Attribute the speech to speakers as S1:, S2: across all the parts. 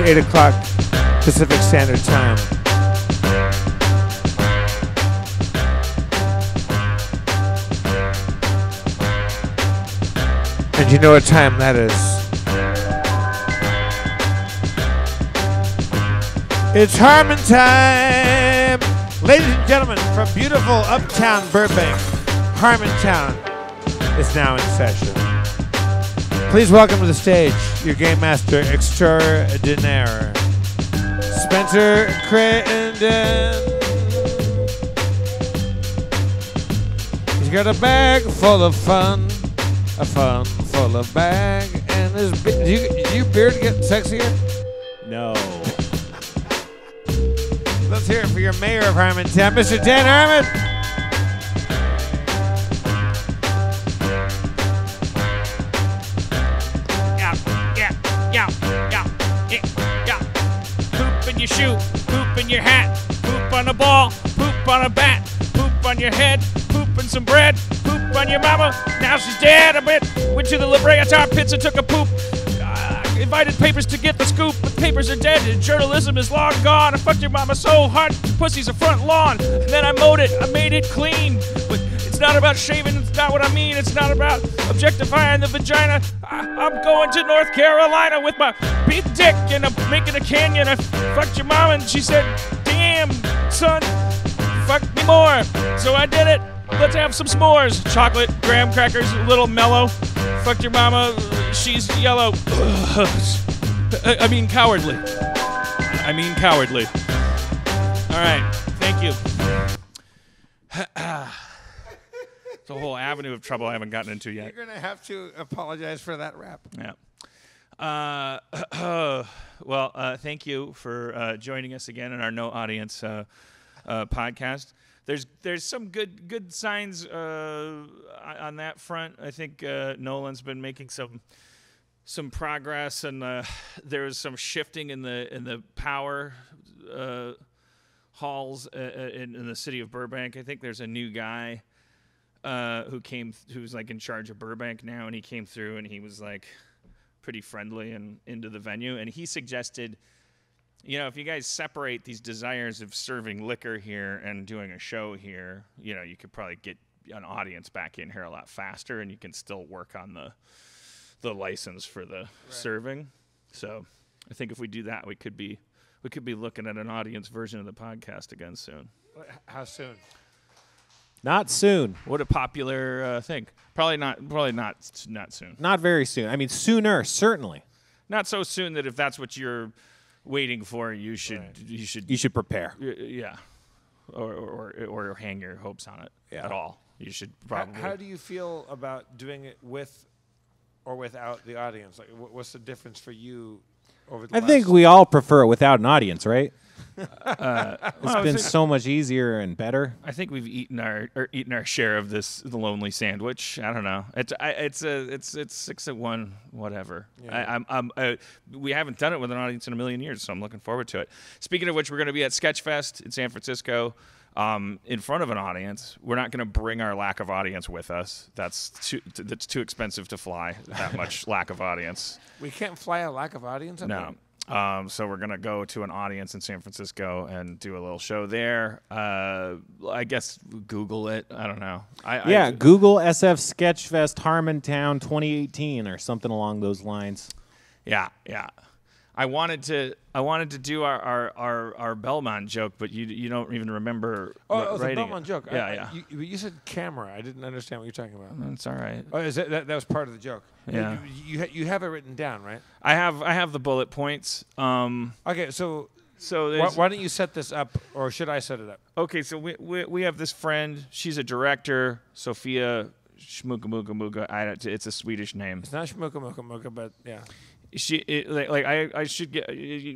S1: 8 o'clock Pacific Standard Time. And you know what time that is. It's Harmon time! Ladies and gentlemen, from beautiful uptown Burbank, Harmontown is now in session. Please welcome to the stage your game master extraordinaire, Spencer Crittenden. He's got a bag full of fun, a fun full of bag, and his did your beard get sexier?
S2: No.
S1: Let's hear it for your mayor of Harmontown, Mr. Dan Harmon.
S3: Poop in your shoe, poop in your hat, poop on a ball, poop on a bat, poop on your head, poop in some bread, poop on your mama. Now she's dead. I went to the La Brea Tar Pits and took a poop. Invited papers to get the scoop, but papers are dead and journalism is long gone. I fucked your mama so hard, pussy's a front lawn. And then I mowed it, I made it clean. But it's not about shaving, it's not what I mean. It's not about objectifying the vagina. I'm going to North Carolina with my big dick and I'm making a canyon. I fucked your mom and she said, damn, son, fuck me more. So I did it. Let's have some s'mores. Chocolate, graham crackers, a little mellow. Fucked your mama, she's yellow. I mean cowardly. I mean cowardly. All right, thank you. It's a whole avenue of trouble I haven't gotten into yet.
S1: You're going to have to apologize for that rap.
S3: Yeah. Well, thank you for joining us again in our No Audience podcast. There's some good signs on that front. I think Nolan's been making some progress, and there's some shifting in the power halls in the city of Burbank. I think there's a new guy who's like in charge of Burbank now, and he came through and he was like pretty friendly and into the venue, and he suggested, you know, if you guys separate these desires of serving liquor here and doing a show here, you know, you could probably get an audience back in here a lot faster, and you can still work on the license for the serving. So I think if we do that, we could be looking at an audience version of the podcast again soon.
S1: How soon?
S2: Not soon.
S3: What a popular thing. Probably not soon.
S2: Not very soon. I mean, sooner, certainly.
S3: Not so soon that if that's what you're waiting for, you should
S2: prepare.
S3: Yeah, or hang your hopes on it at all. You should probably.
S1: How do you feel about doing it with or without the audience? Like, what's the difference for you over the
S2: I think we all prefer it without an audience, right? It's been so much easier and better.
S3: I think we've eaten our share of the lonely sandwich. I don't know. It's 6-1, whatever. Yeah. We haven't done it with an audience in a million years, so I'm looking forward to it. Speaking of which, we're going to be at Sketchfest in San Francisco. In front of an audience. We're not going to bring our lack of audience with us. That's too expensive to fly. That much lack of audience.
S1: We can't fly a lack of audience.
S3: No. So we're going to go to an audience in San Francisco and do a little show there. I guess Google it. I don't know.
S2: Google SF Sketchfest Harmontown 2018 or something along those lines.
S3: Yeah. I wanted to do our Bellman joke, but you don't even remember
S1: writing
S3: it.
S1: The Bellman joke.
S3: Yeah.
S1: You said camera. I didn't understand what you're talking about.
S3: That's all right.
S1: Oh, is that was part of the joke?
S3: Yeah.
S1: You have it written down, right?
S3: I have the bullet points.
S1: Okay, so why don't you set this up, or should I set it up?
S3: Okay, so we have this friend. She's a director, Sophia Schmukamukamuka. It's a Swedish name.
S1: It's not Schmukamukamuka, but yeah.
S3: You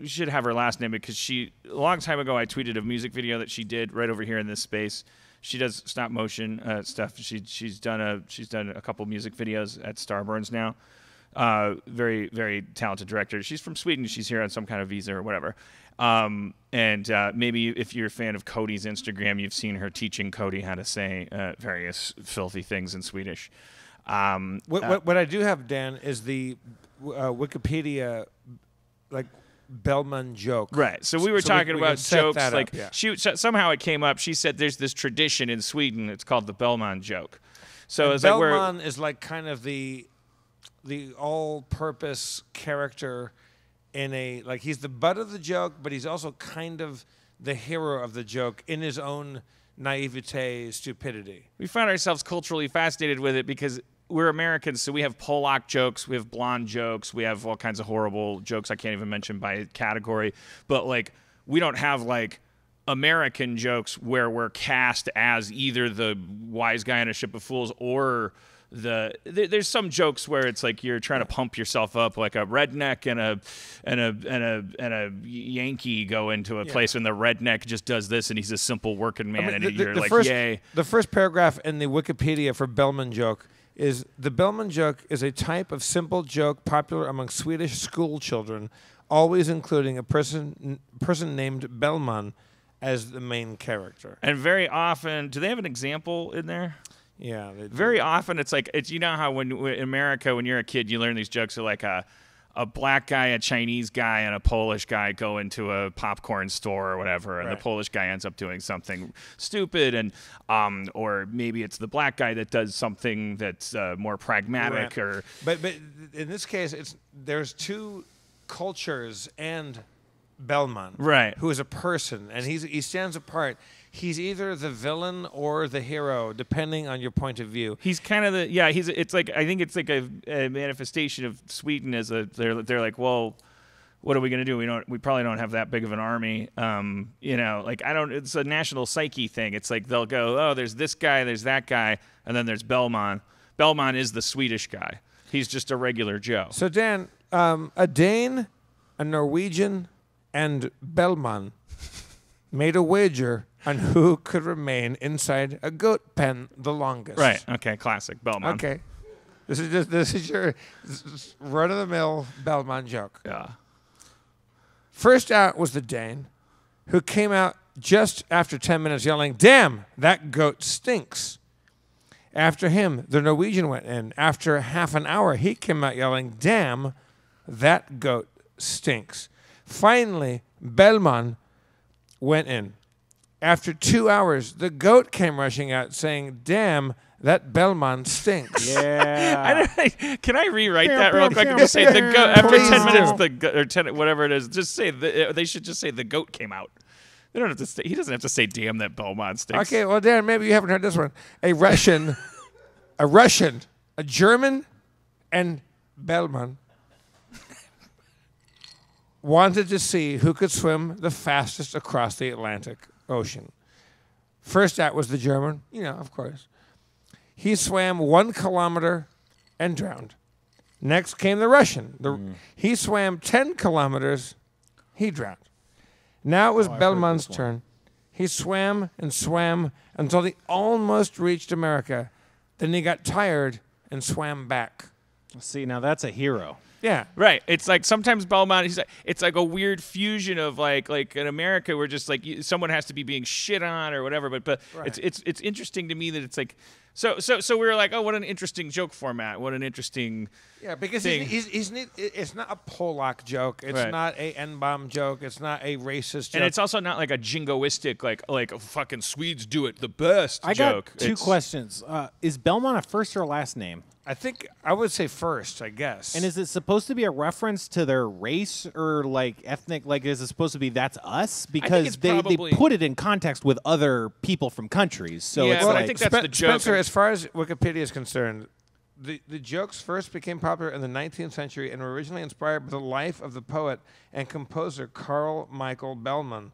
S3: should have her last name because a long time ago I tweeted a music video that she did right over here in this space. She does stop motion stuff. She's done a couple music videos at Starburns now. Very, very talented director. She's from Sweden. She's here on some kind of visa or whatever. And maybe if you're a fan of Cody's Instagram, you've seen her teaching Cody how to say various filthy things in Swedish.
S1: What I do have, Dan, is the Wikipedia, like Bellman Joke.
S3: Right. So we were
S1: So
S3: talking
S1: we
S3: about
S1: can set
S3: jokes.
S1: that
S3: Like
S1: up, yeah.
S3: somehow it came up. She said there's this tradition in Sweden. It's called the Bellman Joke. So
S1: And
S3: it's like where
S1: Bellman is like kind of the all-purpose character in a like he's the butt of the joke, but he's also kind of the hero of the joke in his own naivete, stupidity.
S3: we find ourselves culturally fascinated with it because we're Americans, so we have Polak jokes, we have blonde jokes, we have all kinds of horrible jokes I can't even mention by category. But like we don't have like American jokes where we're cast as either the wise guy in a ship of fools or there's some jokes where it's like you're trying to pump yourself up, like a redneck and a Yankee go into a place and the redneck just does this and he's a simple working man and you're like, yay.
S1: The first paragraph in the Wikipedia for Bellman Joke is the Bellman Joke is a type of simple joke popular among Swedish school children, always including a person named Bellman as the main character.
S3: And very often, do they have an example in there?
S1: Yeah.
S3: Very often, it's like you know how in America, when you're a kid, you learn these jokes are like a black guy, a Chinese guy, and a Polish guy go into a popcorn store or whatever, and the Polish guy ends up doing something stupid, and or maybe it's the black guy that does something that's more pragmatic. Or
S1: but in this case, there's two cultures and Bellman,
S3: right?
S1: Who is a person, and he stands apart. He's either the villain or the hero, depending on your point of view.
S3: He's kind of it's like I think it's like a manifestation of Sweden as they're like, well, what are we gonna do? We probably don't have that big of an army. It's a national psyche thing. It's like they'll go, oh, there's this guy, there's that guy, and then there's Bellman. Bellman is the Swedish guy. He's just a regular Joe.
S1: So Dan, a Dane, a Norwegian, and Bellman made a wager on who could remain inside a goat pen the longest.
S3: Right. Okay. Classic Bellman.
S1: Okay. This is your run-of-the-mill Bellman joke.
S3: Yeah.
S1: First out was the Dane, who came out just after 10 minutes yelling, "Damn, that goat stinks." After him, the Norwegian went in. After half an hour, he came out yelling, "Damn, that goat stinks." Finally, Bellman went in. After 2 hours, the goat came rushing out saying, "Damn, that Bellman stinks."
S2: Yeah.
S3: Can I rewrite that real quick and just say the goat after
S1: Please
S3: 10 minutes,
S1: do.
S3: the goat, or 10, whatever it is, just say they should just say the goat came out. They don't have to say, he doesn't have to say, "Damn, that Bellman stinks."
S1: Okay, well, Dan, maybe you haven't heard this one. A Russian, a German, and Bellman wanted to see who could swim the fastest across the Atlantic Ocean. First out was the German, of course. He swam 1 kilometer and drowned. Next came the Russian. He swam 10 kilometers. He drowned. Now it was Bellman's turn. He swam and swam until he almost reached America. Then he got tired and swam back.
S2: See, now that's a hero.
S1: Yeah.
S3: Right. It's like sometimes Bellman, it's like a weird fusion of like in America we're just like someone has to be being shit on or whatever, but
S1: Right.
S3: it's interesting to me that it's like so we were like, oh, what an interesting joke format. What an interesting
S1: because
S3: thing.
S1: it's not a Polak joke. It's
S3: Right.
S1: not a N-bomb joke. It's not a racist joke.
S3: And it's also not like a jingoistic like fucking Swedes do it the best
S2: I
S3: joke.
S2: got two questions. Is Bellman a first or last name?
S1: I think I would say first, I guess.
S2: And is it supposed to be a reference to their race or like ethnic? Like, is it supposed to be that's us? Because
S3: it's
S2: they
S3: probably-
S2: put it in context with other people from countries. So
S3: Yeah,
S2: it's
S3: well,
S2: like,
S3: I think that's the joke.
S1: Spencer, as far as Wikipedia is concerned, the jokes first became popular in the 19th century and were originally inspired by the life of the poet and composer Carl Michael Bellman.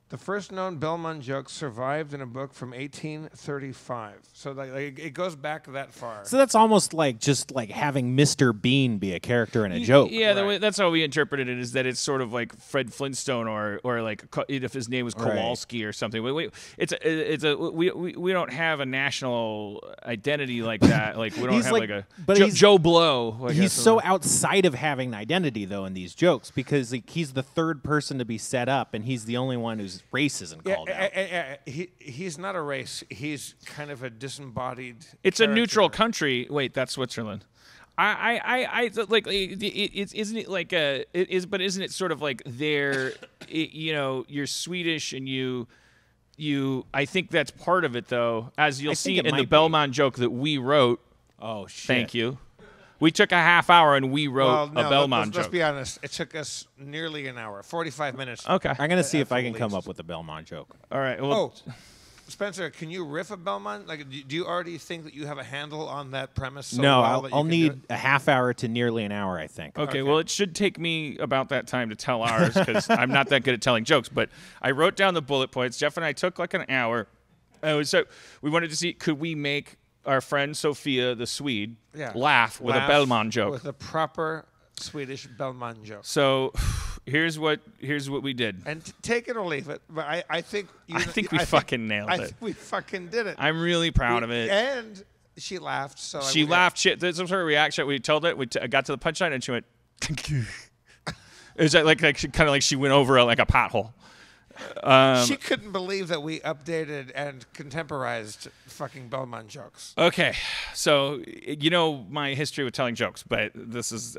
S1: The first known Bellman joke survived in a book from 1835. So like it goes back that far.
S2: so that's almost like just like having Mr. Bean be a character in a joke.
S3: Yeah, the
S1: Right.
S3: way, that's how we interpreted it, is that it's sort of like Fred Flintstone or like if his name was
S2: Right.
S3: Kowalski or something. We don't have a national identity like that. Like we don't
S2: He's
S3: have
S2: like-
S3: like a
S2: but he's-
S3: Joe Blow. I
S2: He's
S3: guess.
S2: so outside of having an identity, though, in these jokes because like, he's the third person to be set up, and he's the only one whose race isn't called out.
S1: He's not a race. He's kind of a disembodied.
S3: It's a
S1: character.
S3: neutral country. Wait, that's Switzerland. like isn't it like but isn't it sort of like you're Swedish and you I think that's part of it though, as you'll see in the Bellman joke that we wrote.
S2: Oh shit.
S3: Thank you. We took a half hour and we wrote a Bellman joke.
S1: Let's be honest. It took us nearly an hour, 45 minutes.
S3: Okay.
S2: I'm going to see if I can come up with a Bellman joke.
S3: All right. Well,
S1: Spencer, can you riff a Bellman? Like, do you already think that you have a handle on that premise? So
S2: no,
S1: well
S2: I'll need a half hour to nearly an hour, I think.
S3: Okay, well, it should take me about that time to tell ours because I'm not that good at telling jokes. But I wrote down the bullet points. Jeff and I took like an hour. So we wanted to see, could we make our friend Sophia, the Swede, laugh with a Bellman joke?
S1: With a proper Swedish Bellman joke.
S3: So here's what we did.
S1: And take it or leave it. But I think
S3: we fucking nailed it.
S1: I think we fucking did it.
S3: I'm really proud of it.
S1: And she laughed. So
S3: she laughed. There's some sort of reaction. We told it. I got to the punchline and she went. It was like she kind of like she went over like a pothole.
S1: She couldn't believe that we updated and contemporized fucking Bellman jokes.
S3: Okay, so you know my history with telling jokes, but this is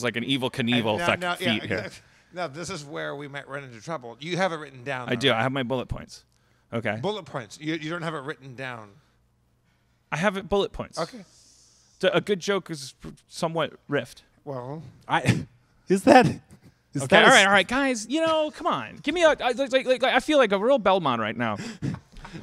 S3: like an Evil Knievel feat here.
S1: Now this is where we might run into trouble. You have it written down.
S3: I do. Right? I have my bullet points. Okay.
S1: Bullet points. You don't have it written down.
S3: I have it bullet points.
S1: Okay.
S3: A good joke is somewhat riffed.
S1: Well,
S2: is that.
S3: Okay, all right, guys. Come on, give me I feel like a real Bellman right now.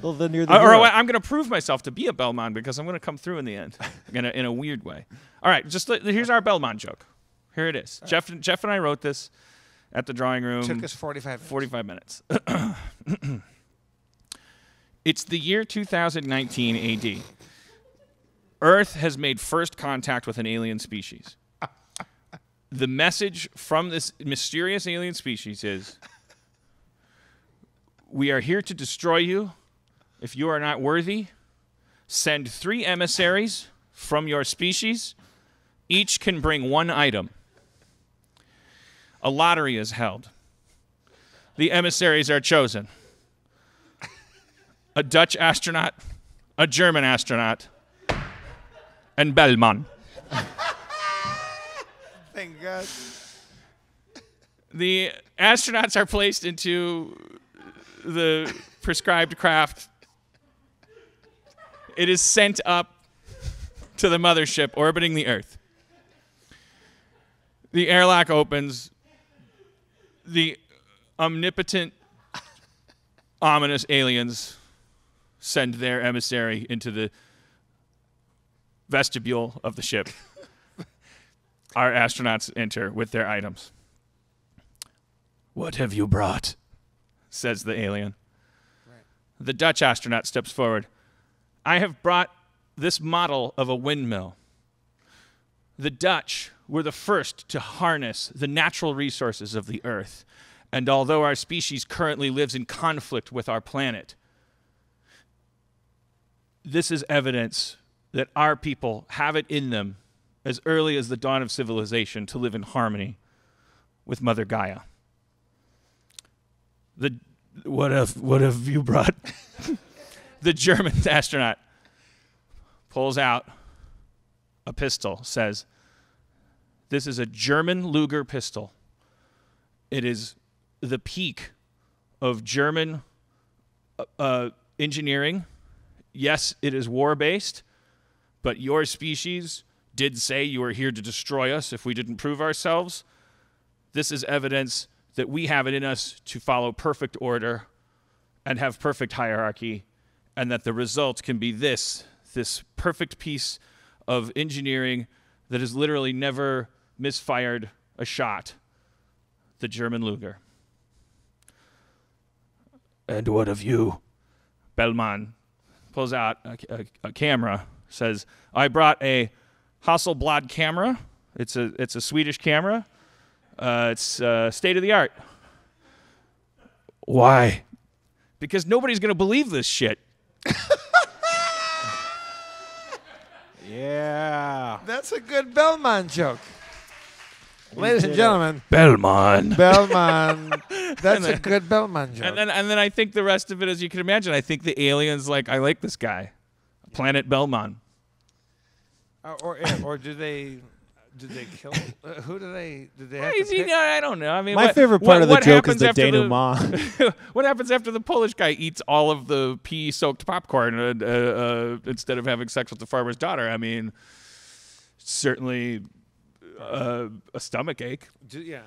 S2: Well, then you're
S3: I'm going to prove myself to be a Bellman because I'm going to come through in the end, in a weird way. All right, here's our Bellman joke. Here it is. Jeff and I wrote this at the drawing room.
S1: Took us 45
S3: minutes. It's the year 2019 AD. Earth has made first contact with an alien species. The message from this mysterious alien species is, we are here to destroy you. If you are not worthy, send 3 emissaries from your species. Each can bring 1 item. A lottery is held. The emissaries are chosen. A Dutch astronaut, a German astronaut, and Bellman.
S1: Thank God.
S3: The astronauts are placed into the prescribed craft. It is sent up to the mothership orbiting the Earth. The airlock opens. The omnipotent, ominous aliens send their emissary into the vestibule of the ship. Our astronauts enter with their items. What have you brought? Says the alien. Right. The Dutch astronaut steps forward. I have brought this model of a windmill. The Dutch were the first to harness the natural resources of the Earth. And although our species currently lives in conflict with our planet, this is evidence that our people have it in them as early as the dawn of civilization to live in harmony with Mother Gaia. What have you brought? The German astronaut pulls out a pistol, says, this is a German Luger pistol. It is the peak of German engineering. Yes, it is war-based, but your species did say you were here to destroy us if we didn't prove ourselves. This is evidence that we have it in us to follow perfect order and have perfect hierarchy, and that the result can be this perfect piece of engineering that has literally never misfired a shot, the German Luger. And what of you? Bellman pulls out a camera, says, I brought a Hasselblad camera. It's a Swedish camera. It's state of the art. Why? Because nobody's going to believe this shit.
S2: Yeah.
S1: That's a good Bellman joke. Ladies and gentlemen.
S3: Bellman.
S1: That's a good Bellman joke.
S3: And then I think the rest of it, as you can imagine, I think the aliens I like this guy. Planet Bellman.
S1: Or did they kill? Who do they? Did they have to pick?
S3: I don't know. I mean,
S2: My favorite part of the joke is the denouement.
S3: What happens after the Polish guy eats all of the pea-soaked popcorn instead of having sex with the farmer's daughter? I mean, certainly a stomach ache.
S1: Yeah,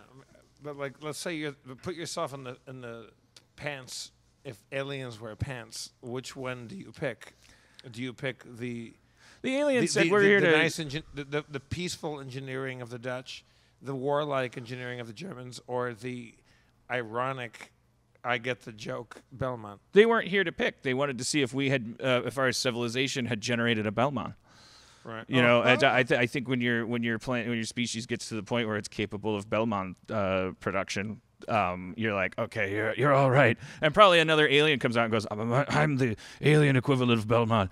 S1: but like, let's say you put yourself in the pants. If aliens wear pants, which one do you pick? Do you pick the
S3: alien said we're here to
S1: nice the peaceful engineering of the Dutch, the warlike engineering of the Germans, or the ironic, I get the joke, Bellman?
S3: They weren't here to pick. They wanted to see if we had, if our civilization had generated a Bellman.
S1: Right.
S3: You know, I think when your species gets to the point where it's capable of Bellman production, you're like, okay, you're all right. And probably another alien comes out and goes, I'm the alien equivalent of Bellman.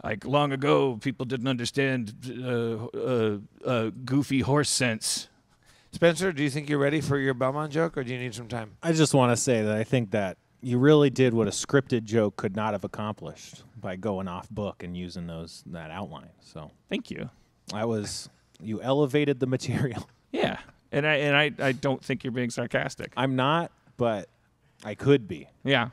S3: Like long ago, people didn't understand goofy horse sense.
S1: Spencer, do you think you're ready for your Bellman joke, or do you need some time?
S2: I just want to say that I think that you really did what a scripted joke could not have accomplished by going off book and using that outline. So
S3: thank you.
S2: You elevated the material.
S3: Yeah, and I don't think you're being sarcastic.
S2: I'm not, but I could be.
S3: Yeah.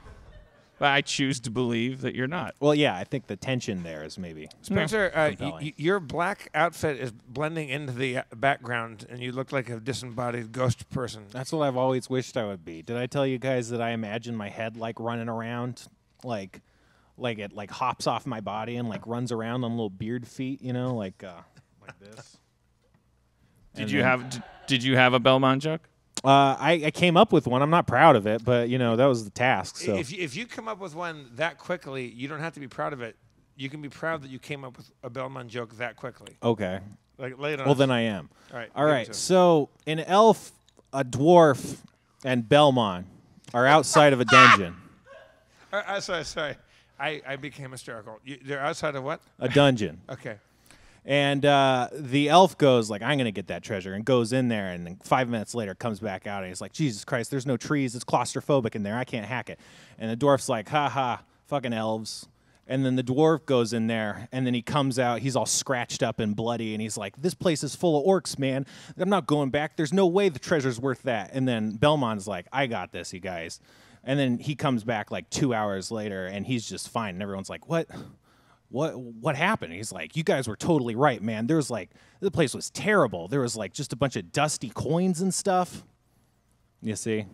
S3: But I choose to believe that you're not.
S2: Well, yeah, I think the tension there is maybe
S1: Spencer, your black outfit is blending into the background, and you look like a disembodied ghost person.
S2: That's what I've always wished I would be. Did I tell you guys that I imagine my head like running around, like it like hops off my body and like runs around on little beard feet, you know, like this.
S3: Did you have a Bellman joke?
S2: I came up with one. I'm not proud of it, but that was the task. So
S1: if you come up with one that quickly, you don't have to be proud of it. You can be proud that you came up with a Bellman joke that quickly.
S2: Okay.
S1: Like lay it on.
S2: Well, then I am.
S1: All right.
S2: So an elf, a dwarf, and Bellman are outside of a dungeon.
S1: Sorry. I became hysterical. They're outside of what?
S2: A dungeon.
S1: Okay.
S2: And the elf goes like, I'm going to get that treasure, and goes in there, and then 5 minutes later comes back out, and he's like, Jesus Christ, there's no trees. It's claustrophobic in there. I can't hack it. And the dwarf's like, ha ha, fucking elves. And then the dwarf goes in there, and then he comes out. He's all scratched up and bloody, and he's like, this place is full of orcs, man. I'm not going back. There's no way the treasure's worth that. And then Bellman's like, I got this, you guys. And then he comes back like 2 hours later, and he's just fine. And everyone's like, What happened? He's like, you guys were totally right, man. There was like, the place was terrible. There was like just a bunch of dusty coins and stuff. You see?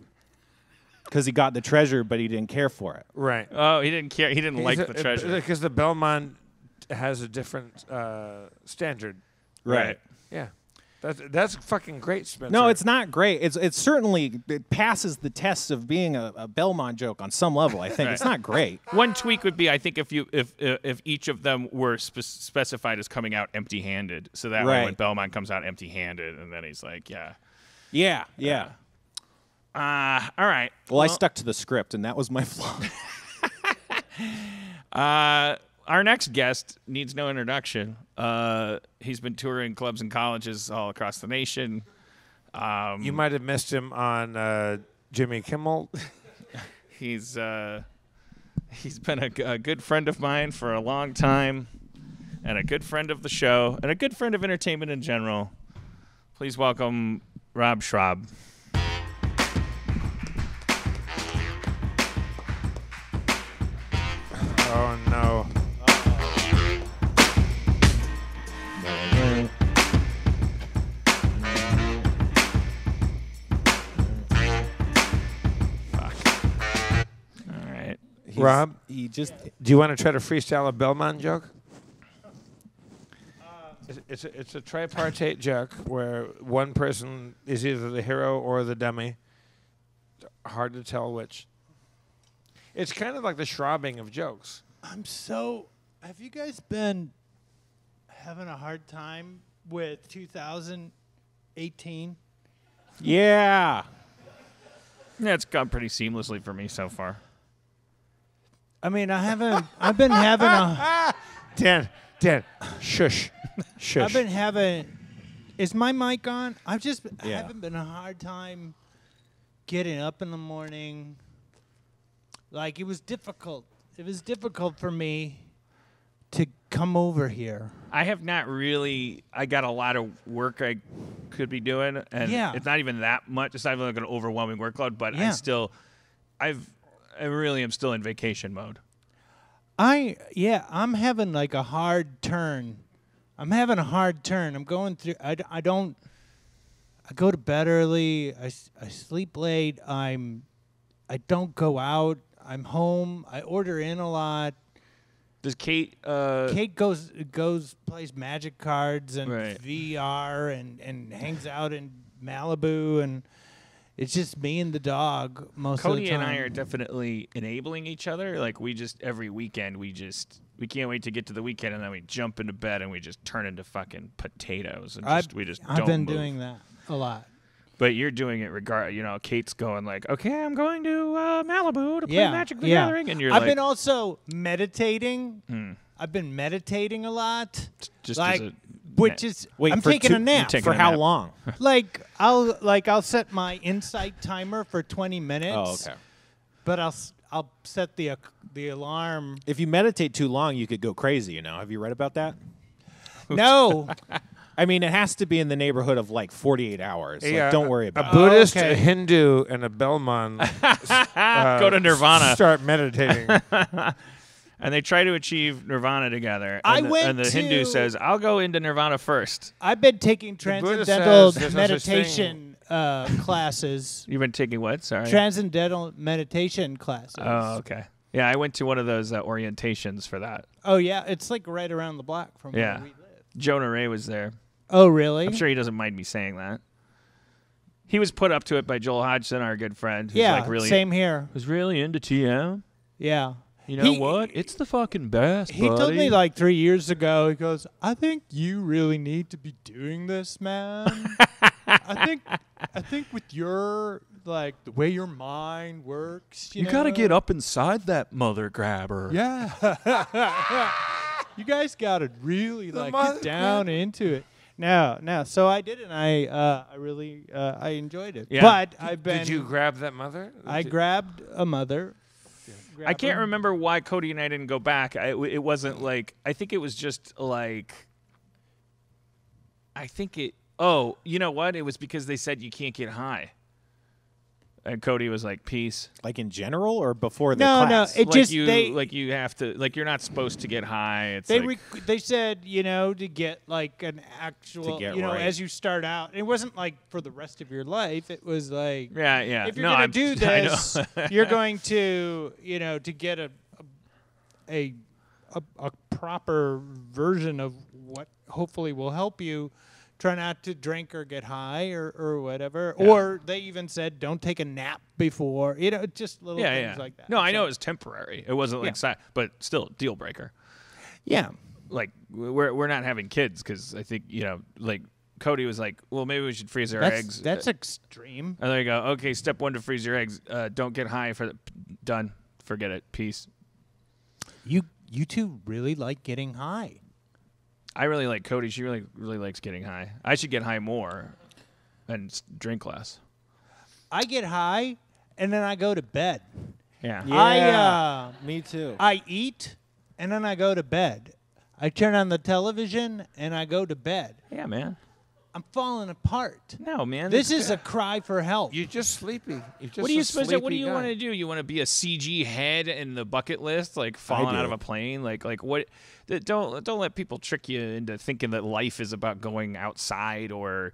S2: Because he got the treasure, but he didn't care for it.
S1: Right.
S3: Oh, he didn't care. He didn't like the treasure.
S1: Because the Bellman has a different standard.
S3: Right.
S1: Yeah. That's fucking great, Spencer.
S2: No, it's not great. It's certainly, it passes the test of being a Bellman joke on some level, I think. It's not great.
S3: One tweak would be, I think, if each of them were specified as coming out empty-handed, so that way when Bellman comes out empty-handed, and then he's like, yeah.
S2: Yeah.
S3: All right.
S2: Well, I stuck to the script, and that was my flaw.
S3: Our next guest needs no introduction. He's been touring clubs and colleges all across the nation.
S1: You might have missed him on Jimmy Kimmel.
S3: He's been a good friend of mine for a long time, and a good friend of the show, and a good friend of entertainment in general. Please welcome Rob Schrab.
S1: Oh, no. Rob, do you want to try to freestyle a Bellman joke? It's a tripartite joke where one person is either the hero or the dummy. Hard to tell which. It's kind of like the Schrabbing of jokes.
S4: Have you guys been having a hard time with 2018?
S2: Yeah.
S3: Yeah, it's gone pretty seamlessly for me so far.
S4: I mean, I've been having a...
S1: Dan, shush.
S4: I've been having... Is my mic on? Haven't been a hard time getting up in the morning. Like, it was difficult. It was difficult for me to come over here.
S3: I have not really. I got a lot of work I could be doing, and it's not even that much. It's not even like an overwhelming workload, but I really am still in vacation mode.
S4: I'm having like a hard turn. I'm having a hard turn. I'm going through. I go to bed early. I sleep late. I don't go out. I'm home. I order in a lot.
S3: Does Kate?
S4: Kate goes plays Magic cards and
S3: Right.
S4: VR and hangs out in Malibu, and it's just me and the dog most of the
S3: Cody
S4: time.
S3: and I are definitely enabling each other. Like we just every weekend we can't wait to get to the weekend, and then we jump into bed and we just turn into fucking potatoes, and
S4: I've
S3: don't
S4: been
S3: move.
S4: doing that a lot.
S3: But you're doing it Kate's going like, okay, I'm going to Malibu to play Magic the Gathering, and you're
S4: I've
S3: like,
S4: been also meditating. I've been meditating a lot.
S3: just
S4: like,
S3: as a
S4: which is
S2: Wait,
S4: I'm
S2: for
S4: taking a nap.
S2: For how long?
S4: like I'll set my insight timer for 20 minutes.
S2: Oh, okay.
S4: But I'll set the alarm.
S2: If you meditate too long, you could go crazy. Have you read about that?
S4: No.
S2: I mean, it has to be in the neighborhood of like 48 hours. Like, don't worry about
S1: a
S2: it.
S1: Buddhist,
S4: okay.
S1: a Hindu, and a Bellman
S3: go to Nirvana.
S1: Start meditating.
S3: And they try to achieve Nirvana together.
S4: went
S3: and the Hindu
S4: to-
S3: says, I'll go into Nirvana first.
S4: I've been taking
S1: Buddha
S4: transcendental
S1: says there's no such
S4: meditation classes.
S3: You've been taking what? Sorry.
S4: Transcendental meditation classes.
S3: Oh, okay. Yeah, I went to one of those orientations for that.
S4: Oh, yeah. It's like right around the block from where we live.
S3: Jonah Ray was there.
S4: Oh, really?
S3: I'm sure he doesn't mind me saying that. He was put up to it by Joel Hodgson, our good friend. Who's like really,
S4: same here.
S3: who's really into TM.
S4: Yeah.
S3: You know what? It's the fucking best,
S4: He told me
S3: buddy.
S4: like 3 years ago, he goes, I think you really need to be doing this, man. I think with your, like, the way your mind works, you
S3: gotta
S4: know?
S3: get up inside that mother grabber.
S4: Yeah. You guys got to really, like, get down into it. No. So I did it, and I really I enjoyed it.
S3: Yeah.
S4: But I've been...
S1: Did you grab that mother?
S4: I grabbed a mother.
S3: I can't remember why Cody and I didn't go back. It wasn't like, I think it was just like, oh, you know what? It was because they said you can't get high. And Cody was like, peace.
S2: Like in general or before the
S4: No,
S2: class?
S4: it
S3: like
S4: just
S3: you,
S4: they
S3: like you have to, like you're not supposed to get high. It's
S4: they
S3: like,
S4: they said, you know, to get like an actual,
S2: get
S4: you know,
S2: right.
S4: as you start out. It wasn't like for the rest of your life. It was like,
S3: yeah.
S4: if you're
S3: No,
S4: going
S3: I'm-
S4: to do
S3: I know.
S4: this, you're going to, you know, to get a proper version of what hopefully will help you. Try not to drink or get high or whatever.
S3: Yeah.
S4: Or they even said don't take a nap before. You know, just little things like that.
S3: No, I know
S4: So-
S3: it was temporary. It wasn't like, but still, deal breaker.
S4: Yeah.
S3: Like we're not having kids because I think like Cody was like, well, maybe we should freeze our eggs.
S4: That's extreme.
S3: And there you go. Okay, step 1 to freeze your eggs. Don't get high for done. Forget it. Peace.
S4: You two really like getting high.
S3: I really like Cody. She really likes getting high. I should get high more and drink less.
S4: I get high and then I go to bed.
S3: Yeah.
S2: Yeah. Me too.
S4: I eat and then I go to bed. I turn on the television and I go to bed.
S3: Yeah, man.
S4: I'm falling apart.
S3: No, man.
S4: This
S3: that's
S4: is
S3: good.
S4: a cry for help.
S1: You're just sleepy. You're just
S3: What are you
S1: a
S3: supposed to? What do
S1: sleepy
S3: you
S1: guy.
S3: want to do? You want to be a CG head in the bucket list, like falling out
S2: do.
S3: of a plane? Like what? Don't let people trick you into thinking that life is about going outside or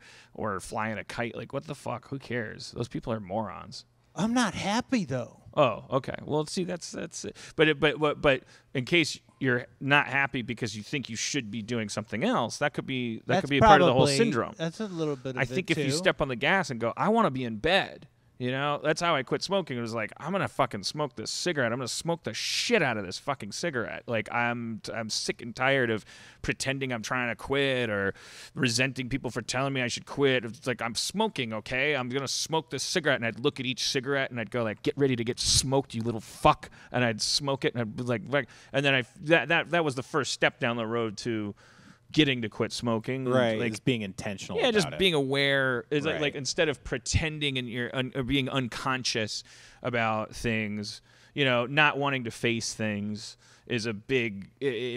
S3: flying a kite. Like what the fuck? Who cares? Those people are morons.
S4: I'm not happy though.
S3: Oh, okay. Well, see, that's it. But in case you're not happy because you think you should be doing something else, that could be a part of the whole syndrome.
S4: That's a little bit of
S3: I think
S4: it
S3: if you
S4: too.
S3: step on the gas and go, I want to be in bed, that's how I quit smoking. It was like, I'm gonna fucking smoke this cigarette. I'm gonna smoke the shit out of this fucking cigarette. Like I'm sick and tired of pretending I'm trying to quit or resenting people for telling me I should quit. It's like I'm smoking, okay? I'm gonna smoke this cigarette, and I'd look at each cigarette and I'd go like, get ready to get smoked, you little fuck, and I'd smoke it, and I'd be like, and then that was the first step down the road to getting to quit smoking,
S2: Right.
S3: Like
S2: Just being intentional.
S3: yeah, just
S2: about it.
S3: being aware. Is
S2: Right.
S3: like instead of pretending and you're or being unconscious about things, you know, not wanting to face things is a big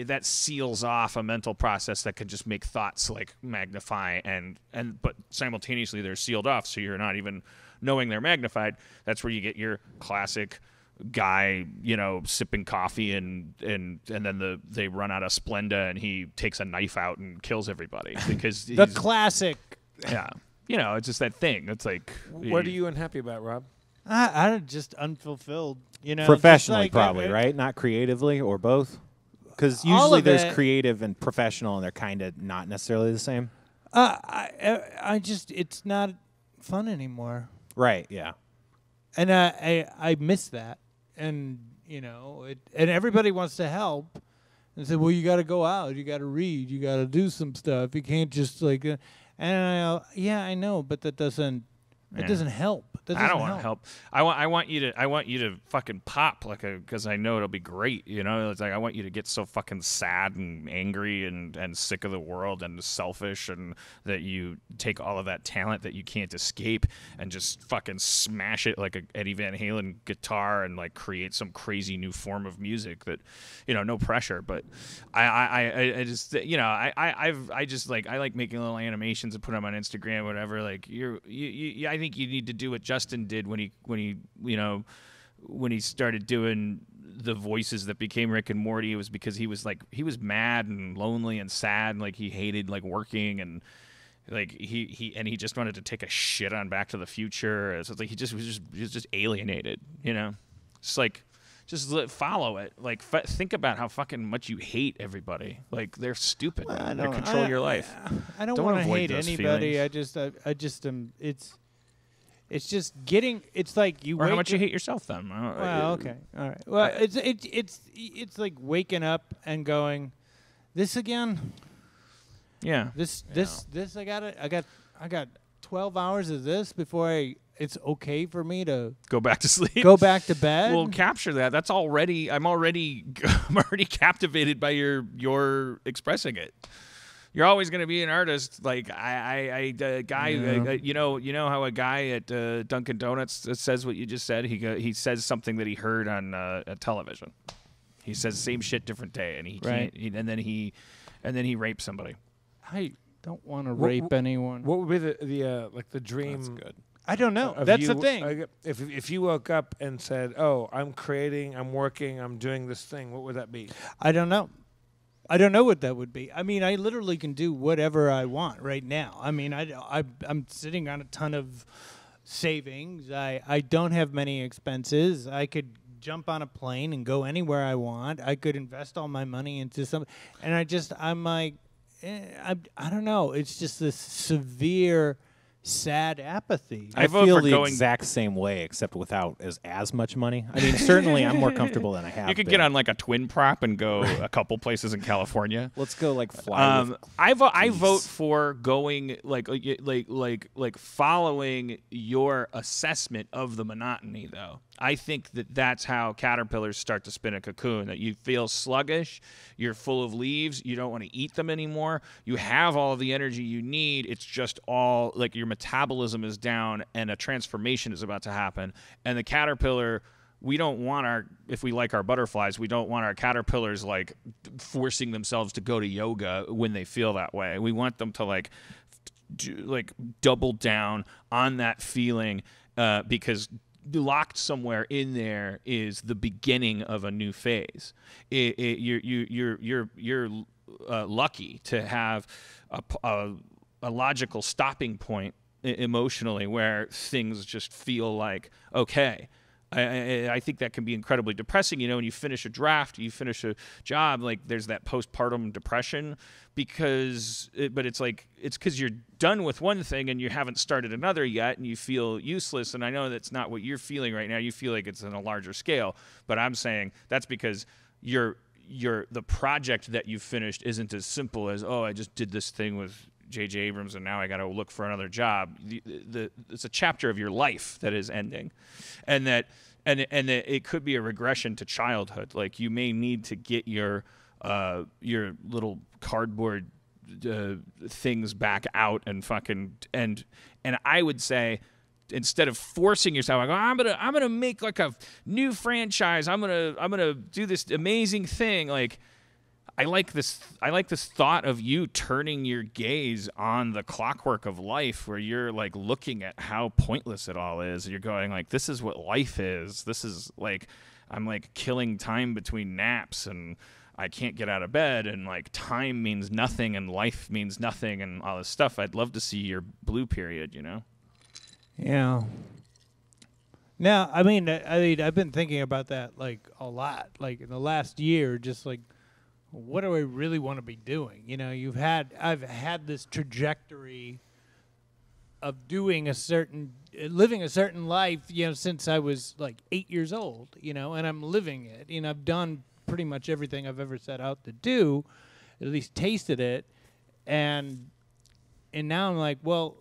S3: that seals off a mental process that could just make thoughts like magnify and but simultaneously they're sealed off, so you're not even knowing they're magnified. That's where you get your classic guy, you know, sipping coffee and then they run out of Splenda and he takes a knife out and kills everybody because
S4: The classic.
S3: yeah, you know, it's just that thing. It's like,
S1: What are you unhappy about, Rob?
S4: I'm just unfulfilled. You know,
S2: Professionally,
S4: just like,
S2: probably, right? Not creatively, or both? Because
S4: All
S2: usually
S4: of
S2: there's
S4: it.
S2: creative and professional, and they're kind of not necessarily the same.
S4: I just it's not fun anymore,
S2: Right, yeah.
S4: and I miss that, and you know, and everybody wants to help, and say, well, you got to go out, you got to read, you got to do some stuff, you can't just like, and yeah, I know, but that doesn't. It doesn't help.
S3: I don't want to help. I want you to fucking pop because I know it'll be great. You know, it's like I want you to get so fucking sad and angry and sick of the world and selfish, and that you take all of that talent that you can't escape and just fucking smash it like a Eddie Van Halen guitar and like create some crazy new form of music that, you know, no pressure. But I just, you know, I just like, I like making little animations and put them on Instagram, whatever. Like I think you need to do what Justin did when he started doing the voices that became Rick and Morty. It was because he was mad and lonely and sad and like he hated like working and like he just wanted to take a shit on Back to the Future. So it's like he was just alienated, you know. It's like just follow it. Like think about how fucking much you hate everybody. Like they're stupid. They control your life.
S4: I don't want to
S3: avoid
S4: hate
S3: those
S4: anybody.
S3: feelings.
S4: I just It's just getting. It's like you.
S3: Or how much you hate yourself, then.
S4: Well, okay, all right. Well, it's like waking up and going, this again.
S3: Yeah.
S4: This. I got 12 hours of this before it's okay for me to
S3: Go back to sleep.
S4: go back to bed.
S3: Well, capture that. That's already. I'm already captivated by your expressing it. You're always going to be an artist. Like you know how a guy at Dunkin' Donuts says what you just said. He says something that he heard on television. He says the same shit, different day, and he
S4: Right.
S3: can't. And then he rapes somebody.
S4: I don't want to rape anyone.
S1: What would be the dream?
S2: That's good.
S4: I don't know.
S1: of
S4: That's
S1: you-
S4: the thing.
S1: If you woke up and said, "Oh, I'm creating, I'm working, I'm doing this thing," what would that be?
S4: I don't know. I don't know what that would be. I mean, I literally can do whatever I want right now. I mean, I'm sitting on a ton of savings. I don't have many expenses. I could jump on a plane and go anywhere I want. I could invest all my money into something. And I'm like, I don't know. It's just this severe, sad apathy.
S3: I
S2: I
S3: vote
S2: feel
S3: for
S2: the
S3: going-
S2: exact same way, except without as much money. I mean, certainly I'm more comfortable than I have
S3: You could
S2: been.
S3: get on like a twin prop and go a couple places in California.
S2: Let's go like fly. with
S3: I
S2: geese.
S3: vote for going like following your assessment of the monotony, though. I think that's how caterpillars start to spin a cocoon, that you feel sluggish, you're full of leaves, you don't want to eat them anymore, you have all of the energy you need, it's just all like your metabolism is down and a transformation is about to happen. And the caterpillar, we don't want if we like our butterflies, we don't want our caterpillars like forcing themselves to go to yoga when they feel that way. We want them to like double down on that feeling because locked somewhere in there is the beginning of a new phase. You're lucky to have a logical stopping point emotionally where things just feel like okay. I think that can be incredibly depressing. You know, when you finish a draft, you finish a job, like there's that postpartum depression but it's like, it's because you're done with one thing and you haven't started another yet and you feel useless. And I know that's not what you're feeling right now. You feel like it's on a larger scale, but I'm saying that's because the project that you've finished isn't as simple as, oh, I just did this thing with J.J. Abrams and now I got to look for another job. It's a chapter of your life that is ending, and that it could be a regression to childhood. Like you may need to get your little cardboard things back out and fucking and I would say instead of forcing yourself, like, oh, I'm gonna make like a new franchise. I'm gonna do this amazing thing. Like, I like this thought of you turning your gaze on the clockwork of life, where you're like looking at how pointless it all is. You're going like, this is what life is. This is like, I'm like killing time between naps, and I can't get out of bed, and like time means nothing, and life means nothing, and all this stuff. I'd love to see your blue period, you know?
S4: Yeah. Now, I mean, I've been thinking about that like a lot, like in the last year, just like, what do I really want to be doing? You know, I've had this trajectory of living a certain life, you know, since I was like 8 years old, you know, and I'm living it. You know, I've done pretty much everything I've ever set out to do, at least tasted it, and now I'm like, well,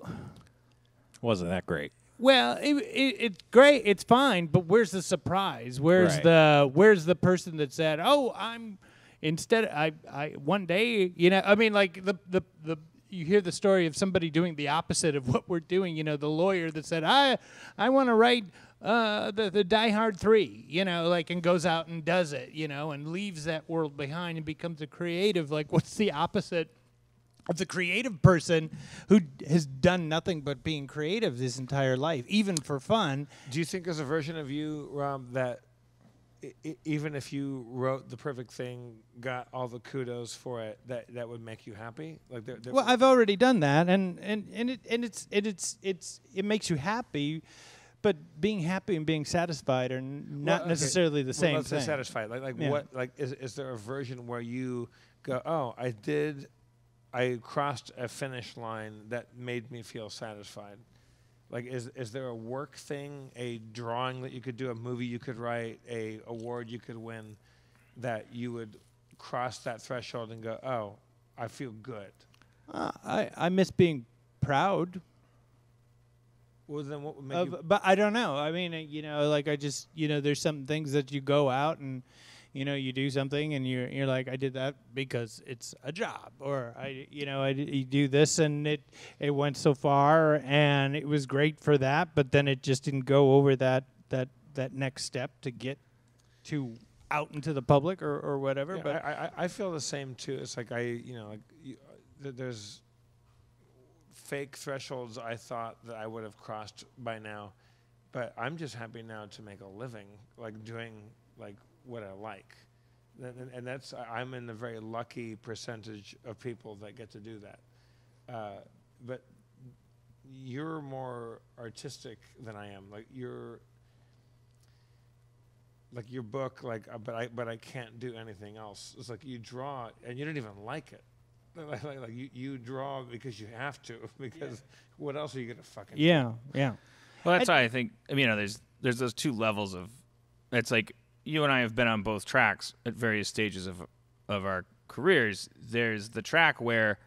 S2: Wasn't that great?
S4: well, it's great, it's fine, but where's the surprise? Where's
S2: Right.
S4: where's the person that said, oh, I one day, you know, I mean, like the you hear the story of somebody doing the opposite of what we're doing. You know, the lawyer that said, I want to write the Die Hard 3, you know, like, and goes out and does it, you know, and leaves that world behind and becomes a creative. Like, what's the opposite of the creative person who has done nothing but being creative this entire life, even for fun?
S1: Do you think there's a version of you, Rob, that even if you wrote the perfect thing, got all the kudos for it, that would make you happy? Like,
S4: Well, I've already done that, and it makes you happy, but being happy and being satisfied are not necessarily the same
S1: let's say
S4: thing.
S1: satisfied. Like
S4: Yeah.
S1: what? Like, is there a version where you go, oh, I crossed a finish line that made me feel satisfied? Like, is there a work thing, a drawing that you could do, a movie you could write, a award you could win, that you would cross that threshold and go, oh, I feel good?
S4: I miss being proud.
S1: Well, then what would make you?
S4: But I don't know. I mean, you know, like, I just, you know, there's some things that you go out and, you know, you do something and you're like, I did that because it's a job, or you do this and it went so far and it was great for that, but then it just didn't go over that next step to get to out into the public or whatever.
S1: Yeah,
S4: but
S1: I feel the same too. It's like there's fake thresholds I thought that I would have crossed by now, but I'm just happy now to make a living, like doing like what I like, and that's, I'm in the very lucky percentage of people that get to do that. But you're more artistic than I am. Like your book, but I can't do anything else. It's like you draw and you don't even like it. Like you draw because you have to, because what else are you gonna fucking do?
S4: yeah.
S3: Well, that's why I think, I mean, there's those two levels of, it's like, you and I have been on both tracks at various stages of our careers. There's the track where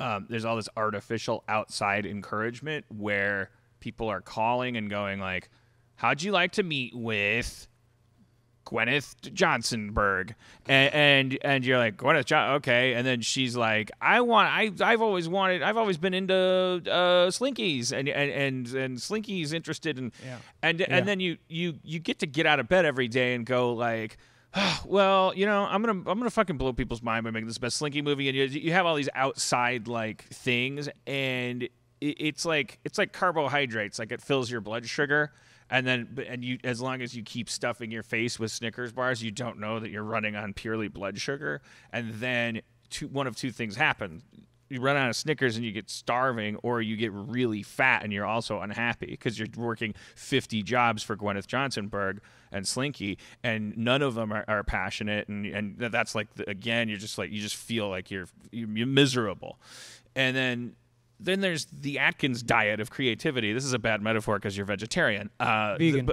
S3: there's all this artificial outside encouragement where people are calling and going like, how'd you like to meet with Gwyneth Johnsonberg? And you're like, Gwyneth John, okay. And then she's like, I've always been into Slinkies, and Slinky's interested in, and then you get to get out of bed every day and go like, oh, well, you know, I'm gonna fucking blow people's mind by making this best Slinky movie, and you have all these outside like things, and it's like carbohydrates, like it fills your blood sugar. And you, as long as you keep stuffing your face with Snickers bars, you don't know that you're running on purely blood sugar. And then one of two things happen: you run out of Snickers and you get starving, or you get really fat and you're also unhappy because you're working 50 jobs for Gwyneth Johnsonberg and Slinky, and none of them are passionate. And that's like, again, you're just like, you just feel like you're miserable. And then there's the Atkins diet of creativity. This is a bad metaphor because you're vegetarian.
S4: Vegan.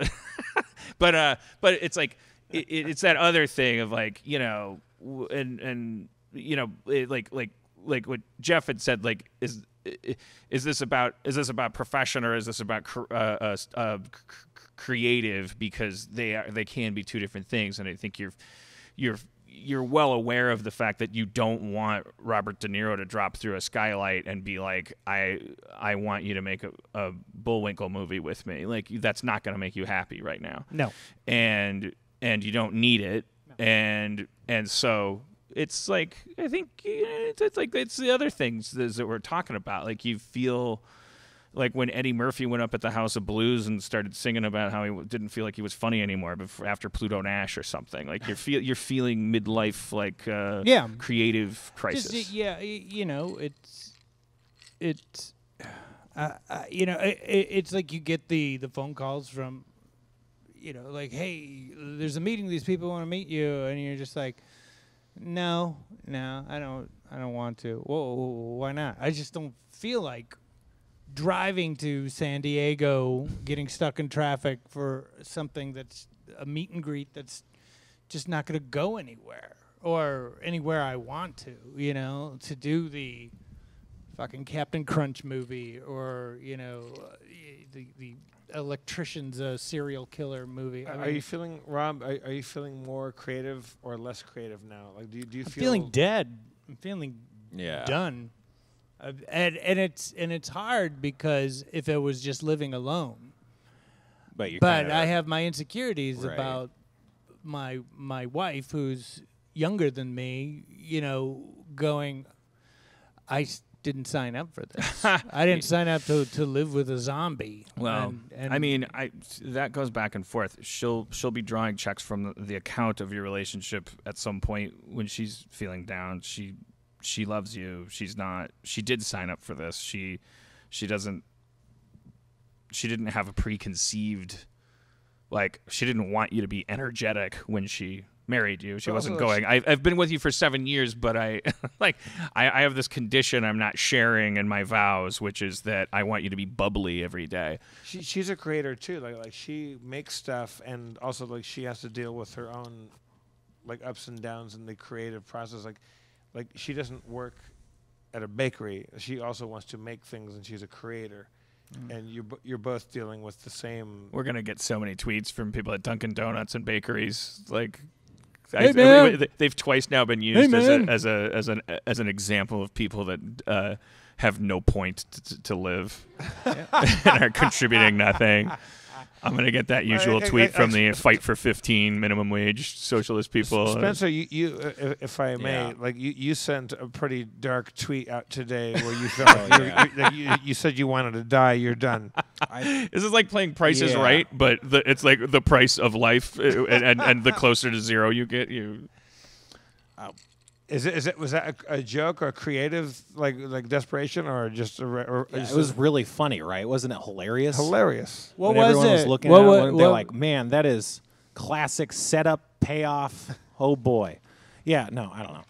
S3: But it's like it's that other thing of like, you know, and you know, like what Jeff had said, like, is this about profession, or is this about creative? Because they can be two different things, and I think you're well aware of the fact that you don't want Robert De Niro to drop through a skylight and be like, I want you to make a Bullwinkle movie with me. Like, that's not going to make you happy right now.
S4: No.
S3: And you don't need it. No. And so it's like, I think it's the other things that we're talking about. Like, you feel like when Eddie Murphy went up at the House of Blues and started singing about how he didn't feel like he was funny anymore after Pluto Nash or something. Like, you're feeling midlife, like, creative crisis.
S4: Just, it's like you get the phone calls from, like, hey, there's a meeting. These people want to meet you, and you're just like, no, I don't want to. Whoa, why not? I just don't feel like driving to San Diego, getting stuck in traffic for something that's a meet and greet that's just not going to go anywhere or anywhere I want to do the fucking Captain Crunch movie or, the electrician's serial killer movie.
S1: Are you feeling, Rob, are you feeling more creative or less creative now? Like, do you feel...
S4: feeling dead. I'm feeling done. And it's hard because if it was just living alone, but I have my insecurities about my wife who's younger than me. Going, I didn't sign up for this. I didn't sign up to live with a zombie.
S3: Well, I mean, that goes back and forth. She'll be drawing checks from the account of your relationship at some point when she's feeling down. She loves you. She did sign up for this. She didn't have a preconceived, like, she didn't want you to be energetic when she married you. She wasn't going, I've been with you for 7 years, but I have this condition I'm not sharing in my vows, which is that I want you to be bubbly every day.
S1: She's a creator too. Like she makes stuff, and also like she has to deal with her own like ups and downs in the creative process. Like she doesn't work at a bakery. She also wants to make things, and she's a creator. And you're both dealing with the same.
S3: We're gonna get so many tweets from people at Dunkin' Donuts and bakeries. Like, they've twice now been used as an example of people that have no point to live and are contributing nothing. I'm going to get that usual tweet from the Fight for 15 minimum wage socialist people.
S1: Spencer, you if I may, like you sent a pretty dark tweet out today where you felt you said you wanted to die. You're done.
S3: This is like playing Price is Right, but it's like the price of life, and the closer to zero you get, you.
S1: Was that a joke or creative like desperation or just
S2: it was really funny, right? Wasn't it hilarious?
S1: Hilarious.
S2: What was everyone was looking at it, they're like, man, that is classic setup payoff. Oh boy. Yeah, no, I don't know.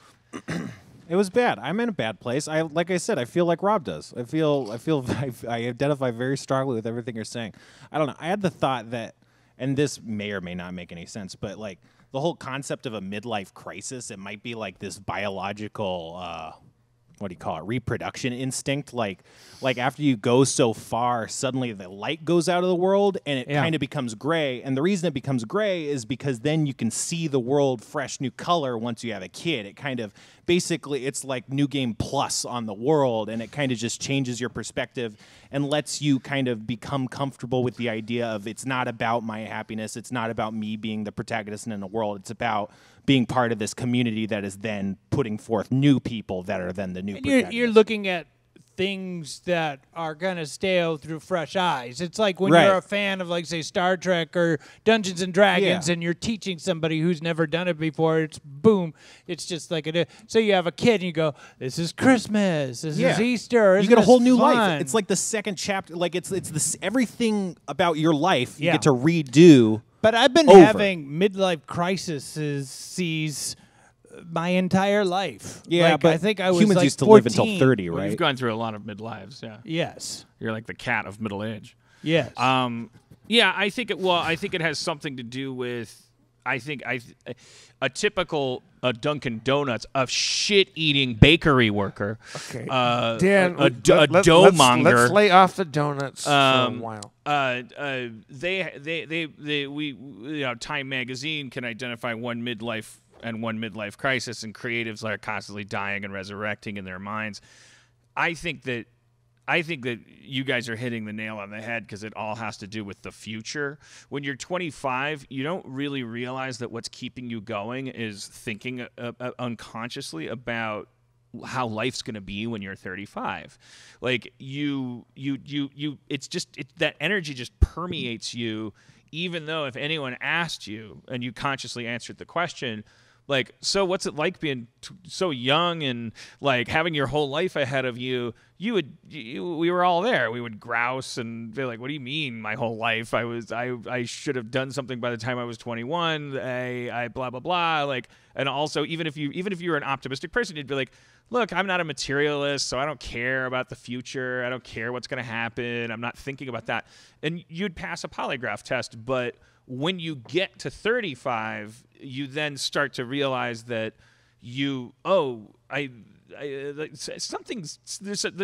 S2: It was bad. I'm in a bad place. Like I said, I feel like Rob does. I identify very strongly with everything you're saying. I don't know. I had the thought that, and this may or may not make any sense, but like the whole concept of a midlife crisis, it might be like this biological, what do you call it, reproduction instinct. Like after you go so far, suddenly the light goes out of the world and it kind of becomes gray. And the reason it becomes gray is because then you can see the world fresh, new color once you have a kid. It kind of, basically, it's like New Game Plus on the world, and it kind of just changes your perspective and lets you kind of become comfortable with the idea of it's not about my happiness. It's not about me being the protagonist in the world. It's about being part of this community that is then putting forth new people that are then the new protagonists.
S4: You're looking at things that are going to stay through fresh eyes. It's like when you're a fan of, like, say, Star Trek or Dungeons and Dragons, and you're teaching somebody who's never done it before. It's boom. It's just like it is. So you have a kid and you go, this is Christmas. This is Easter.
S2: You get a whole new life. It's like the second chapter. Like it's this everything about your life you get to redo.
S4: But I've been having midlife crises my entire life.
S2: Yeah,
S4: like,
S2: but
S4: I think I was
S2: humans
S4: like
S2: used to
S4: 14.
S2: live until 30, right?
S3: Well, you've gone through a lot of midlives,
S4: Yes.
S3: You're like the cat of middle age.
S4: Yes.
S3: I think it has something to do with a typical Dunkin' Donuts, a shit-eating bakery worker.
S1: Okay.
S3: Dan, a dough monger.
S1: Let's lay off the donuts for a while.
S3: Time Magazine can identify one midlife and one midlife crisis, and creatives are constantly dying and resurrecting in their minds. I think that you guys are hitting the nail on the head because it all has to do with the future. When you're 25, you don't really realize that what's keeping you going is thinking unconsciously about how life's going to be when you're 35. Like it's just that energy just permeates you, even though if anyone asked you and you consciously answered the question, like, so what's it like being so young and like having your whole life ahead of you? We were all there. We would grouse and be like, "What do you mean, my whole life? I should have done something by the time I was 21. I blah blah blah." Like, and also even if you're an optimistic person, you'd be like, "Look, I'm not a materialist, so I don't care about the future. I don't care what's going to happen. I'm not thinking about that." And you'd pass a polygraph test, but when you get to 35, you then start to realize that there's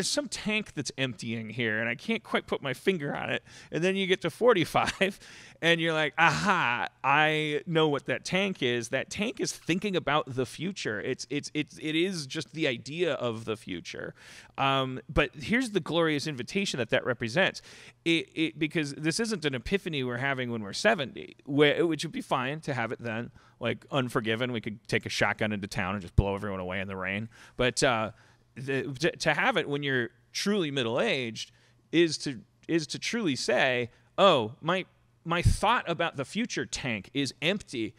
S3: some tank that's emptying here, and I can't quite put my finger on it. And then you get to 45, and you're like, aha, I know what that tank is. That tank is thinking about the future. It is just the idea of the future. But here's the glorious invitation that represents. Because this isn't an epiphany we're having when we're 70, which would be fine to have it then. Like Unforgiven, we could take a shotgun into town and just blow everyone away in the rain. But to have it when you're truly middle-aged is to truly say, oh, my thought about the future tank is empty.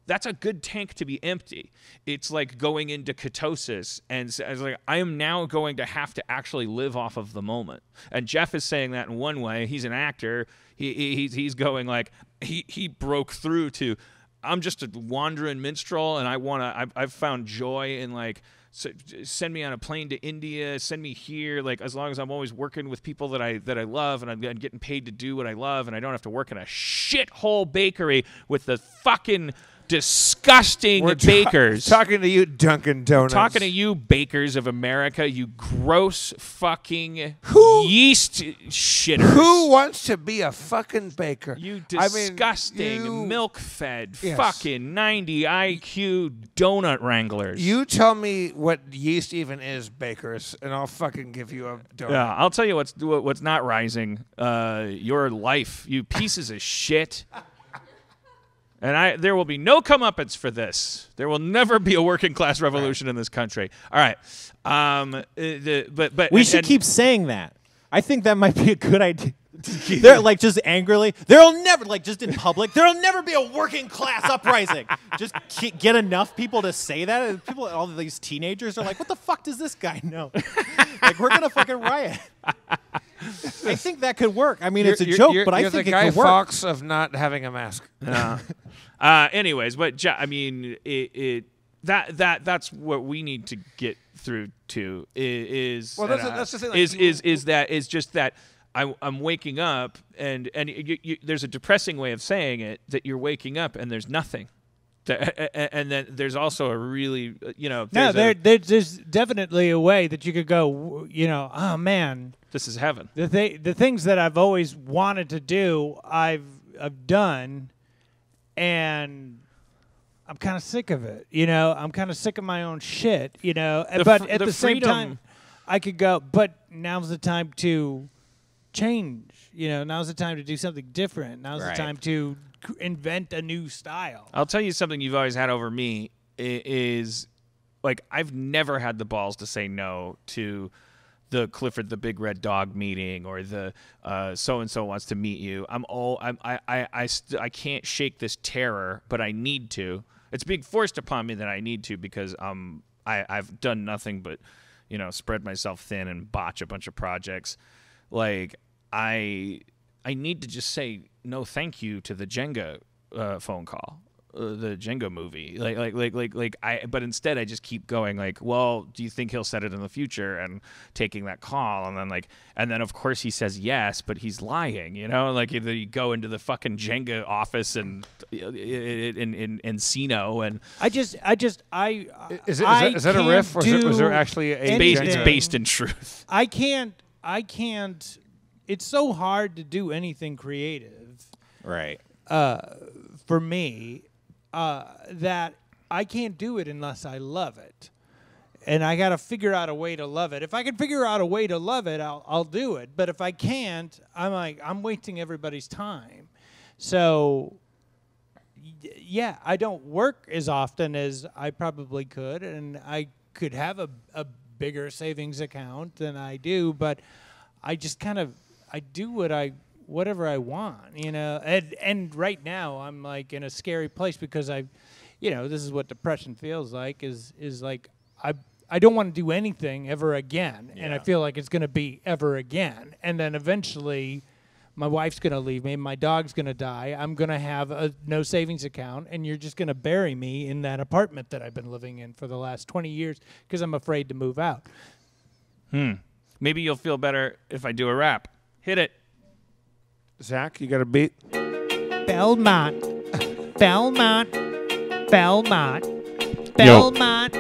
S3: That's a good tank to be empty. It's like going into ketosis, and it's like, I am now going to have to actually live off of the moment. And Jeff is saying that in one way. He's an actor. He's going like, he broke through to, I'm just a wandering minstrel, and I've found joy in like, send me on a plane to India, send me here, like as long as I'm always working with people that I love, and I'm getting paid to do what I love, and I don't have to work in a shithole bakery with the fucking disgusting bakers.
S1: Talking to you, Dunkin' Donuts.
S3: Talking to you, bakers of America, you gross fucking yeast shitters.
S1: Who wants to be a fucking baker?
S3: You disgusting, milk-fed, fucking 90 IQ donut wranglers.
S1: You tell me what yeast even is, bakers, and I'll fucking give you a donut.
S3: Yeah, I'll tell you what's not rising. Your life, you pieces of shit. And there will be no comeuppance for this. There will never be a working class revolution in this country. All right, but
S2: we should keep saying that. I think that might be a good idea. They're like just angrily. There'll never, like just in public, there'll never be a working class uprising. Just get enough people to say that. And people, all of these teenagers are like, "What the fuck does this guy know?" Like we're gonna fucking riot. I think that could work. I mean, it's a joke, but I think it could work.
S1: You're the Guy Fawkes of not having a mask.
S3: Anyways, but I mean, that's what we need to get through to is.
S1: Well, that's the thing.
S3: Is just that I'm waking up and there's a depressing way of saying it, that you're waking up and there's nothing. And then there's also a really,
S4: there's definitely a way that you could go, oh man,
S3: this is heaven.
S4: The things that I've always wanted to do, I've done, and I'm kind of sick of it. I'm kind of sick of my own shit. But at the same time, I could go. But now's the time to change. Now's the time to do something different. Now's the time to invent a new style.
S3: I'll tell you something you've always had over me is like I've never had the balls to say no to the Clifford the Big Red Dog meeting or the so and so wants to meet you. I can't shake this terror, but I need to. It's being forced upon me that I need to because I've done nothing but spread myself thin and botch a bunch of projects. Like I need to just say no thank you to the Jenga phone call, the Jenga movie. But instead I just keep going like, well, do you think he'll set it in the future, and taking that call, and then of course he says yes, but he's lying, like you go into the fucking Jenga office and in Encino, and
S1: is that a riff, or was there actually
S3: it's based in truth?
S4: I can't. It's so hard to do anything creative,
S2: right?
S4: For me, that I can't do it unless I love it. And I got to figure out a way to love it. If I can figure out a way to love it, I'll do it. But if I can't, I'm wasting everybody's time. So, yeah, I don't work as often as I probably could, and I could have a bigger savings account than I do. But I just I do whatever I want, you know. And right now I'm like in a scary place because this is what depression feels like. Is like I don't want to do anything ever again, and I feel like it's going to be ever again. And then eventually, my wife's going to leave me, my dog's going to die, I'm going to have no savings account, and you're just going to bury me in that apartment that I've been living in for the last 20 years because I'm afraid to move out.
S3: Maybe you'll feel better if I do a rap. Hit it.
S1: Zach, you got a beat?
S4: Belmont, Belmont, Belmont, Belmont,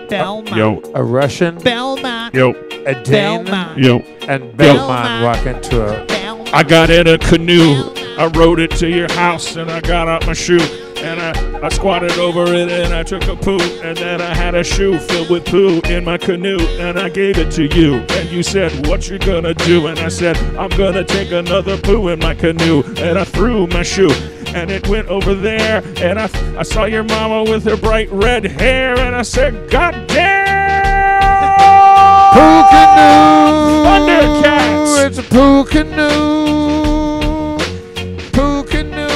S4: Belmont.
S3: Yo.
S1: A Russian,
S4: Belmont.
S3: Yo.
S1: a Dane,
S4: Belmont.
S3: Yo.
S1: and Bellman walk into a...
S3: I got in a canoe. I rode it to your house, and I got out my shoe. And I squatted over it, and I took a poo. And then I had a shoe filled with poo in my canoe. And I gave it to you. And you said, what you gonna do? And I said, I'm gonna take another poo in my canoe. And I threw my shoe. And it went over there. And I saw your mama with her bright red hair. And I said, God damn!
S1: Poo canoe!
S3: Thundercats!
S1: It's a poo canoe! Poo canoe!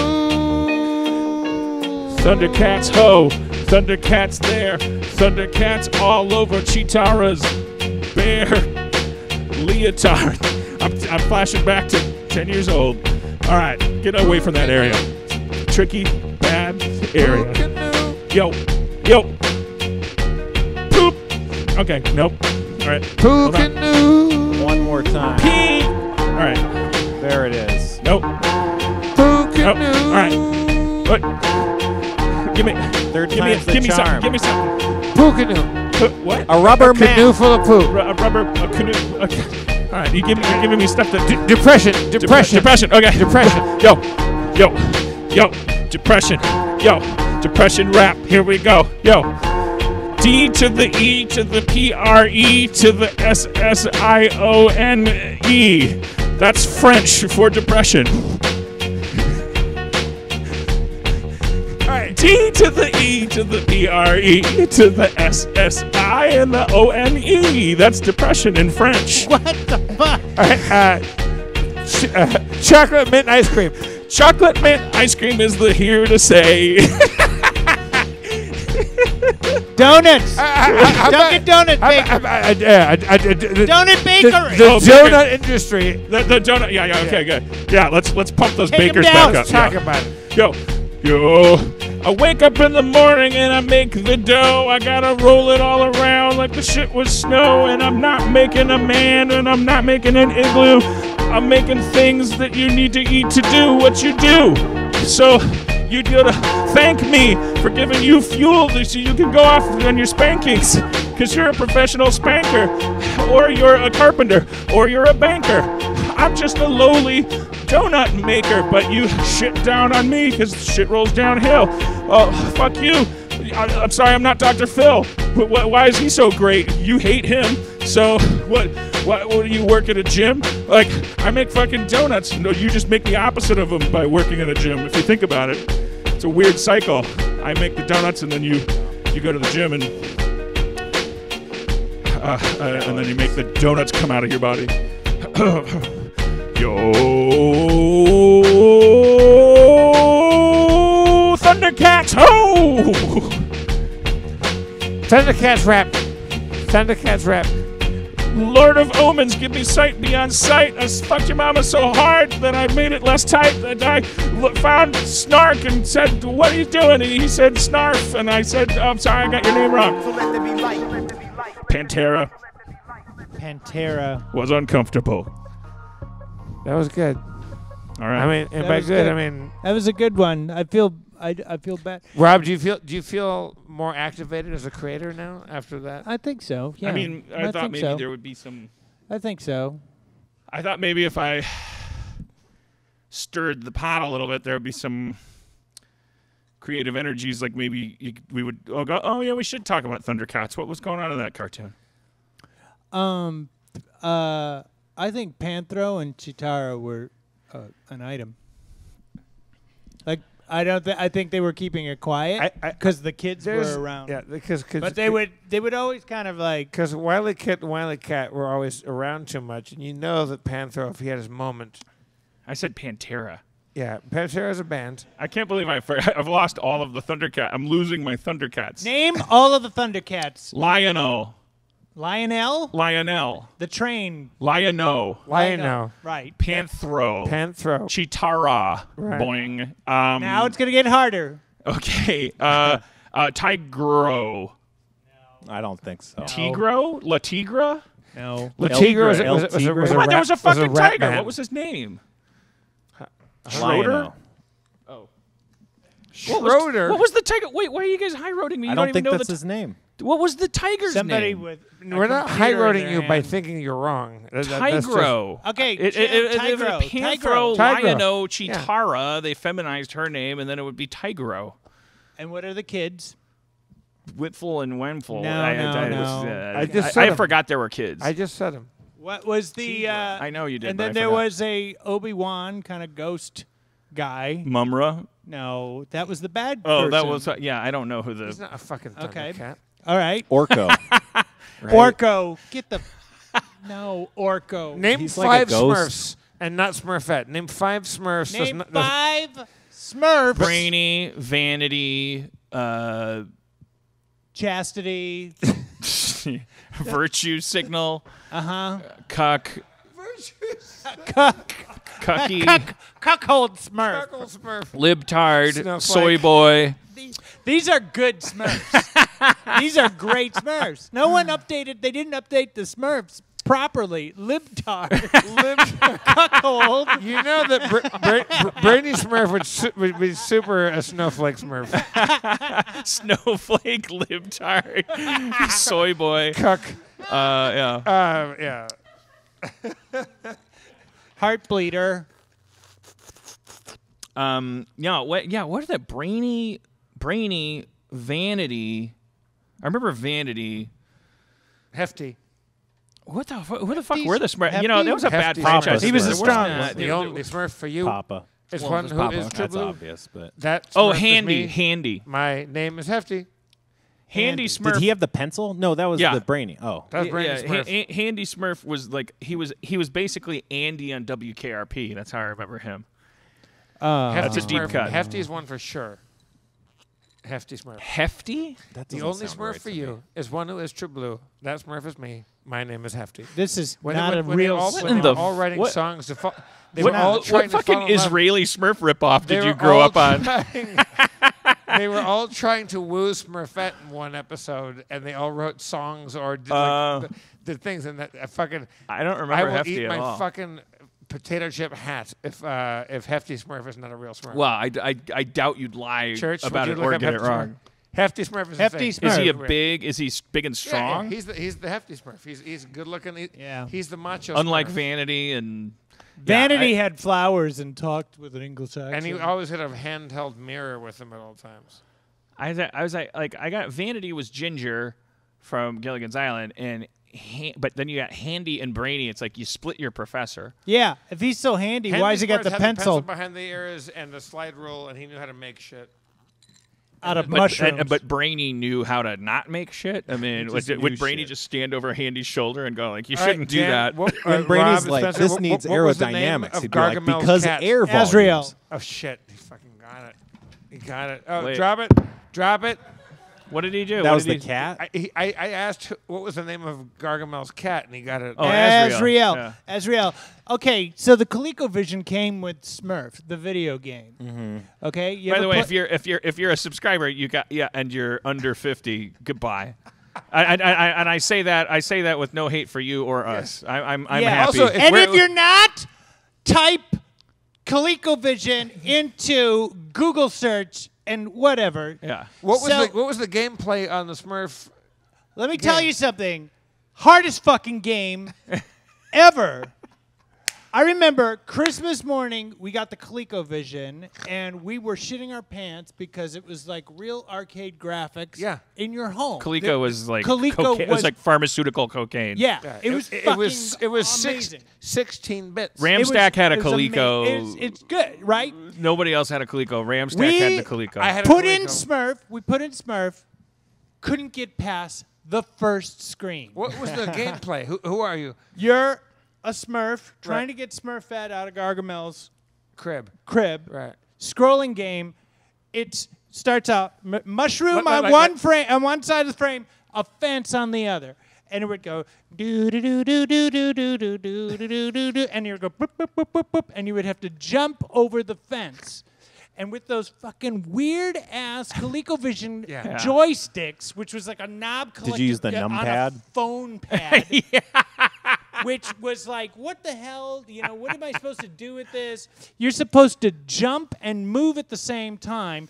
S3: Thundercats ho, Thundercats there, Thundercats all over Chitara's bear leotard. I'm flashing back to 10 years old. All right, get away from that area. Tricky, bad area. Yo, poop. Okay, nope. All right.
S1: Poo canoe!
S2: One more time.
S3: Pee. All right.
S2: There it is.
S3: Nope.
S1: Poo
S3: Nope.
S1: canoe!
S3: All right. What? Give me.
S2: Third
S3: Give me.
S2: time's the
S3: Give me
S2: charm.
S3: something. Give me something.
S1: Poo canoe!
S3: What?
S2: A rubber
S1: A canoe
S2: mat.
S1: full of poo.
S3: A canoe. Okay. All right. You're giving me stuff that.
S1: Depression.
S3: Okay.
S1: Depression.
S3: Yo. Depression. Yo. Depression rap. Here we go. Yo. D to the E to the PRE to the SSIONE. That's French for depression. Alright. D to the E to the PRE to the SSI and the ONE. That's depression in French.
S4: What the fuck?
S1: All right. Chocolate mint ice cream.
S3: Chocolate mint ice cream is the here to say.
S4: Donuts. Dunkin' Donut Bakery. Donut Bakery.
S1: The
S3: Oh,
S1: donut industry.
S3: The donut. Yeah. Okay, good. Yeah, let's pump those
S4: Take 'em
S3: bakers
S4: down.
S3: back up.
S1: Talk
S3: Yeah.
S1: about it.
S3: Yo. I wake up in the morning and I make the dough. I gotta roll it all around like the shit was snow. And I'm not making a man and I'm not making an igloo. I'm making things that you need to eat to do what you do. So you gotta thank me for giving you fuel so you can go off on your spankings. Because you're a professional spanker, or you're a carpenter, or you're a banker. I'm just a lowly donut maker, but you shit down on me because shit rolls downhill. Oh, fuck you. I'm sorry, I'm not Dr. Phil. Why is he so great? You hate him. So what do you work at a gym? Like, I make fucking donuts. No, you just make the opposite of them by working at a gym, if you think about it. It's a weird cycle. I make the donuts and then you go to the gym and then you make the donuts come out of your body. Yo, Thundercats, ho!
S1: Thundercats rap. Thundercats rap.
S3: Lord of Omens, give me sight beyond sight. I fucked your mama so hard that I made it less tight. That I found Snark and said, what are you doing? And he said, Snarf. And I said, oh, I'm sorry, I got your name wrong. Pantera
S4: Pantera.
S3: was uncomfortable.
S1: That was good.
S3: All right.
S1: I mean, and
S4: That
S1: by
S4: was
S1: good,
S4: good.
S1: I mean,
S4: That was a good one. I feel bad.
S1: Rob, do you feel more activated as a creator now after that?
S4: I think so. Yeah.
S3: I mean, I thought
S4: think
S3: maybe
S4: so.
S3: there would be some.
S4: I think so.
S3: I thought maybe if I stirred the pot a little bit, there would be some creative energies, like maybe we would go, oh yeah, we should talk about Thundercats. What was going on in that cartoon?
S4: I think Panthro and Chitara were an item. Like I think they were keeping it quiet because the kids were around.
S1: Yeah, because
S4: but they would always kind of like
S1: because Wile E. Kit and Wile E. Cat were always around too much, and you know that Panthro, if he had his moment,
S3: I said Pantera.
S1: yeah, Pantera is a band.
S3: I can't believe I've lost all of the Thundercats. I'm losing my Thundercats.
S4: name all of the Thundercats.
S3: Lionel.
S4: Lionel, the train.
S3: Lionel.
S1: Lionel.
S4: Right.
S3: Panthro. Chitara.
S1: Right.
S3: Boing.
S4: Now it's gonna get harder.
S3: Okay. Tigro.
S2: I don't think so.
S3: Tigro? La Tigra?
S4: No.
S1: La Tigra was
S2: El
S1: a
S2: Tigre.
S3: Come on, there was a fucking
S1: rap
S3: tiger.
S1: band.
S3: What was his name? Schroeder?
S2: Lionel.
S3: Oh.
S1: Schroeder?
S3: What was the tiger? Wait, why are you guys high-roading me? You
S2: I don't
S3: even
S2: think
S3: know
S2: that's his name.
S3: What was the tiger's
S4: Somebody
S3: name?
S4: with.
S1: We're not high-roading you by thinking you're wrong.
S3: Tigro.
S4: Okay,
S3: Panthro,
S1: Tigro.
S3: Lionel, Chitara, they feminized her name, and then it would be Tigro.
S4: And what are the kids?
S3: Whitful and Wenful.
S4: No.
S1: I just said
S3: I
S1: them.
S3: forgot there were kids.
S1: I just said him.
S4: What was the?
S3: I know you did.
S4: And
S3: but
S4: then
S3: I
S4: there
S3: forgot.
S4: was a Obi-Wan kind of ghost guy.
S3: Mumra.
S4: No, that was the bad.
S3: Oh,
S4: person.
S3: that was I don't know who
S1: He's
S3: the.
S1: not a fucking
S4: Okay.
S1: Thundercat.
S4: All right.
S2: Orko. Right?
S4: Orko, get the. No, Orko.
S1: Name
S2: He's like a
S1: 5
S2: ghost.
S1: Smurfs and not Smurfette. Name 5 Smurfs.
S4: Name 5 Smurfs.
S3: Brainy, Vanity,
S4: Chastity.
S3: Virtue Signal,
S4: Uh-huh.
S3: Cuck, Cucky,
S4: Cuckold Smurf.
S1: Smurf.
S3: Libtard,
S1: Snowflake.
S3: Soy Boy.
S4: These are good Smurfs. These are great Smurfs. No one updated. They didn't update the Smurfs properly. Libtard. Cuckold.
S1: You know that Brady Smurf would be super a Snowflake Smurf.
S3: Snowflake, Libtard, Soy Boy.
S1: Cuck.
S3: Yeah.
S1: Yeah.
S4: Heartbleeder.
S3: What is that? Brainy, Vanity. I remember Vanity.
S1: Hefty.
S3: Who the fuck were the Smurfs?
S4: Hefty?
S3: You know, that was a bad
S1: Hefty
S3: franchise.
S1: Smurf.
S4: He was a
S3: There
S4: strong
S3: wasn't
S4: one.
S1: The only Smurf for you
S2: Papa.
S1: is
S3: Well,
S1: one
S3: it's
S1: who
S3: Papa.
S1: is true
S2: That's
S1: blue.
S2: obvious, but
S1: That
S3: Oh,
S1: Smurf is
S3: Handy,
S1: me.
S3: Handy.
S1: My name is Hefty.
S3: Handy Smurf.
S2: did he have the pencil? No, that was
S3: Yeah.
S2: the brainy. Oh,
S1: That's Brady Smurf.
S3: Handy Smurf was like he was basically Andy on WKRP. That's how I remember him.
S1: Hefty
S3: That's a deep
S1: Smurf.
S3: cut.
S1: Hefty is one for sure. Hefty Smurf.
S3: Hefty?
S2: that
S1: The
S2: doesn't
S1: only
S2: sound
S1: Smurf
S2: right
S1: for
S2: to
S1: you
S2: me.
S1: is one who is true blue. That Smurf is me. My name is Hefty.
S4: This is
S1: When
S4: not a
S1: when
S4: real
S1: they all,
S4: Smurf.
S1: when they
S3: the
S1: were all writing
S3: what-
S1: songs to they
S3: What,
S1: were all trying
S3: what
S1: to
S3: fucking
S1: fall in love.
S3: Israeli Smurf ripoff
S1: They
S3: did you
S1: were
S3: grow
S1: all
S3: up on?
S1: They were all trying to woo Smurfette in one episode, and they all wrote songs or did the things. And that fucking
S3: I don't
S1: I
S3: remember
S1: will
S3: Hefty
S1: eat
S3: at
S1: my
S3: all.
S1: fucking potato chip hat if Hefty Smurf is not a real Smurf.
S3: Well, I doubt you'd lie
S1: Church,
S3: about
S1: would
S3: it
S1: you look
S3: or
S1: up
S3: get it
S1: Hefty
S3: wrong.
S1: Smurf? Hefty Smurf is
S4: Hefty
S1: insane.
S3: Is he a
S4: Smurf.
S3: big? Is he big and
S1: Yeah,
S3: strong?
S1: he's the Hefty Smurf. He's good looking.
S4: Yeah.
S1: He's the macho.
S3: Unlike
S1: Smurf.
S3: Vanity and
S4: Vanity had flowers and talked with an English accent.
S1: And he always had a handheld mirror with him at all times.
S3: I was like I got Vanity was Ginger from Gilligan's Island, and but then you got Handy and Brainy. It's like you split your professor.
S4: Yeah, if he's so handy, why has he got
S1: Smurf
S4: the
S1: had
S4: pencil
S1: behind the ears and the slide rule, and he knew how to make shit.
S4: out of
S3: But,
S4: mushrooms?
S3: but Brainy knew how to not make shit. I mean,
S2: just
S3: would
S2: knew
S3: Brainy
S2: shit.
S3: just stand over Handy's shoulder and go like, "You
S1: All right,
S3: shouldn't do
S1: Dan,
S3: that"?
S1: what-
S2: When
S1: Rob
S2: Brady's
S1: and
S2: like,
S1: Spencer,
S2: this
S1: what-
S2: needs
S1: what was the name
S2: aerodynamics,
S1: of
S2: he'd be like,
S1: Gargamel's
S2: because
S1: cat?
S2: air
S4: Azrael.
S2: volumes.
S1: Oh shit! He fucking got it. He got it. Oh,
S3: Wait.
S1: drop it! Drop it!
S3: What did he do?
S2: That
S3: What
S2: was
S3: did
S2: the
S3: he-
S2: cat.
S1: I asked what was the name of Gargamel's cat, and he got it.
S3: Oh,
S4: Azrael.
S3: Yeah.
S4: Azrael. Okay, so the ColecoVision came with Smurf, the video game. Okay. You
S3: By
S4: ever
S3: the way,
S4: pla-
S3: if you're a subscriber, you got and you're under 50. Goodbye. I say that with no hate for you or us. I'm
S4: Yeah.
S3: happy.
S1: Also,
S4: and
S1: we're-
S4: if you're not, type ColecoVision into Google search and whatever.
S3: yeah.
S1: what
S4: so-
S1: was the gameplay on the Smurf?
S4: Let me tell
S1: Game.
S4: you something. Hardest fucking game ever. I remember Christmas morning, we got the ColecoVision, and we were shitting our pants because it was like real arcade graphics in your home.
S3: Coleco was like
S4: Coleco
S3: cocaine. It was like pharmaceutical cocaine.
S4: Yeah, it was
S1: amazing. 16 bits.
S3: Ramstack had a Coleco.
S4: It's good, right?
S3: Nobody else had a Coleco. Ramstack had the Coleco.
S1: I had a
S4: Put
S1: Coleco.
S4: in Smurf. We put in Smurf. Couldn't get past the first screen.
S1: What was the gameplay? Who are you?
S4: You're a Smurf trying to get Smurfette out of Gargamel's
S1: Crib.
S4: Right. Scrolling game. It starts out mushroom
S1: Wait,
S4: on
S1: wait,
S4: one
S1: wait.
S4: frame, on one side of the frame, a fence on the other, and it would go do do do do do do do do do do do do, and you would go boop, boop, boop, boop, boop, and you would have to jump over the fence. And with those fucking weird ass ColecoVision joysticks, which was like a knob collector
S2: Did you use the
S4: on
S2: numpad?
S4: a phone pad, which was like, what the hell? You know, what am I supposed to do with this? You're supposed to jump and move at the same time,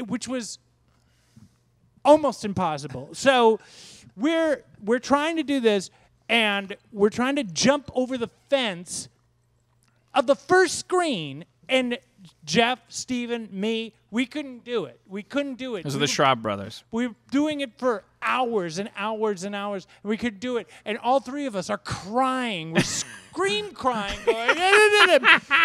S4: which was almost impossible. So we're trying to do this, and we're trying to jump over the fence of the first screen, and Jeff, Steven, me, we couldn't do it. We couldn't do it.
S3: Those are the Schrab brothers.
S4: We were doing it for hours and hours and hours, and we could do it. And all three of us are crying. We're scream crying, going,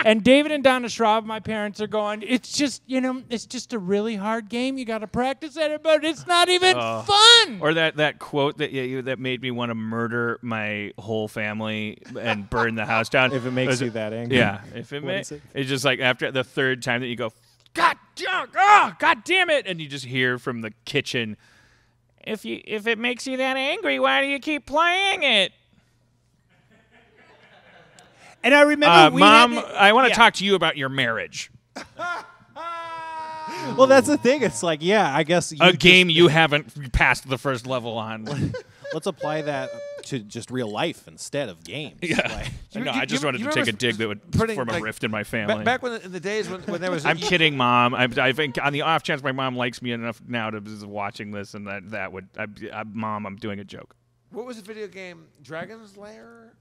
S4: and David and Donna Schrab, my parents, are going, it's just, it's just a really hard game. You got to practice at it, but it's not even fun.
S3: Or that quote that made me want to murder my whole family and burn the house down.
S2: If it makes you that angry.
S3: Yeah. If it makes it's just like after the third time that you go, God damn it, and you just hear from the kitchen, if it makes you that angry, why do you keep playing it?
S4: And I remember
S3: Mom, I want to talk to you about your marriage.
S2: Well, that's the thing. It's like, I guess
S3: A game you haven't passed the first level on.
S2: Let's apply that to just real life instead of games.
S3: Yeah. No, I just wanted to take a dig that would form a rift in my family.
S1: Back in the days when there was...
S3: I'm kidding, Mom. I think on the off chance my mom likes me enough now to be watching this, and that would... Mom, I'm doing a joke.
S1: What was the video game? Dragon's Lair?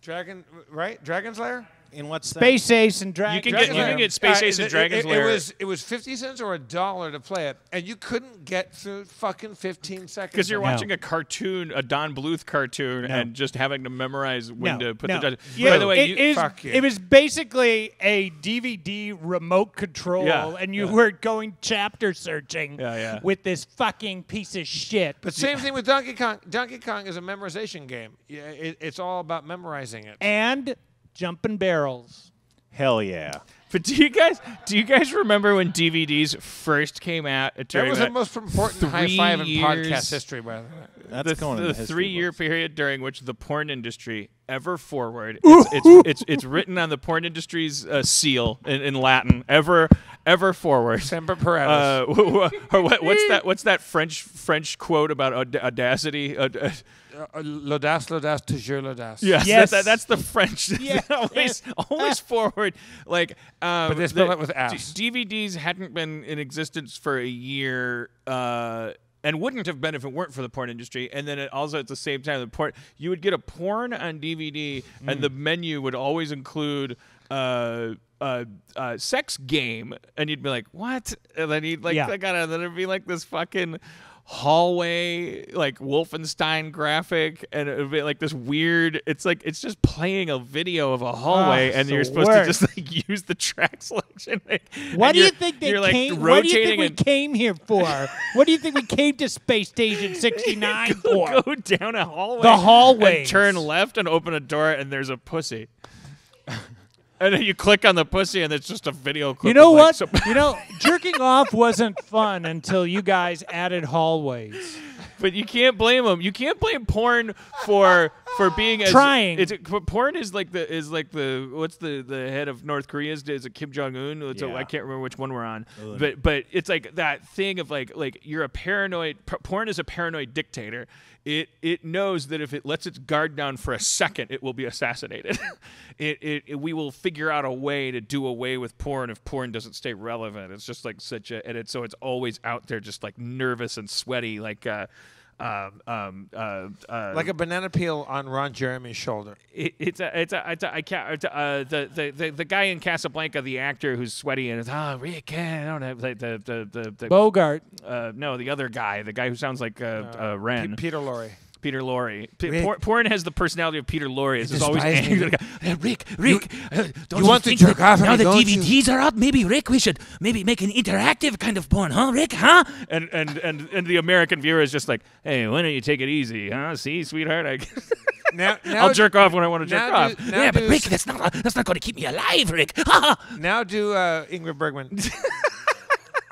S1: Dragon's Lair?
S2: In what
S4: Space Ace and Dragon.
S3: You can get Space Ace and Dragon's Lair.
S1: It was 50 cents or $1 to play it, and you couldn't get through fucking 15 seconds.
S3: Because you're watching a cartoon, a Don Bluth cartoon, and just having to memorize when to put the... By the way,
S4: it was basically a DVD remote control, and you were going chapter searching with this fucking piece of shit.
S1: But same thing with Donkey Kong. Donkey Kong is a memorization game. It's all about memorizing it.
S4: And jumping barrels.
S2: Hell yeah.
S3: But do you guys remember when DVDs first came out?
S1: That was the most important high five in podcast history, by the way.
S2: That's going in the history
S3: 3-year
S2: books.
S3: period during which the porn industry ever forward. It's written on the porn industry's seal in Latin. Ever forward.
S1: Semper Paratus.
S3: What's that French quote about audacity?
S1: L'audace, toujours l'audace.
S3: Yes. That's the French.
S4: Yeah.
S3: always forward. Like,
S1: but they spell it with ass.
S3: DVDs hadn't been in existence for a year. And wouldn't have been if it weren't for the porn industry. And then also at the same time, you would get a porn on DVD, and the menu would always include sex game, and you'd be like, "What?" And then you'd then it'd be like this fucking hallway, like Wolfenstein graphic, and it would be like this weird. It's just playing a video of a hallway, and you're supposed to just like use the track selection.
S4: What do you think they
S3: came?
S4: What do you think we came here for? What do you think we came to Space Station 69 for?
S3: Go down a hallway.
S4: The hallway.
S3: And turn left and open a door, and there's a pussy. And then you click on the pussy, and it's just a video clip.
S4: You know what? Jerking off wasn't fun until you guys added hallways.
S3: But you can't blame them. You can't blame porn for being
S4: trying.
S3: Porn is like the what's the head of North Korea is it Kim Jong Un? I can't remember which one we're on. But it's like that thing of like you're a paranoid. Porn is a paranoid dictator. It knows that if it lets its guard down for a second, it will be assassinated. We will figure out a way to do away with porn if porn doesn't stay relevant. It's just like so it's always out there, just like nervous and sweaty, like
S1: Like a banana peel on Ron Jeremy's shoulder.
S3: I can't. The guy in Casablanca, the actor who's sweaty and Rick, I don't know, the
S4: Bogart.
S3: no, the other guy, the guy who sounds like Ren.
S1: Peter Lorre.
S3: Peter Lorre.
S1: Rick.
S3: Porn has the personality of Peter Lorre. It's always
S1: despise me.
S3: angry. Rick, don't
S1: You want to
S3: think
S1: jerk
S3: that
S1: off at
S3: now
S1: me,
S3: the
S1: don't you?
S3: DVDs are up? Maybe Rick, we should maybe make an interactive kind of porn, huh, Rick? Huh? And the American viewer is just like, hey, why don't you take it easy, huh? See, sweetheart,
S1: Now
S3: I'll jerk off when I want to jerk off.
S1: now
S3: But
S1: do-
S3: Rick, that's not going to keep me alive, Rick.
S1: Now do Ingrid Bergman.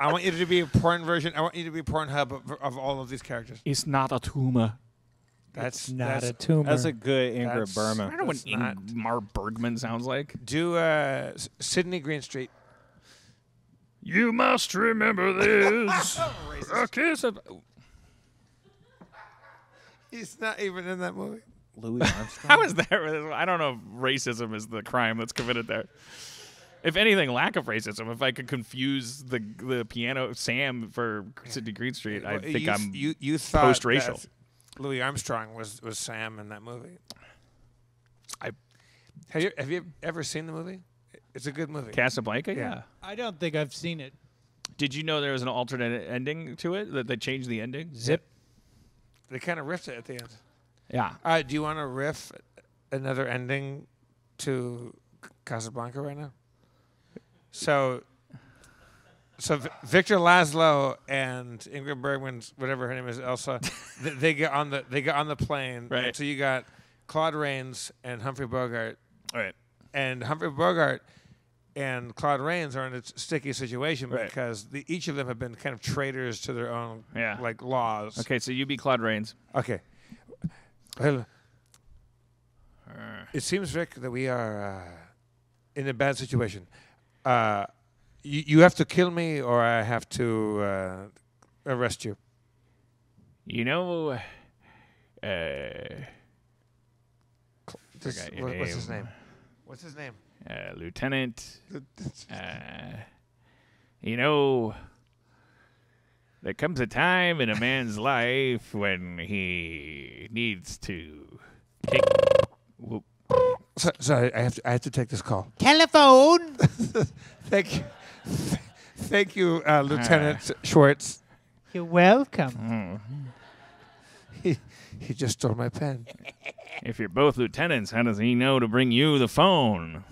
S1: I want you to be a porn version. I want you to be Pornhub of all of these characters.
S3: It's not a tumor.
S1: That's
S4: Not a tumor.
S2: That's a good Ingrid
S1: That's-
S3: I
S2: Bergman.
S3: don't know what
S1: It's not-
S3: Ingmar Bergman sounds like.
S1: Do Sydney Greenstreet.
S3: You must remember this. A kiss of...
S1: He's not even in that movie.
S2: Louis Armstrong.
S3: How is that? I don't know if racism is the crime that's committed there. If anything, lack of racism. If I could confuse the piano Sam for Sidney Greenstreet, I think I'm
S1: you thought
S3: post-racial.
S1: that Louis Armstrong was Sam in that movie. Have you ever seen the movie? It's a good movie.
S3: Casablanca.
S1: Yeah.
S3: Yeah.
S4: I don't think I've seen it.
S3: Did you know there was an alternate ending to it? That they changed the ending?
S4: Zip.
S1: They kind of riffed it at the end.
S3: Yeah.
S1: Do you want to riff another ending to Casablanca right now? So Victor Laszlo and Ingrid Bergman's whatever her name is, Elsa, they get on the plane.
S3: Right.
S1: And so you got Claude Rains and Humphrey Bogart,
S3: All right.
S1: and Humphrey Bogart and Claude Rains are in a sticky situation
S3: Right.
S1: because each of them have been kind of traitors to their own like laws.
S3: Okay, so you be Claude Rains.
S1: Okay. Well, it seems, Rick, that we are in a bad situation. You have to kill me, or I have to arrest you.
S3: You know,
S1: What's his name? What's his name?
S3: Lieutenant. You know, there comes a time in a man's life when he needs to take. Whoop.
S1: Sorry, I have to take this call.
S4: Telephone.
S1: Thank you, thank you, Lieutenant Schwartz.
S4: You're welcome.
S1: He just stole my pen.
S3: If you're both lieutenants, how does he know to bring you the phone?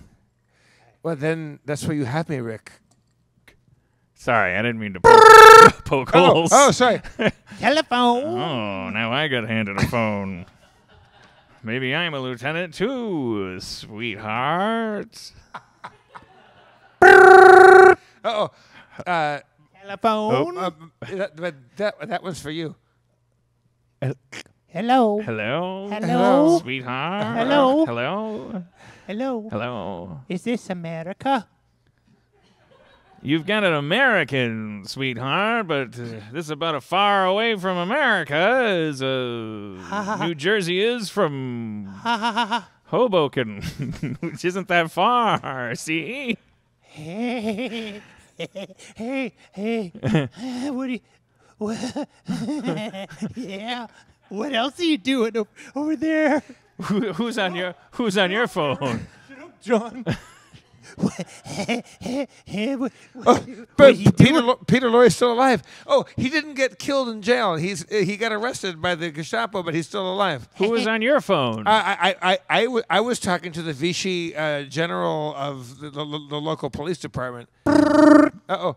S1: Well, then that's where you have me, Rick.
S3: Sorry, I didn't mean to poke holes.
S1: Oh, sorry.
S4: Telephone.
S3: Oh, now I got handed a phone. Maybe I'm a lieutenant too, sweetheart.
S1: Uh-oh.
S4: Telephone.
S1: That was for you.
S4: Hello.
S3: Hello?
S4: Hello.
S3: Sweetheart?
S4: Hello.
S3: Hello?
S4: Hello.
S3: Hello?
S4: Is this America?
S3: You've got an American, sweetheart, but this is about as far away from America as New Jersey is from Hoboken, which isn't that far, see?
S4: Hey. Hey. What do you... What? Yeah. What else are you doing over there?
S3: Who's on your phone?
S4: John.
S1: But Peter Lorre's still alive. Oh, he didn't get killed in jail. He got arrested by the Gestapo, but he's still alive.
S3: Who was on your phone?
S1: I was talking to the Vichy general of the local police department. Uh-oh.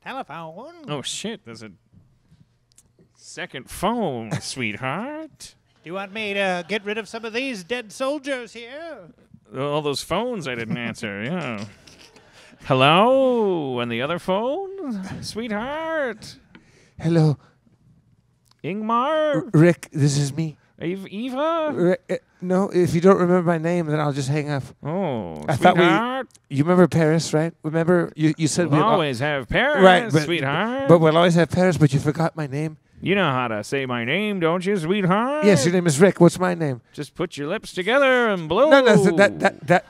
S4: Telephone.
S3: Oh, shit. There's a second phone, sweetheart.
S4: Do you want me to get rid of some of these dead soldiers here?
S3: All those phones I didn't answer, yeah. Hello? And the other phone? Sweetheart?
S1: Hello,
S3: Ingmar?
S1: Rick. This is me.
S3: Eva?
S1: No, if you don't remember my name, then I'll just hang up.
S3: Oh,
S1: I thought
S3: sweetheart?
S1: You remember Paris, right? Remember you said
S3: We'll
S1: we'd
S3: always have Paris,
S1: right,
S3: sweetheart.
S1: But we'll always have Paris. But you forgot my name.
S3: You know how to say my name, don't you, sweetheart?
S1: Yes, your name is Rick. What's my name?
S3: Just put your lips together and blow.
S1: No, that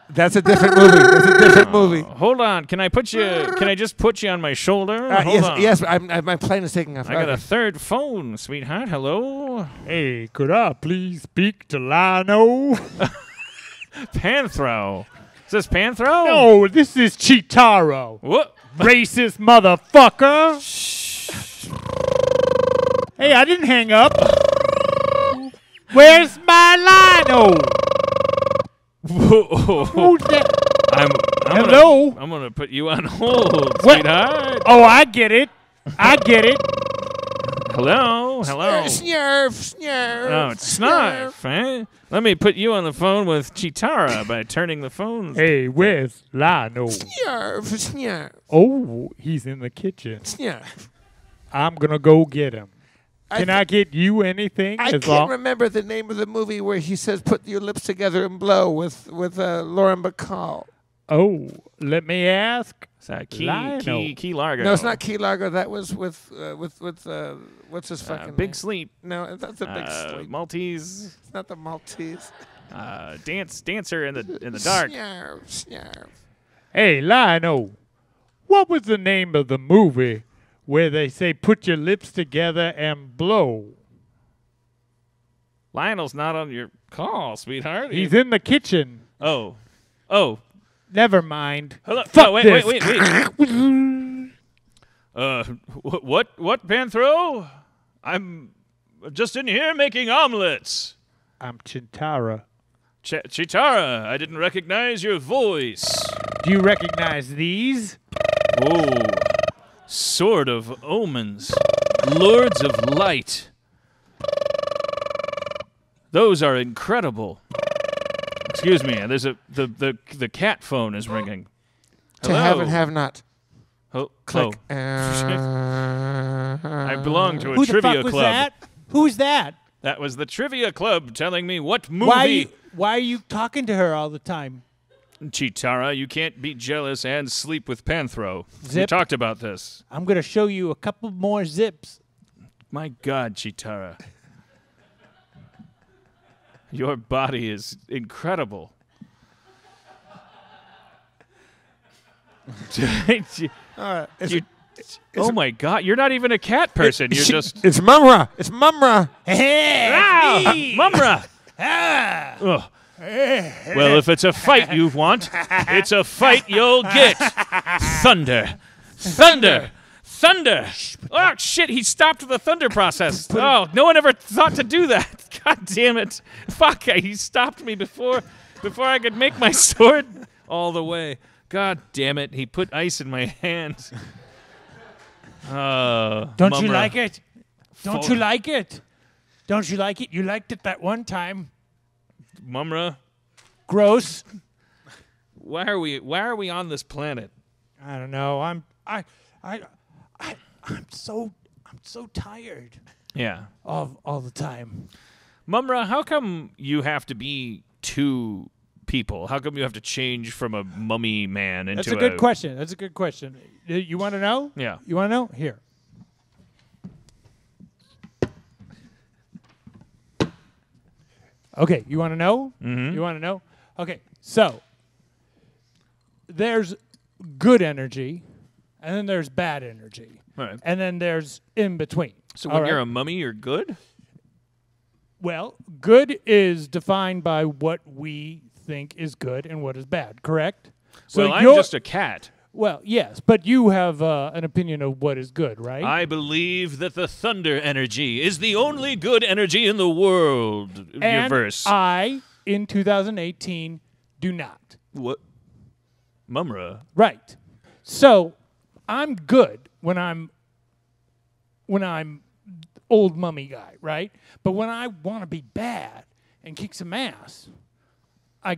S1: That's a different movie. That's a different movie.
S3: Hold on. Can I just put you on my shoulder? Hold
S1: Yes,
S3: on.
S1: yes. My plane is taking off.
S3: I got a third phone, sweetheart. Hello?
S4: Hey, could I please speak to Lino?
S3: Panthro. Is this Panthro?
S4: No, this is Chitaro.
S3: What?
S4: Racist motherfucker. Hey, I didn't hang up. Where's my Lino? Who's that? Hello?
S3: I'm gonna put you on hold,
S4: What?
S3: sweetheart.
S4: Oh, I get it. I get it.
S3: Hello? Hello?
S1: Snurf.
S3: Oh, it's Snarf, eh? Let me put you on the phone with Chitara by turning the phone.
S4: Hey, where's Lino?
S1: Snurf.
S4: Oh, he's in the kitchen.
S1: Snurf.
S4: I'm gonna go get him. Can I get you anything?
S1: I can't remember the name of the movie where he says "Put your lips together and blow" with Lauren Bacall.
S4: Oh, let me ask.
S3: Is that
S4: Lino.
S3: Key Largo?
S1: No, it's not Key Largo. That was with what's his fucking
S3: Big
S1: name?
S3: Sleep.
S1: No, that's a Big Sleep.
S3: Maltese.
S1: It's not the Maltese.
S3: Dancer in the dark.
S1: Snurf.
S4: Hey, Lino, what was the name of the movie where they say "put your lips together and blow"?
S3: Lionel's not on your call, sweetheart.
S4: He's in the kitchen.
S3: Oh.
S4: Never mind.
S3: Hello.
S4: Fuck
S3: No, wait. What, Panthro? I'm just in here making omelets.
S4: I'm Chintara.
S3: Chitara, I didn't recognize your voice.
S4: Do you recognize these?
S3: Oh, Sword of Omens, Lords of Light. Those are incredible. Excuse me, there's the cat phone is ringing.
S1: To have and have not.
S3: Oh,
S1: Click.
S3: oh. I belong to a
S4: Who the
S3: trivia
S4: fuck was
S3: club.
S4: that? Who's that?
S3: That was the trivia club telling me what movie.
S4: Why are you talking to her all the time?
S3: Chitara, you can't be jealous and sleep with Panthro. We
S4: Zip.
S3: talked about this.
S4: I'm gonna show you a couple more zips.
S3: My God, Chitara. Your body is incredible. Oh my God, you're not even a cat person. You're just
S1: It's Mumra. It's Mumra.
S3: Mumra. Ugh. Well, if it's a fight you want, it's a fight you'll get. Thunder. Oh, shit, he stopped the thunder process. Oh, no one ever thought to do that. God damn it. Fuck, he stopped me before I could make my sword all the way. God damn it, he put ice in my hand.
S4: Don't you like it? Don't you like it? Don't you like it? You liked it that one time.
S3: Mumra,
S4: Gross.
S3: why are we on this planet?
S4: I don't know. I'm so tired
S3: Yeah.
S4: of all the time.
S3: Mumra, how come you have to be two people? How come you have to change from a mummy man into
S4: That's a good question. That's a good question. You want to know?
S3: Yeah.
S4: You want to know? Here. Okay, you want to know?
S3: Mm-hmm.
S4: You want to know? Okay, so there's good energy, and then there's bad energy,
S3: Right.
S4: and then there's in between.
S3: So
S4: All
S3: when
S4: right?
S3: you're a mummy, you're good?
S4: Well, good is defined by what we think is good and what is bad, correct? So
S3: well, I'm
S4: you're-
S3: just a cat.
S4: Well, yes, but you have an opinion of what is good, right?
S3: I believe that the thunder energy is the only good energy in the world universe.
S4: I, in 2018, do not.
S3: What? Mumra.
S4: Right. So I'm good when I'm old mummy guy, right? But when I want to be bad and kick some ass, I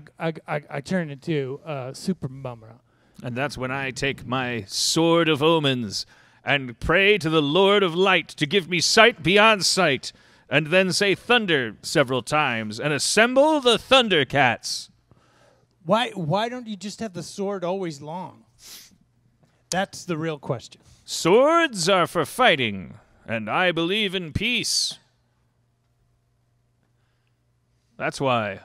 S4: turn into Super Mumra.
S3: And that's when I take my sword of omens and pray to the Lord of Light to give me sight beyond sight, and then say thunder several times and assemble the Thundercats.
S4: Why don't you just have the sword always long? That's the real question.
S3: Swords are for fighting, and I believe in peace. That's why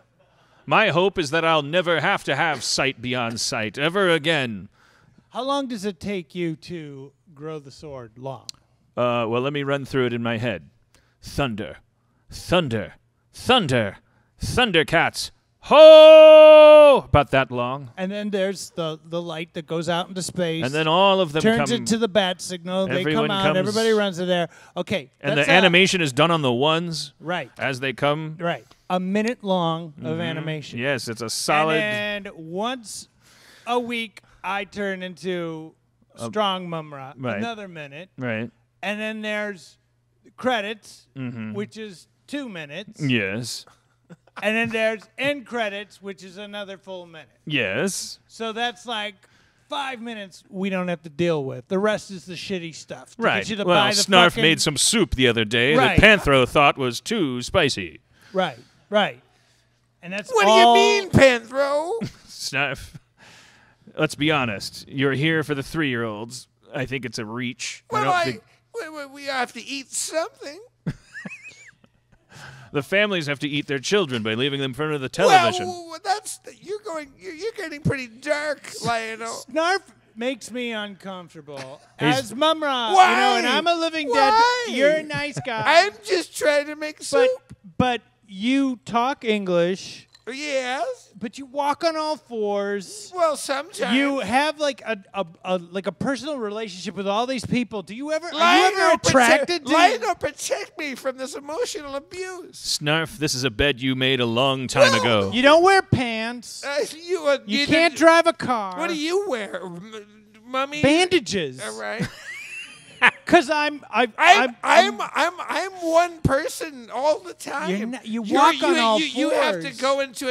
S3: My hope is that I'll never have to have sight beyond sight ever again.
S4: How long does it take you to grow the sword long?
S3: Well, let me run through it in my head. Thunder, thunder, thunder, Thundercats. Ho! About that long.
S4: And then there's the light that goes out into space.
S3: And then all of them
S4: turns
S3: come.
S4: into the bat signal. They
S3: Everyone
S4: come out.
S3: comes-
S4: Everybody runs to there. Okay.
S3: And
S4: that's
S3: the animation is done on the ones
S4: Right.
S3: as they come.
S4: Right. A minute long of animation.
S3: Yes, it's a solid.
S4: And once a week, I turn into Strong Mumra.
S3: right.
S4: Another minute.
S3: Right.
S4: And then there's credits, which is 2 minutes.
S3: Yes.
S4: And then there's end credits, which is another full minute.
S3: Yes.
S4: So that's like 5 minutes we don't have to deal with. The rest is the shitty stuff. To
S3: Right.
S4: Get you to
S3: Well,
S4: buy the
S3: Snarf
S4: fucking-
S3: made some soup the other day
S4: Right.
S3: that Panthro thought was too spicy.
S4: Right. Right. And that's
S1: What
S4: all.
S1: do you mean, Panthro?
S3: Snarf, let's be honest. You're here for the 3-year-olds. I think it's a reach. I
S1: Well,
S3: don't think
S1: we have to eat something.
S3: the families have to eat their children by leaving them in front of the television.
S1: Well, you're getting pretty dark, Lionel.
S4: Snarf makes me uncomfortable.
S3: He's-
S4: As Mumra,
S1: Why?
S4: you know, and I'm a living
S1: Why?
S4: dead. You're a nice guy.
S1: I'm just trying to make soup.
S4: but you talk English,
S1: Yes.
S4: but you walk on all fours.
S1: Well, sometimes
S4: You have like a personal relationship with all these people. Are you ever
S1: Lionel
S4: attracted to?
S1: Lionel, protect me from this emotional abuse.
S3: Snarf, this is a bed you made a long time ago.
S4: You don't wear pants. You can't drive a car.
S1: What do you wear, mummy?
S4: Bandages.
S1: All right.
S4: Because I'm
S1: one person all the time.
S4: You walk on all
S1: you have to
S4: fours.
S1: go into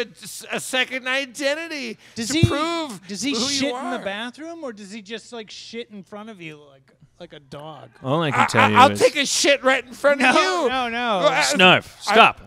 S1: a second identity
S4: Does
S1: to
S4: he
S1: prove
S4: Does he
S1: who
S4: shit
S1: you
S4: in the
S1: are.
S4: bathroom, or does he just like shit in front of you like a dog?
S3: All I can tell you
S1: I'll
S3: is
S1: take a shit right in front of you.
S4: No.
S3: Snarf, stop.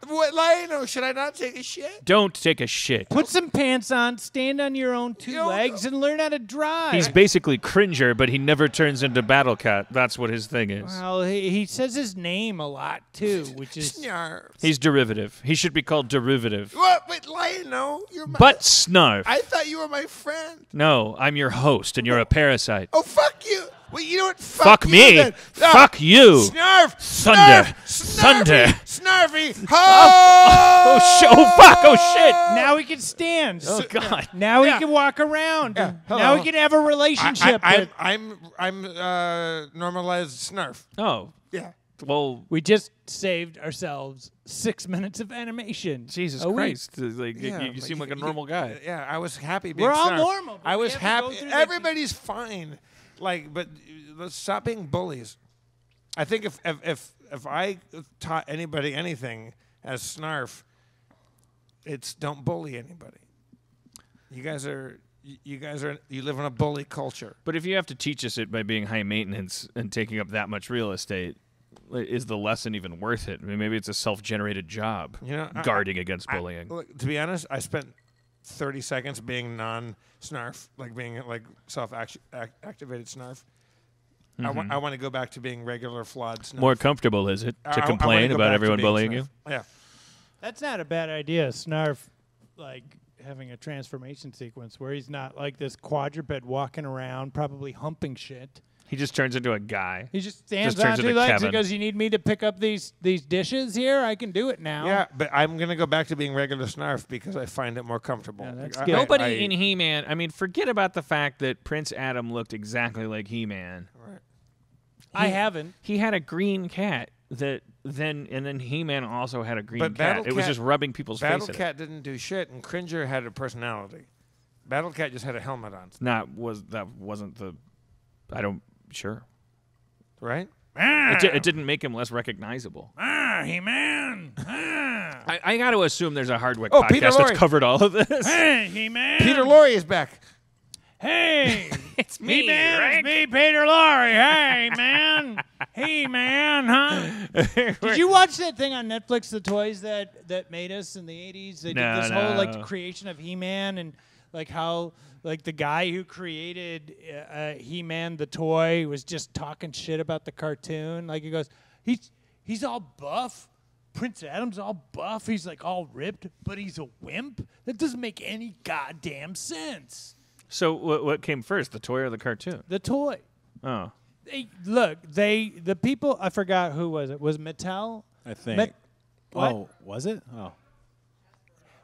S1: What, Lionel? Should I not take a shit?
S3: Don't take a shit.
S4: Put some pants on, stand on your own two
S1: You know,
S4: legs, and learn how to drive.
S3: He's basically Cringer, but he never turns into Battle Cat. That's what his thing is.
S4: Well, he says his name a lot too, which is
S1: Snarf.
S3: He's derivative. He should be called derivative.
S1: What? Wait, Lionel, you're my.
S3: But Snarf.
S1: I thought you were my friend.
S3: No, I'm your host, and you're a parasite.
S1: Oh, fuck you. Well, you know what?
S3: Fuck
S1: you
S3: me.
S1: then.
S3: Fuck you.
S1: Snarf.
S3: Thunder. Thunder.
S1: Snarfy.
S3: Oh, fuck. Oh, shit.
S4: now he can stand.
S3: Oh, God.
S4: Now
S1: Yeah.
S4: he can walk around.
S1: Yeah.
S4: Now
S1: Hello.
S4: he can have a relationship. with,
S1: I'm normalized Snarf.
S3: Oh,
S1: Yeah.
S3: well,
S4: we just saved ourselves 6 minutes of animation.
S3: Jesus
S4: a week.
S3: Christ. Like,
S1: Yeah,
S3: you
S1: but
S3: seem like a normal guy.
S1: Yeah, I was happy being
S4: We're all
S1: Snarf.
S4: normal, but
S1: I
S4: we
S1: was
S4: have to go
S1: happy.
S4: through the-
S1: Everybody's fine. Like, but let's stop being bullies. I think if I taught anybody anything as Snarf, it's don't bully anybody. You live in a bully culture.
S3: But if you have to teach us it by being high maintenance and taking up that much real estate, is the lesson even worth it? I mean, maybe it's a self-generated job,
S1: You know,
S3: guarding against bullying.
S1: Look, to be honest, I spent 30 seconds being non-Snarf, like being like self-activated Snarf. I want to go back to being regular flawed Snarf.
S3: More comfortable, is it,
S1: I
S3: to
S1: wanna
S3: complain
S1: go
S3: about
S1: back to
S3: everyone
S1: being
S3: bullying
S1: Snarf.
S3: you?
S1: Yeah.
S4: That's not a bad idea. Snarf, like having a transformation sequence where he's not like this quadruped walking around, probably humping shit.
S3: He just turns into a guy.
S4: He just stands
S3: Just turns
S4: on two
S3: into
S4: legs
S3: Kevin.
S4: and goes, "You need me to pick up these dishes here? I can do it now."
S1: Yeah, but I'm going to go back to being regular Snarf because I find it more comfortable.
S4: Yeah, that's
S1: Like,
S4: good.
S3: Nobody in He-Man. I mean, forget about the fact that Prince Adam looked exactly like He-Man.
S1: Right.
S4: I haven't.
S3: He had a green cat and then He-Man also had a green
S1: But
S3: cat.
S1: Battle
S3: It was
S1: Cat-
S3: just rubbing people's
S1: Battle
S3: faces.
S1: Cat didn't do shit, and Cringer had a personality. Battle Cat just had a helmet on,
S3: Wasn't the. I don't. Sure.
S1: right?
S3: It didn't make him less recognizable.
S4: He-Man.
S3: I got to assume there's a Hardwick
S1: Oh, Peter
S3: podcast
S1: Lorre.
S3: that's covered all of this.
S4: Hey, He-Man.
S1: Peter Lorre is back.
S4: Hey.
S3: It's me,
S4: He-Man,
S3: Rick.
S4: it's me, Peter Lorre. Hey, man. Hey, man, huh? Did you watch that thing on Netflix, the toys that made us in the 80s? They
S3: No,
S4: did this whole
S3: no.
S4: creation of He-Man and like how the guy who created He-Man the toy was just talking shit about the cartoon. Like he goes, he's all buff Prince Adam's all buff. He's like all ripped, but he's a wimp. That doesn't make any goddamn sense.
S3: So what came first, the toy or the cartoon?
S4: The toy.
S3: Oh.
S4: The people, I forgot who was it. Was Mattel?
S2: I think.
S4: What?
S2: Oh, was it? Oh.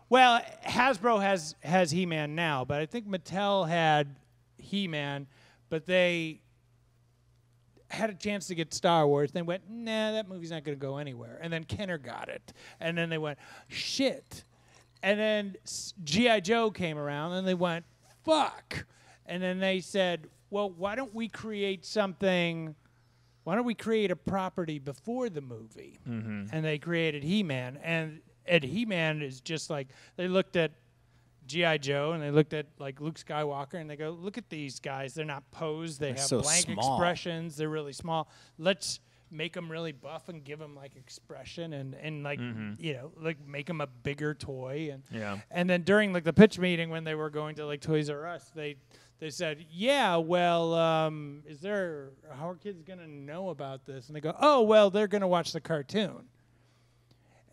S4: Well, Hasbro has He-Man now, but I think Mattel had He-Man, but they had a chance to get Star Wars. They went, nah, that movie's not going to go anywhere. And then Kenner got it. And then they went, shit. And then G.I. Joe came around, and they went, fuck. And then they said, well, why don't we create something? Why don't we create a property before the movie? Mm-hmm. And they created He-Man. And He-Man is just like, they looked at G.I. Joe and they looked at like Luke Skywalker and they go, look at these guys. They're not posed. They have
S2: so
S4: blank
S2: small.
S4: expressions. They're really small. Let's make them really buff and give them like expression and like, you know, like make them a bigger toy. And then during like the pitch meeting when they were going to like Toys R Us, they said, yeah, well, how are kids going to know about this? And they go, oh, well, they're going to watch the cartoon.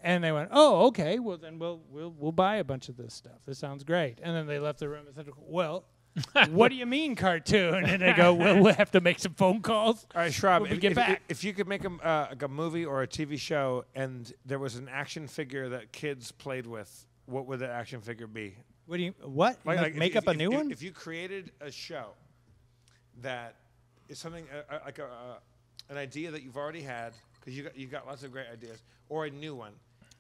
S4: And they went, oh, okay, well, then we'll buy a bunch of this stuff. This sounds great. And then they left the room and said, well, what do you mean cartoon? And they go, well, we'll have to make some phone calls.
S1: All right, Schrab,
S4: when we get back.
S1: If you could make like a movie or a TV show and there was an action figure that kids played with, what would that action figure be?
S4: What? Like make up a new one?
S1: If you created a show that is something like an idea that you've already had, because you got lots of great ideas, or a new one.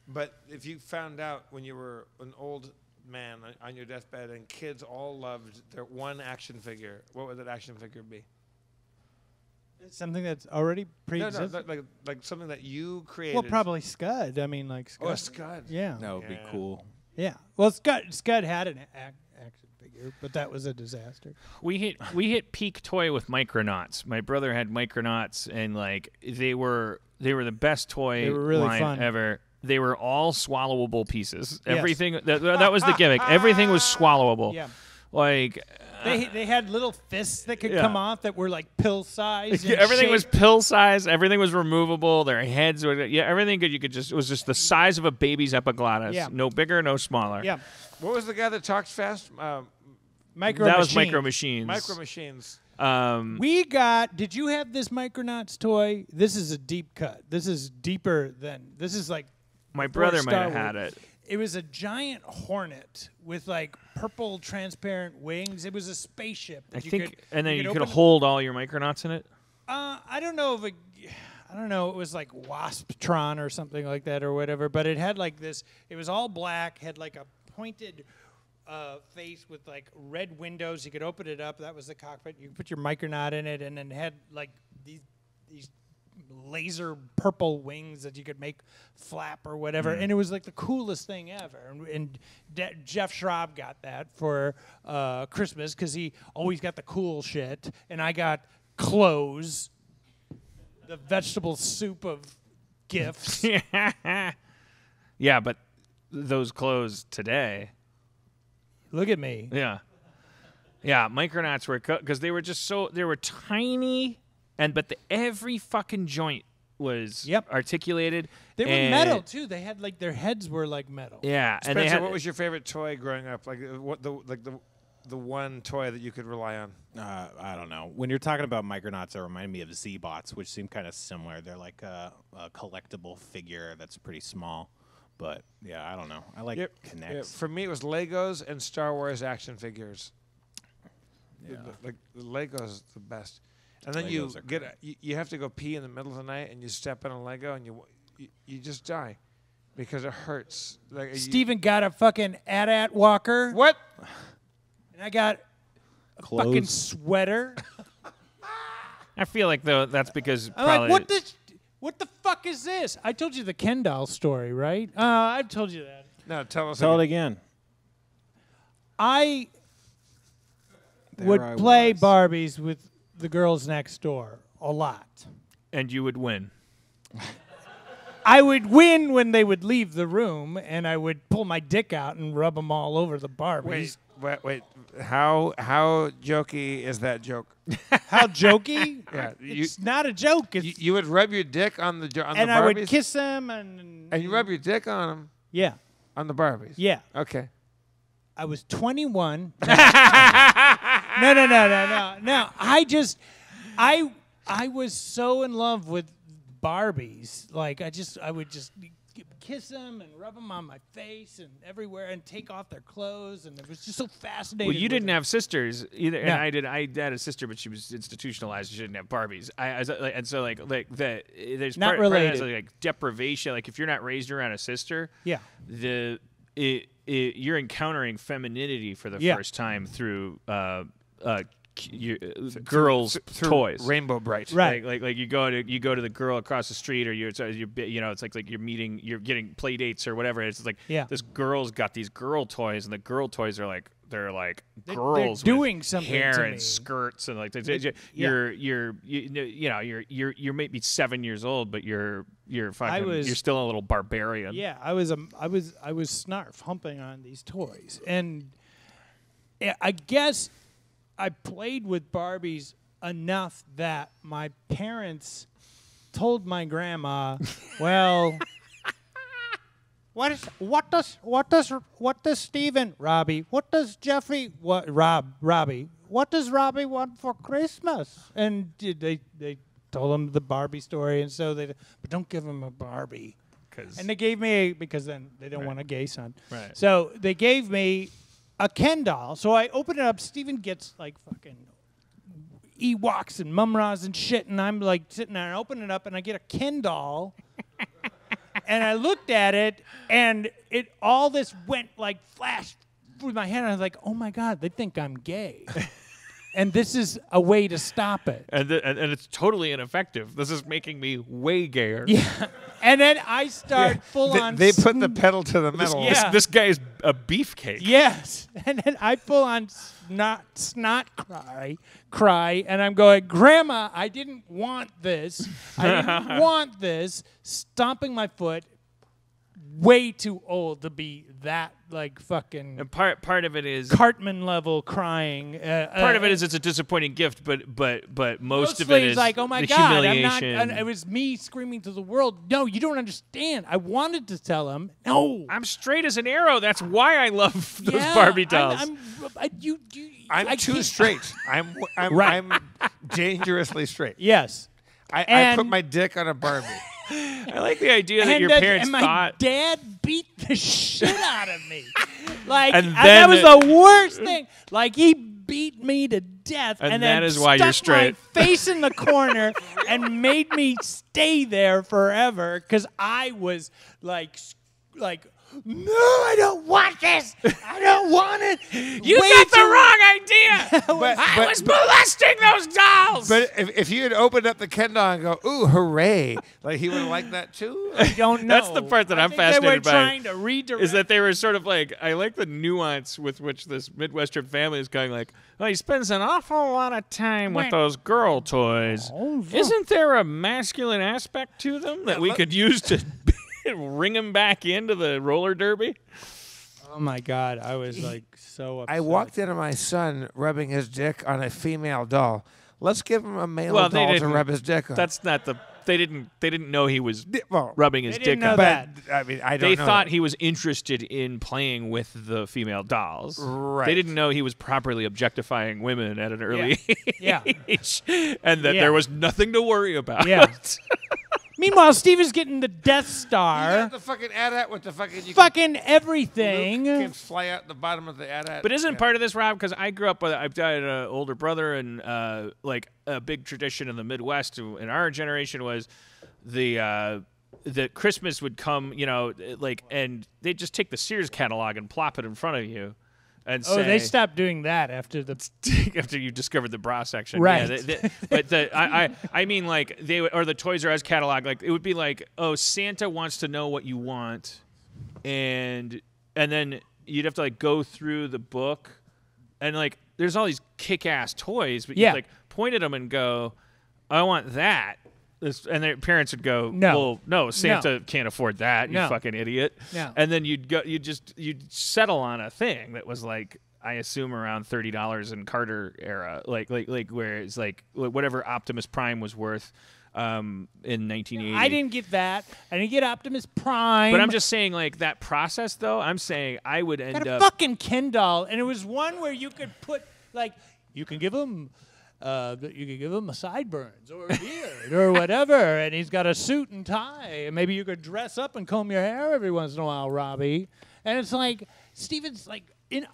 S1: But if you found out when you were an old man on your deathbed and kids all loved their one action figure, what would that action figure be?
S4: Something that's already pre-existing?
S1: No, like something that you created.
S4: Well, probably Scud. I mean, like Scud.
S1: Oh, Scud.
S4: Yeah.
S2: That would be cool.
S4: Yeah. Well, Scud had an action figure, but that was a disaster.
S3: We hit peak toy with Micronauts. My brother had Micronauts, and like they were the best toy
S4: They were really
S3: line
S4: fun.
S3: ever. They were all swallowable pieces.
S4: Yes.
S3: Everything that was the gimmick. Everything was swallowable.
S4: Yeah.
S3: Like
S4: They had little fists that could come off that were like pill size.
S3: everything was pill size. Everything was removable. Their heads were everything good. It was just the size of a baby's epiglottis.
S4: Yeah.
S3: No bigger, no smaller.
S4: Yeah.
S1: What was the guy that talks fast?
S4: Micro
S3: That was
S4: Machines.
S3: Micro Machines.
S1: Micro Machines.
S4: We got. Did you have this Micronauts toy? This is a deep cut. This is deeper than. This is like.
S3: My brother might
S4: Star
S3: have had
S4: Wars.
S3: it.
S4: It was a giant hornet with like purple transparent wings. It was a spaceship.
S3: I
S4: that
S3: think, and then you could
S4: open
S3: hold all your Micronauts in it.
S4: I don't know if I don't know. It was like Wasptron or something like that or whatever. But it had like this. It was all black. Had like a pointed face with like red windows. You could open it up. That was the cockpit. You could put your Micronaut in it, and then had like these laser purple wings that you could make flap or whatever. And it was like the coolest thing ever. And Jeff Schrab got that for Christmas because he always got the cool shit. And I got clothes, the vegetable soup of gifts.
S3: Yeah, but those clothes today.
S4: Look at me.
S3: Yeah. Yeah, Micronauts were because they were just they were tiny. But every fucking joint was articulated.
S4: They were metal too. They had like their heads were like metal.
S3: Yeah,
S1: Spencer,
S3: and they had,
S1: what was your favorite toy growing up? Like what the one toy that you could rely on?
S2: I don't know. When you're talking about Micronauts, it reminded me of Z-Bots, which seem kind of similar. They're like a collectible figure that's pretty small. But yeah, I don't know. I like Kinects.
S1: Yeah, for me, it was Legos and Star Wars action figures.
S2: Yeah.
S1: Like the Legos, the best. And then
S2: Legos
S1: you have to go pee in the middle of the night, and you step in a Lego, and you just die because it hurts. Like
S4: Steven got a fucking AT-AT walker.
S1: What?
S4: And I got a fucking sweater.
S3: I feel like though that's because
S4: I'm
S3: probably
S4: like, what the fuck is this? I told you the Ken doll story, right? I've told you that.
S1: No, tell us.
S2: Tell it again.
S4: I
S2: There
S4: would
S2: I
S4: play
S2: was.
S4: Barbies with the girls next door a lot.
S3: and you would win.
S4: I would win when they would leave the room, and I would pull my dick out and rub them all over the Barbies.
S1: Wait. How jokey is that joke?
S4: How jokey?
S1: Yeah,
S4: It's not a joke. It's,
S1: you would rub your dick on the Barbies?
S4: and I would kiss them, and
S1: And you rub your dick on them,
S4: Yeah.
S1: on the Barbies?
S4: Yeah.
S1: Okay.
S4: I was 21. No. No. I was so in love with Barbies. Like I would just kiss them and rub them on my face and everywhere and take off their clothes, and it was just so fascinating.
S3: Well, you didn't have sisters either, and
S4: No.
S3: I did. I had a sister, but she was institutionalized. She didn't have Barbies. And so like there's
S4: Not
S3: part of
S4: related.
S3: that is like deprivation. Like if you're not raised around a sister,
S4: Yeah.
S3: you're encountering femininity for the
S4: Yeah.
S3: first time through girls'
S1: Through
S3: toys.
S1: Rainbow Bright.
S4: Right.
S3: Like you go to the girl across the street, or it's like you're getting play dates or whatever. It's like
S4: Yeah.
S3: this girl's got these girl toys, and the girl toys are like they're
S4: They're
S3: girls
S4: doing
S3: with
S4: something
S3: hair
S4: to
S3: and
S4: me.
S3: skirts and like
S4: Yeah.
S3: you're maybe 7 years old, but you're fucking
S4: was-
S3: you're still a little barbarian.
S4: Yeah, I was snarf humping on these toys, and I guess I played with Barbies enough that my parents told my grandma, "Well, what does Stephen Robbie? What does Jeffrey? Robbie? What does Robbie want for Christmas?" And they told him the Barbie story, and so but don't give him a Barbie. And they gave me because then they don't want a gay son.
S3: Right.
S4: So they gave me a Ken doll. So I open it up. Steven gets like fucking Ewoks and Mumras and shit, and I'm like sitting there and open it up, and I get a Ken doll. And I looked at it, and all this went like flashed through my head. And I was like, oh my God, they think I'm gay. And this is a way to stop it.
S3: And it's totally ineffective. This is making me way gayer.
S4: Yeah. And then I start full on.
S1: They put the pedal to the metal.
S4: Yeah.
S3: This guy is a beefcake.
S4: Yes. And then I full on snot cry, and I'm going, Grandma, I didn't want this. I didn't want this. Stomping my foot. Way too old to be that like fucking
S3: And part of it is
S4: Cartman level crying.
S3: part of it is it's a disappointing gift, but most of
S4: mostly
S3: it
S4: it's
S3: is
S4: like, oh my
S3: the
S4: God, I'm
S3: humiliation.
S4: not. And it was me screaming to the world. No, you don't understand. I wanted to tell him. No,
S3: I'm straight as an arrow. That's why I love those
S4: yeah,
S3: Barbie dolls.
S1: I'm too
S4: can't-
S1: straight.
S4: Right.
S1: I'm dangerously straight.
S4: Yes.
S1: I
S4: And-
S1: put my dick on a Barbie.
S3: I like the idea that
S4: And
S3: your parents
S4: and my
S3: thought.
S4: dad beat the shit out of me. Like
S3: And
S4: that
S3: then
S4: was the worst thing. Like he beat me to death,
S3: And
S4: and
S3: that
S4: then
S3: is why you're
S4: stuck my
S3: straight.
S4: face in the corner and made me stay there forever because I was like. No, I don't want this. I don't want it.
S3: You
S4: Way
S3: got the
S4: too-
S3: wrong idea. I was molesting those dolls.
S1: But if you had opened up the Ken doll and go, ooh, hooray, like he would have liked that too?
S4: I don't know.
S3: That's the part that
S4: I
S3: I'm
S4: think
S3: fascinated
S4: they
S3: by.
S4: were trying to redirect.
S3: Is that they were sort of like, I like the nuance with which this Midwestern family is going like, well, he spends an awful lot of time with those girl toys. Isn't there a masculine aspect to them that we could use to ring him back into the roller derby?
S4: Oh my God, I was like so upset.
S1: I walked into my son rubbing his dick on a female doll. Let's give him a male
S3: Well, they
S1: doll to
S3: didn't-
S1: rub his dick on.
S3: That's not the. They didn't know he was
S1: well,
S3: rubbing his
S4: They
S3: dick
S4: didn't know
S3: on.
S4: that.
S1: I mean, I don't
S3: They
S1: know.
S3: thought
S1: that.
S3: he was interested in playing with the female dolls.
S1: Right.
S3: They didn't know he was properly objectifying women at an early
S4: Yeah.
S3: age, and that
S4: Yeah.
S3: there was nothing to worry about.
S4: Yeah. Meanwhile, Steve is getting the Death
S1: You
S4: Star,
S1: got the fucking AT-AT with the fucking... You
S4: fucking
S1: can
S4: everything.
S1: fly out the bottom of the AT-AT.
S3: But isn't
S1: Yeah.
S3: part of this, Rob? Because I grew up with, I've got an older brother, and like a big tradition in the Midwest in our generation was the Christmas would come, like, and they'd just take the Sears catalog and plop it in front of you, and
S4: Oh,
S3: say,
S4: they stopped doing that after the.
S3: after you discovered the bra section,
S4: Right.
S3: Yeah, but I mean, like they would, or the Toys R Us catalog, like it would be like, oh, Santa wants to know what you want, and then you'd have to like go through the book, and like there's all these kick-ass toys, but
S4: Yeah.
S3: you like point at them and go, I want that. And their parents would go,
S4: No.
S3: well, no, Santa can't afford that, you
S4: No.
S3: fucking idiot.
S4: No.
S3: And then you'd settle on a thing that was like, I assume around $30 in Carter era, like where it's like whatever Optimus Prime was worth. in 1980.
S4: I didn't get that. I didn't get Optimus Prime.
S3: But I'm just saying, like, that process, though, I'm saying I would end
S4: got a
S3: up...
S4: fucking Ken doll, and it was one where you could put, like, you can give him a sideburns or a beard or whatever, and he's got a suit and tie, and maybe you could dress up and comb your hair every once in a while, Robbie. And it's like, Steven's like, in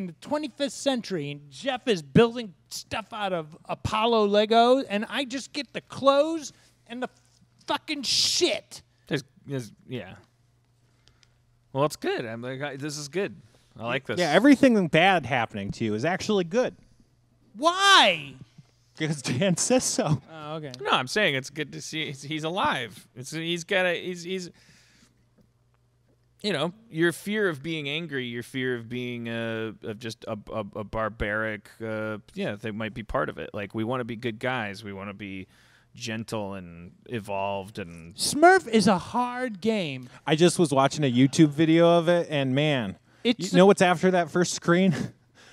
S4: the 25th century, and Jeff is building stuff out of Apollo Legos, and I just get the clothes and the fucking shit.
S3: Yeah. Well, it's good. I'm like, this is good. I like this.
S2: Yeah, everything bad happening to you is actually good.
S4: Why?
S2: Because Dan says so.
S4: Oh, okay.
S3: No, I'm saying it's good to see he's alive. He's you know, your fear of being angry, your fear of being just a barbaric, they might be part of it. Like, we want to be good guys. We want to be gentle and evolved. And
S4: Smurf is a hard game.
S2: I just was watching a YouTube video of it, and man, you know what's after that first screen?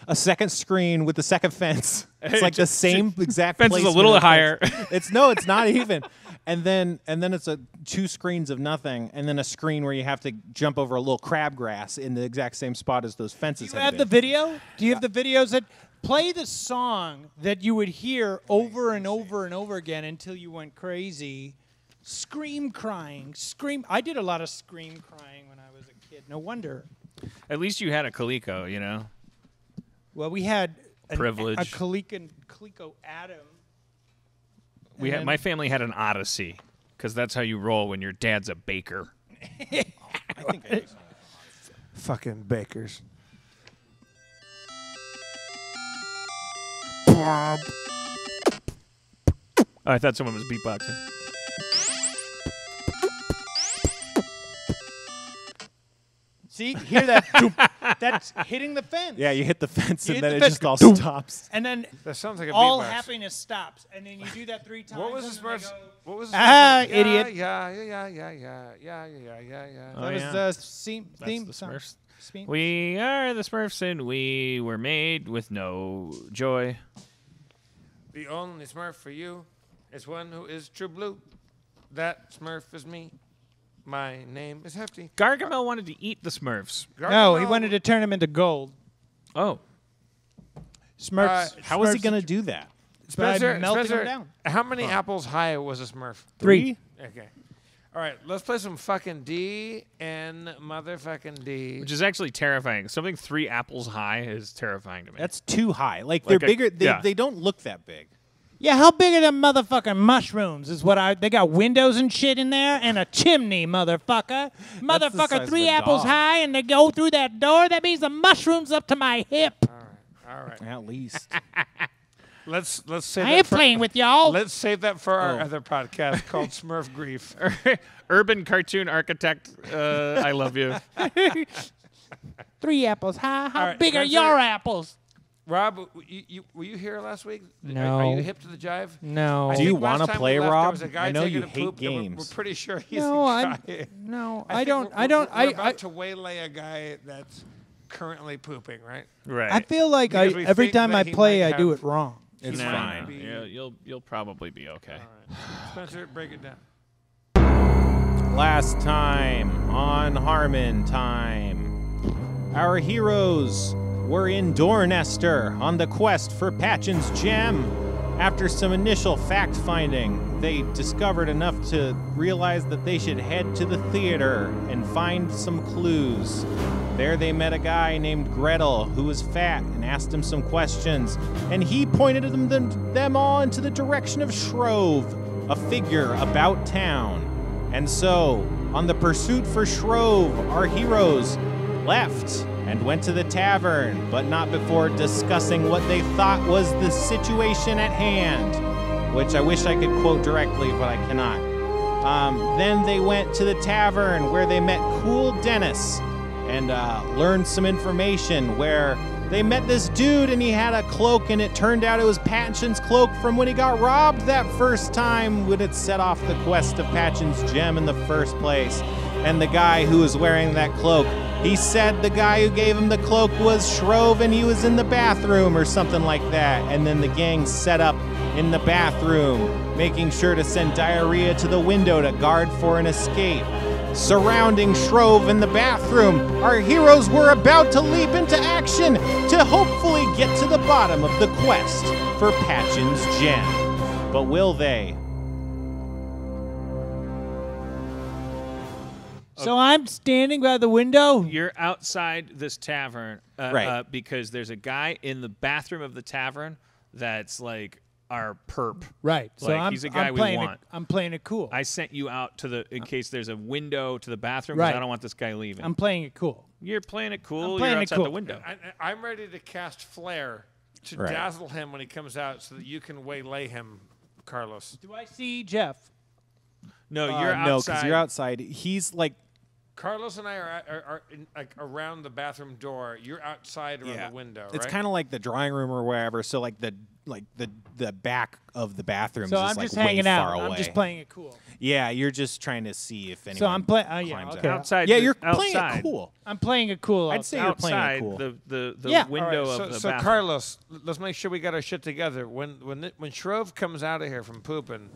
S2: A second screen with the second fence. It's like the same exact
S3: fence is a
S2: placement
S3: little
S2: of
S3: higher.
S2: It's not two it's 2 screens of nothing, and then a screen where you have to jump over a little crabgrass in the exact same spot as those fences.
S4: Do you have the video? Do you have the videos that play the song that you would hear over and over and over again until you went crazy? Scream crying. Scream. I did a lot of scream crying when I was a kid. No wonder.
S3: At least you had a Coleco, you know?
S4: Well, we had
S3: privilege.
S4: A Coleco Adam.
S3: My family had an Odyssey, because that's how you roll when your dad's a baker.
S1: Fucking bakers.
S3: Oh, I thought someone was beatboxing.
S4: See, hear that? That's hitting the fence.
S2: Yeah, you hit the fence,
S4: You
S2: and
S4: hit
S2: then
S4: the
S2: it
S4: fence.
S2: just all stops.
S4: And then
S1: That sounds like a
S4: all
S1: beatbox.
S4: happiness stops, and then you do that 3 times.
S1: What was
S4: and
S1: the
S4: then they
S1: Smurfs?
S4: go-
S1: What was
S4: Idiot.
S1: Yeah.
S3: Oh,
S4: That
S3: yeah.
S4: was the theme
S3: the
S4: song.
S3: Smurfs.
S4: Theme-
S3: We are the Smurfs, and we were made with no joy.
S1: The only Smurf for you is one who is true blue. That Smurf is me. My name is Hefty.
S3: Gargamel wanted to eat the Smurfs.
S4: No, he wanted to turn him into gold.
S3: Oh.
S4: Smurfs.
S2: How is he
S4: Smurfs-
S2: going to do that?
S4: By melting them down.
S1: How many apples high was a Smurf?
S4: 3.
S1: Okay. All right, let's play some fucking D and motherfucking D.
S3: Which is actually terrifying. Something 3 apples high is terrifying to me.
S2: That's too high. Like
S3: Like
S2: they're
S3: a-
S2: bigger.
S3: yeah.
S2: They don't look that big.
S4: Yeah, how big are them motherfucking mushrooms? Is what they got windows and shit in there and a chimney, motherfucker.
S2: size
S4: Motherfucker,
S2: of
S4: 3
S2: a
S4: apples
S2: dog.
S4: high and they go through that door. That means the mushroom's up to my hip.
S1: All right.
S2: At least.
S1: Let's save
S4: I
S1: that
S4: ain't
S1: for,
S4: playing with y'all.
S1: Let's save that for our other podcast called Smurf Grief.
S3: Urban cartoon architect, I love you.
S4: 3 apples high. How
S1: All right,
S4: big are
S1: Spencer.
S4: your apples?
S1: Rob, were you here last week?
S4: No.
S1: Are you hip to the jive?
S4: No.
S1: I
S2: Do you
S1: think last
S2: wanna
S1: time
S2: play,
S1: we left,
S2: Rob?
S1: There was a guy
S2: I know
S1: taking
S2: you
S1: a
S2: hate
S1: poop, and we're
S2: games.
S1: pretty sure he's
S4: No,
S1: a
S4: I
S1: guy.
S4: no,
S1: I
S4: I don't.
S1: think
S4: I don't.
S1: We're about
S4: I
S1: to waylay a guy that's currently pooping, right?
S3: Right.
S4: I feel like
S1: Because we
S4: every
S1: think
S4: time
S1: that
S4: I
S1: he
S4: play,
S1: might
S4: I do
S1: have-
S4: it wrong.
S2: It's
S3: Nah,
S2: fine.
S1: Be-
S3: Yeah, you'll probably be okay.
S1: Spencer, break it down.
S2: Last time on Harmon Time, our heroes were in Dornester on the quest for Patchen's gem. After some initial fact-finding, they discovered enough to realize that they should head to the theater and find some clues. There they met a guy named Gretel who was fat and asked him some questions, and he pointed them all into the direction of Shrove, a figure about town. And so, on the pursuit for Shrove, our heroes left and went to the tavern, but not before discussing what they thought was the situation at hand, which I wish I could quote directly, but I cannot. Then they went to the tavern where they met Cool Dennis and learned some information where they met this dude and he had a cloak, and it turned out it was Patchen's cloak from when he got robbed that first time when it set off the quest of Patchen's gem in the first place. And the guy who was wearing that cloak, he said the guy who gave him the cloak was Shrove and he was in the bathroom or something like that. And then the gang set up in the bathroom, making sure to send Diarrhea to the window to guard for an escape. Surrounding Shrove in the bathroom, our heroes were about to leap into action to hopefully get to the bottom of the quest for Patchen's gem. But will they?
S4: So I'm standing by the window.
S3: You're outside this tavern,
S2: Right.
S3: Because there's a guy in the bathroom of the tavern that's like our perp.
S4: Right. So
S3: Like,
S4: I'm,
S3: he's a guy
S4: I'm
S3: we
S4: playing
S3: want.
S4: I'm playing it cool.
S3: I sent you out to in case there's a window to the bathroom. 'Cause
S4: Right.
S3: I don't want this guy leaving.
S4: I'm playing it cool.
S3: You're playing it cool.
S4: I'm playing
S3: You're
S4: it
S3: outside
S4: cool.
S3: the window.
S1: I'm ready to cast Flare to
S2: Right.
S1: dazzle him when he comes out so that you can waylay him, Carlos.
S4: Do I see Jeff?
S3: No, you're
S2: No,
S3: outside.
S2: because you're outside. He's like,
S1: Carlos and I are in, like around the bathroom door. You're outside around the window, right?
S2: It's kind of like the drawing room or wherever. So like the back of the bathroom
S4: So
S2: is
S4: I'm
S2: like
S4: just
S2: way
S4: hanging out.
S2: far away.
S4: I'm just playing it cool.
S2: Yeah, you're just trying to see if anyone.
S4: So I'm playing. Yeah,
S2: climbs
S4: okay.
S2: out.
S3: outside.
S2: Yeah,
S3: the-
S2: you're
S3: outside.
S2: playing it cool.
S4: I'm playing it cool.
S2: I'd say you're playing
S3: Outside
S2: it cool.
S3: the
S4: Yeah.
S1: All
S3: window
S1: right,
S3: of the
S1: so
S3: bathroom.
S1: Carlos, let's make sure we got our shit together. When Shrove comes out of here from pooping,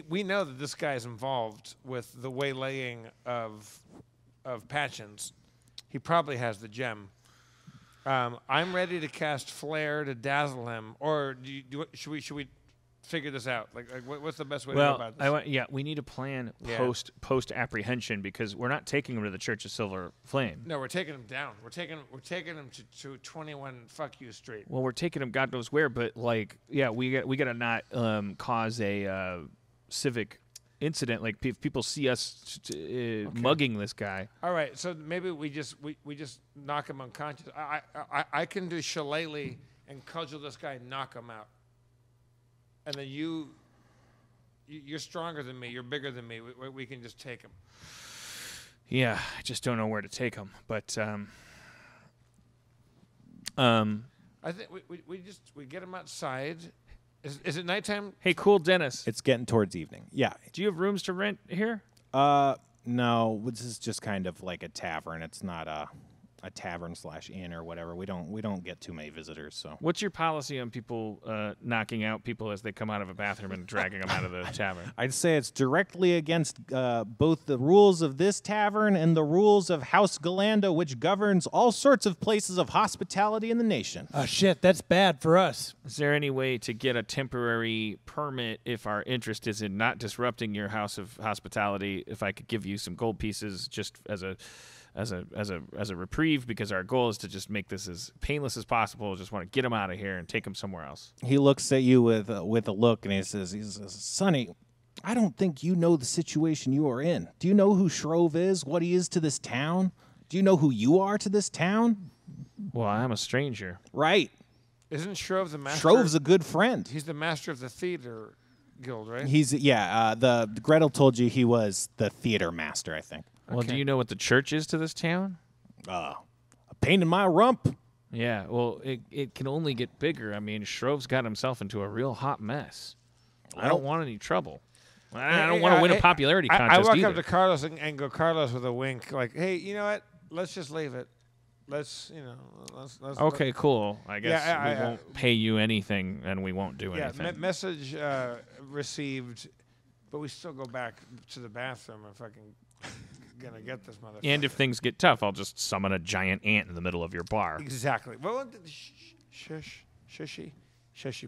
S1: we know that this guy's involved with the waylaying of Patchens. He probably has the gem. I'm ready to cast Flare to dazzle him, or should we figure this out? Like what's the best way to go about this?
S3: we need a plan
S1: Yeah.
S3: post apprehension because we're not taking him to the Church of Silver Flame.
S1: No, we're taking him down. We're taking him to 21 Fuck You Street.
S3: Well, we're taking him God knows where, but like, yeah, we gotta not cause a civic incident. Like if people see us mugging this guy.
S1: All right, so maybe we just knock him unconscious. I can do shillelagh and cudgel this guy, and knock him out, and then you're stronger than me. You're bigger than me. We can just take him.
S3: Yeah, I just don't know where to take him. But
S1: I think we get him outside. Is it nighttime?
S3: hey, cool, Dennis.
S2: It's getting towards evening. Yeah.
S3: Do you have rooms to rent here?
S2: No, this is just kind of like a tavern. It's not a tavern/inn or whatever. We don't get too many visitors. So
S3: What's your policy on people knocking out people as they come out of a bathroom and dragging them out of the tavern?
S2: I'd say it's directly against both the rules of this tavern and the rules of House Galando, which governs all sorts of places of hospitality in the nation.
S4: Oh shit, that's bad for us.
S3: Is there any way to get a temporary permit if our interest is in not disrupting your house of hospitality? If I could give you some gold pieces just as a reprieve, because our goal is to just make this as painless as possible. Just want to get him out of here and take him somewhere else.
S2: He looks at you with a look, and he says, Sonny, I don't think you know the situation you are in. Do you know who Shrove is, what he is to this town? Do you know who you are to this town?
S3: Well, I'm a stranger.
S2: Right.
S1: Isn't Shrove the master?
S2: Shrove's a good friend.
S1: He's the master of the theater guild, right?
S2: The Gretel told you he was the theater master, I think.
S3: Well, do you know what the church is to this town?
S2: A pain in my rump.
S3: Yeah, well, it can only get bigger. I mean, Shrove's got himself into a real hot mess. I don't want any trouble. I don't want to win a popularity contest
S1: I walk
S3: either.
S1: up to Carlos and go, Carlos, with a wink, like, hey, you know what? Let's just leave it. Let's.
S3: Okay, cool. I guess
S1: Yeah,
S3: we won't pay you anything, and we won't do
S1: Yeah,
S3: anything.
S1: message received, but we still go back to the bathroom and fucking gonna get this motherfucker.
S3: And if things get tough, I'll just summon a giant ant in the middle of your bar.
S1: Exactly. Well, shushy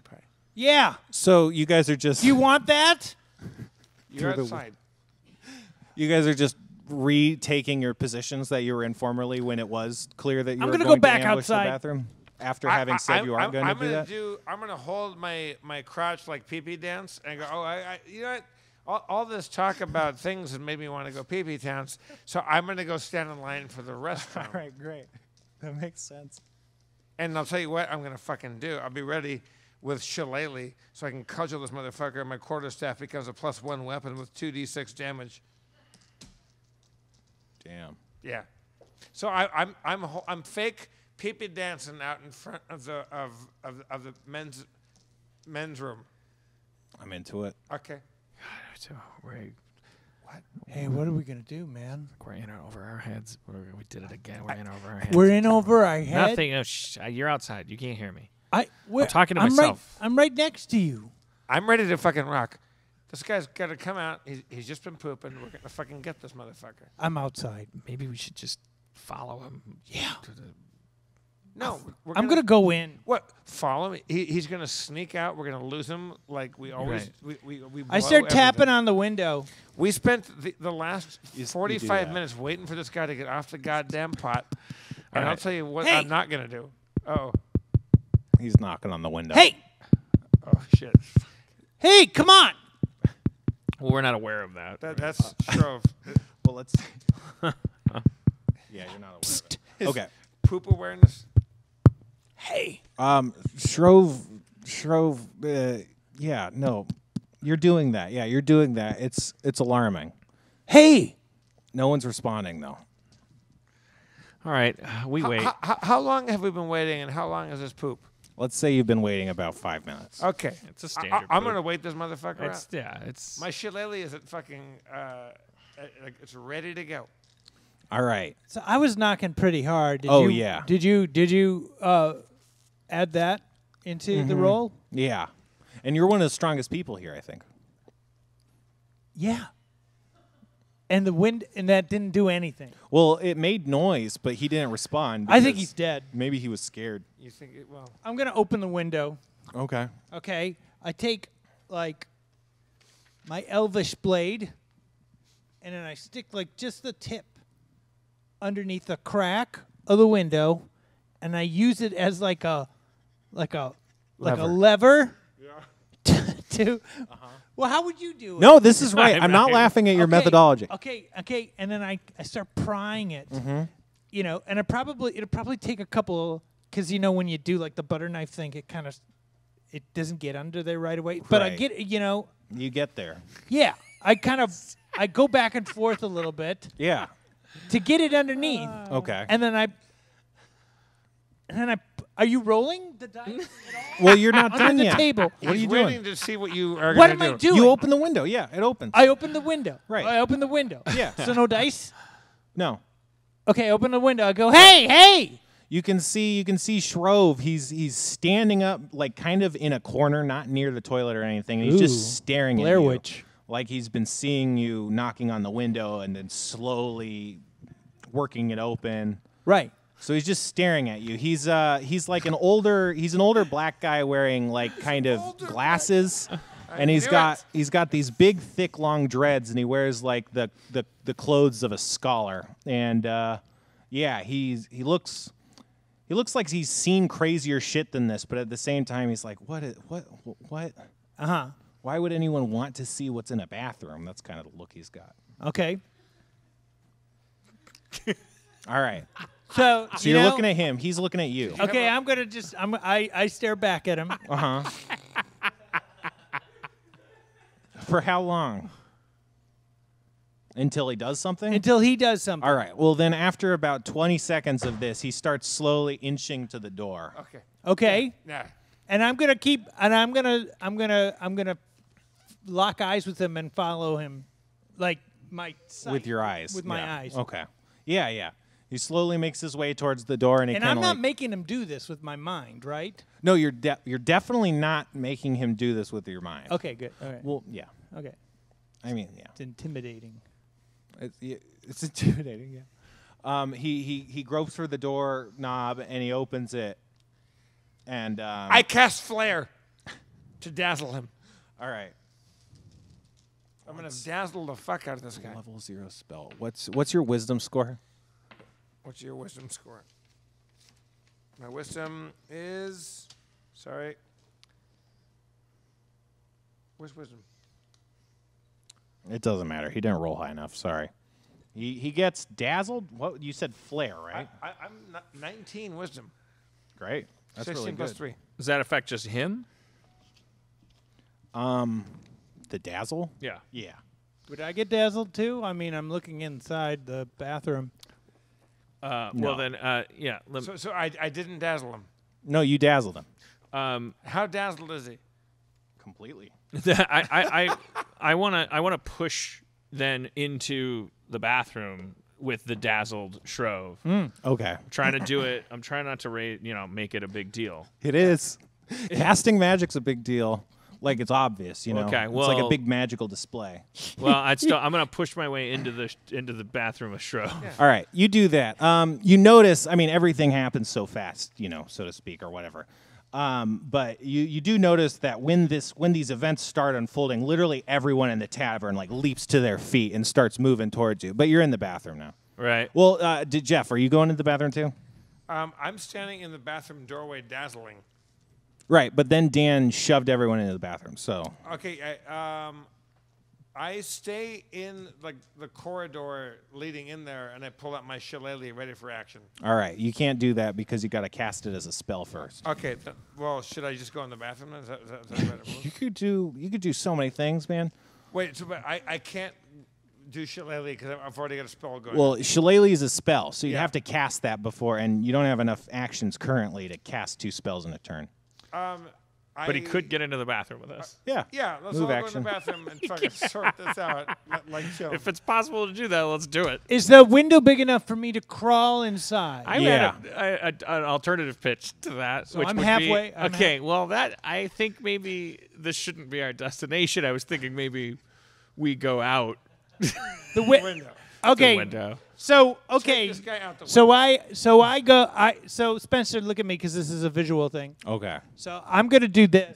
S1: pie.
S4: Yeah.
S2: So you guys are just
S4: You want that?
S1: You're
S2: the-
S1: outside.
S2: you guys are just retaking your positions that you were in formerly when it was clear that you
S4: I'm
S2: were
S4: gonna
S2: going
S4: go back
S2: to ambush
S4: outside.
S2: the bathroom after having said you aren't going to do that.
S1: I'm gonna hold my crotch like pee-pee dance and go. Oh, you know what? All this talk about things has made me want to go pee-pee dance. So I'm gonna go stand in line for the restroom.
S2: All right, great. That makes sense.
S1: And I'll tell you what I'm gonna fucking do. I'll be ready with shillelagh so I can cudgel this motherfucker. My quarterstaff becomes a +1 weapon with 2d6 damage.
S2: Damn.
S1: Yeah. So I'm fake pee-pee dancing out in front of the men's room.
S2: I'm into it.
S1: Okay.
S3: So we're
S4: Hey, what are we gonna do, man?
S3: in over our heads. We did it again. We're in over our heads.
S4: We're in over our head.
S3: Nothing. You're outside. You can't hear me. I'm talking to
S4: I'm
S3: myself.
S4: I'm right next to you.
S1: I'm ready to fucking rock. This guy's got to come out. He's just been pooping. We're going to fucking get this motherfucker.
S4: I'm outside.
S3: Maybe we should just follow him.
S4: Yeah.
S1: No.
S4: I'm gonna go in.
S1: What? Follow him? He's going to sneak out. We're going to lose him like we always... We
S4: I
S1: blow
S4: start tapping
S1: everything.
S4: on the window.
S1: We spent the last
S2: You
S1: 45
S2: that.
S1: minutes waiting for this guy to get off the goddamn pot. And I'll
S3: right.
S1: tell you what
S4: Hey.
S1: I'm not going to do. Oh.
S2: He's knocking on the window.
S4: Hey,
S1: Oh, shit.
S4: hey, come on.
S3: Well, we're not aware of that.
S1: That's Shrove.
S2: Well, let's. Yeah, you're not aware of it. Okay.
S1: Poop awareness.
S4: Hey.
S2: Shrove. Yeah, no, you're doing that. Yeah, you're doing that. It's alarming.
S4: Hey.
S2: No one's responding though.
S3: All right, we wait.
S1: How long have we been waiting, and how long is this poop?
S2: Let's say you've been waiting about 5 minutes.
S1: Okay.
S3: It's a standard
S1: I'm
S3: poop.
S1: going to wait this motherfucker
S3: It's
S1: out.
S3: yeah, it's
S1: My shillelagh is at fucking... like it's ready to go.
S2: All right.
S4: So I was knocking pretty hard.
S2: Oh, yeah.
S4: Did you add that into the roll?
S2: Yeah, and you're one of the strongest people here, I think.
S4: Yeah. And the wind and that didn't do anything.
S2: Well, it made noise, but he didn't respond.
S4: I think
S2: because
S4: he's dead.
S2: Maybe he was scared.
S1: You think it... Well...
S4: I'm gonna open the window.
S2: Okay.
S4: Okay. I take like my elvish blade, and then I stick like just the tip underneath the crack of the window, and I use it as like a lever. to Well, how would you do it?
S2: No, this is right. I'm not laughing at your methodology.
S4: Okay, and then I start prying it. You know, and it'll probably take a couple, because you know when you do like the butter knife thing, it doesn't get under there right away. But I
S2: Right.
S4: get, you know,
S2: You get there.
S4: yeah, I go back and forth a little bit
S2: Yeah.
S4: to get it underneath,
S2: Okay.
S4: and then I. Are you rolling the dice at all?
S2: Well, you're not
S4: Under
S2: done
S4: the
S2: yet.
S4: table.
S2: What are
S1: He's
S2: you
S1: waiting
S2: doing?
S1: to see what you are
S4: What
S1: going to
S4: am
S1: do.
S4: I doing?
S2: You open the window. Yeah, it opens.
S4: I open the window.
S2: Right.
S4: I open the window.
S2: Yeah.
S4: So no dice.
S2: No.
S4: Okay, open the window. I go, hey.
S2: You can see Shrove. He's standing up, like kind of in a corner, not near the toilet or anything. And he's
S4: Ooh,
S2: just staring at
S4: Blair
S2: you,
S4: Witch.
S2: like he's been seeing you knocking on the window and then slowly working it open.
S4: Right.
S2: So he's just staring at you. He's like an older black guy wearing like kind of glasses, and he's got these big thick long dreads, and he wears like the clothes of a scholar. And yeah, he looks like he's seen crazier shit than this, but at the same time he's like, what? Why would anyone want to see what's in a bathroom? That's kind of the look he's got.
S4: Okay.
S2: All right.
S4: So
S2: You're looking at him. He's looking at you.
S4: Okay, I'm gonna I stare back at him.
S2: For how long? Until he does something?
S4: Until he does something.
S2: All right. Well, then after about 20 seconds of this, he starts slowly inching to the door.
S1: Okay.
S4: Okay.
S1: Yeah.
S4: And I'm gonna lock eyes with him and follow him, like my sight,
S2: With your eyes.
S4: With my
S2: Yeah.
S4: eyes.
S2: Okay. Yeah. He slowly makes his way towards the door, and he
S4: And
S2: kind
S4: I'm
S2: of
S4: not
S2: like,
S4: making him do this with my mind, right?
S2: no, you're definitely not making him do this with your mind.
S4: Okay, good. All right.
S2: Well, yeah.
S4: Okay.
S2: I mean, yeah.
S4: It's intimidating.
S2: It's intimidating. Yeah. He gropes for the door knob and he opens it, and
S1: I cast flare to dazzle him.
S2: all right.
S1: I'm going to dazzle the fuck out of this guy.
S2: Level 0 spell. What's your wisdom score?
S1: What's your wisdom score? My wisdom is... Sorry. Where's wisdom?
S2: It doesn't matter. He didn't roll high enough. Sorry. He gets dazzled. What you said? Flare, right?
S1: I'm 19 wisdom.
S2: Great. That's
S1: 16
S2: really
S1: plus
S2: good.
S1: 3.
S3: Does that affect just him?
S2: The dazzle.
S3: Yeah.
S2: Yeah.
S4: Would I get dazzled too? I mean, I'm looking inside the bathroom.
S3: Well then, yeah.
S1: So I didn't dazzle him.
S2: No, you dazzled him
S1: How dazzled is he?
S2: completely.
S3: I wanna push then into the bathroom with the dazzled Shrove.
S2: Okay.
S3: Trying to do it. I'm trying not to make it a big deal.
S2: It is. Casting magic's a big deal. Like it's obvious, you know.
S3: Okay,
S2: it's like a
S3: well-
S2: big magical display.
S3: Well, I'm gonna push my way into the bathroom with Shrove.
S2: All right, you do that. You notice, I mean, everything happens so fast, you know, so to speak, or whatever. But you do notice that when these events start unfolding, literally everyone in the tavern like leaps to their feet and starts moving towards you. But you're in the bathroom now.
S3: Right.
S2: Well, Jeff, are you going into the bathroom too?
S1: I'm standing in the bathroom doorway, dazzling.
S2: Right, but then Dan shoved everyone into the bathroom. So
S1: Okay, I stay in the corridor leading in there, and I pull out my shillelagh ready for action.
S2: all right, you can't do that because you got to cast it as a spell first.
S1: Okay, well, should I just go in the bathroom? Is that a better move?
S2: You could do so many things, man.
S1: Wait, so but I can't do shillelagh because I've already got a spell going.
S2: Well, shillelagh is a spell, so you
S1: Yeah.
S2: have to cast that before, and you don't have enough actions currently to cast 2 spells in a turn.
S3: But he could get into the bathroom with us.
S2: Yeah.
S1: Yeah, let's
S2: Move
S1: all
S2: action.
S1: go in the bathroom and fucking sort this out. Like Joe.
S3: If it's possible to do that, let's do it.
S4: Is the window big enough for me to crawl inside?
S3: I had an alternative pitch to that.
S4: So
S3: which
S4: I'm
S3: would
S4: halfway-
S3: Be,
S4: I'm
S3: okay, well, I think maybe this shouldn't be our destination. I was thinking maybe we go out
S4: the
S1: window.
S4: Okay.
S3: the window.
S4: So okay.
S1: Take this guy out the
S4: So Spencer, look at me because this is a visual thing.
S2: Okay.
S4: So I'm gonna do this.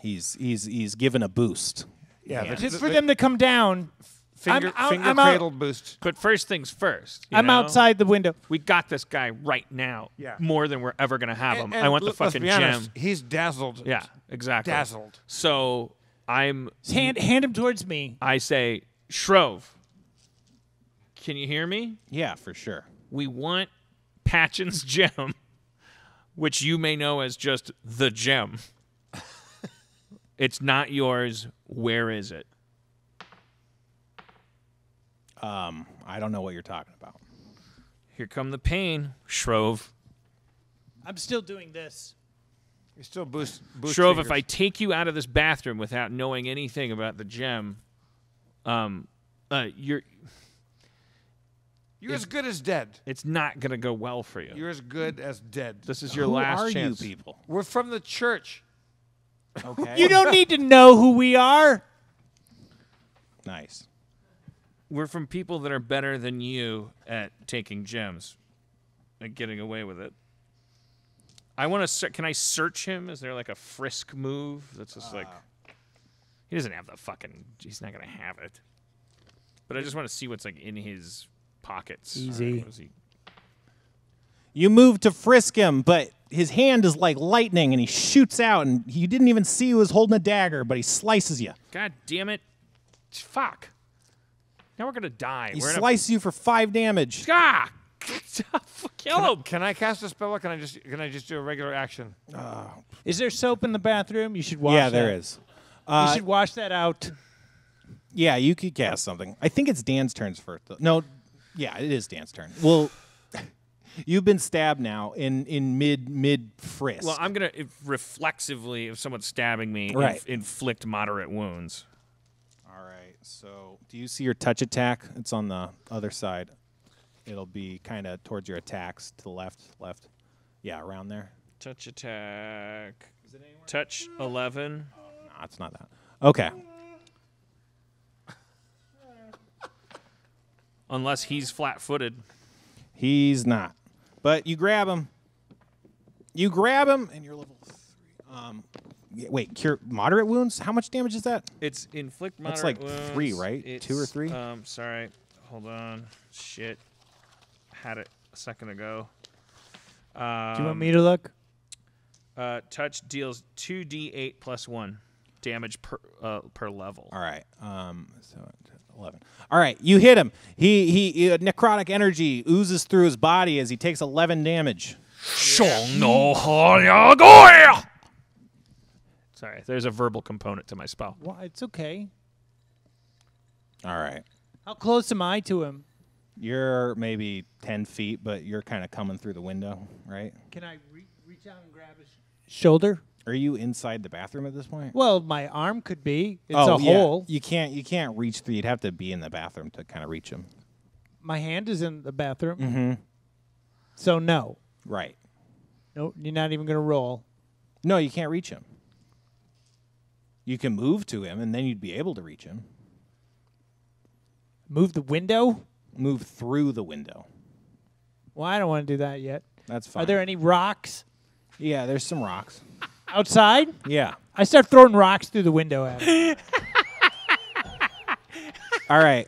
S2: He's given a boost.
S1: Yeah, but
S4: Just for them to come down.
S1: finger
S4: I'm out-
S1: cradle boost.
S3: But first things first. you
S4: I'm
S3: know?
S4: outside the window.
S3: We got this guy right now.
S1: Yeah.
S3: More than we're ever going to have him.
S1: And
S3: I want the
S1: let's
S3: fucking
S1: be honest,
S3: gem.
S1: He's dazzled.
S3: Yeah, exactly.
S1: Dazzled.
S3: So
S4: Hand him towards me.
S3: I say, Shrove, can you hear me?
S2: Yeah, for sure.
S3: We want Patchen's gem, which you may know as just the gem. It's not yours. Where is it?
S2: I don't know what you're talking about.
S3: Here come the pain, Shrove.
S4: I'm still doing this.
S1: You still boost
S3: Shrove,
S1: fingers.
S3: if I take you out of this bathroom without knowing anything about the gem, you're
S1: You're as good as dead.
S3: it's not gonna go well for you.
S1: You're as good as dead.
S3: This is your
S2: Who
S3: last
S2: are
S3: chance.
S2: you people?
S1: We're from the church.
S2: Okay.
S4: You don't need to know who we are.
S2: Nice.
S3: We're from people that are better than you at taking gems and getting away with it. I want to. Can I search him? Is there like a frisk move that's just like? He doesn't have the fucking. He's not gonna have it. But I just want to see what's like in his pockets.
S4: Easy.
S3: All right, what is he?
S2: You move to frisk him, but his hand is like lightning, and he shoots out, and you didn't even see he was holding a dagger, but he slices you.
S3: God damn it! Fuck. Now we're gonna die.
S2: He
S3: We're in
S2: slices you for 5 damage.
S3: Ah! Kill him.
S1: Can I cast a spell or can I just do a regular action?
S4: Is there soap in the bathroom? You should wash
S2: Yeah,
S4: that.
S2: there is.
S4: You should wash that out.
S2: Yeah, you could cast something. I think it's Dan's turn first. No, yeah, it is Dan's turn. Well, you've been stabbed now in mid frisk.
S3: Well, I'm gonna reflexively, if someone's stabbing me,
S2: Right.
S3: inflict moderate wounds.
S2: All right. So, do you see your touch attack? It's on the other side. It'll be kind of towards your attacks to the left. Yeah, around there.
S3: Touch attack. Touch 11.
S2: No, it's not that. Okay.
S3: Unless he's flat-footed.
S2: He's not. But you grab him. You grab him, and you're level 3. Wait, cure moderate wounds? How much damage is that?
S3: It's inflict moderate
S2: That's like
S3: wounds.
S2: 3, right?
S3: It's,
S2: 2 or 3?
S3: Sorry. Hold on. Shit. Had it a second ago.
S4: Do you want me to look?
S3: Touch deals 2d8 plus 1 damage per level.
S2: All right. So 11. All right, you hit him. He necrotic energy oozes through his body as he takes 11 damage.
S3: Sorry, there's a verbal component to my spell.
S4: Well, it's okay.
S2: All right.
S4: How close am I to him?
S2: You're maybe 10 feet, but you're kind of coming through the window, right?
S4: Can I reach out and grab his shoulder?
S2: Are you inside the bathroom at this point?
S4: Well, my arm could be. It's
S2: oh,
S4: a
S2: yeah.
S4: hole.
S2: You can't reach through. You'd have to be in the bathroom to kind of reach him.
S4: My hand is in the bathroom.
S2: Mm-hmm.
S4: So no.
S2: Right.
S4: No, you're not even going to roll.
S2: No, you can't reach him. You can move to him, and then you'd be able to reach him.
S4: Move the window?
S2: Move through the window.
S4: Well, I don't want to do that yet.
S2: That's fine.
S4: Are there any rocks
S2: Yeah, there's some rocks.
S4: outside?
S2: Yeah.
S4: I start throwing rocks through the window at him.
S2: All right.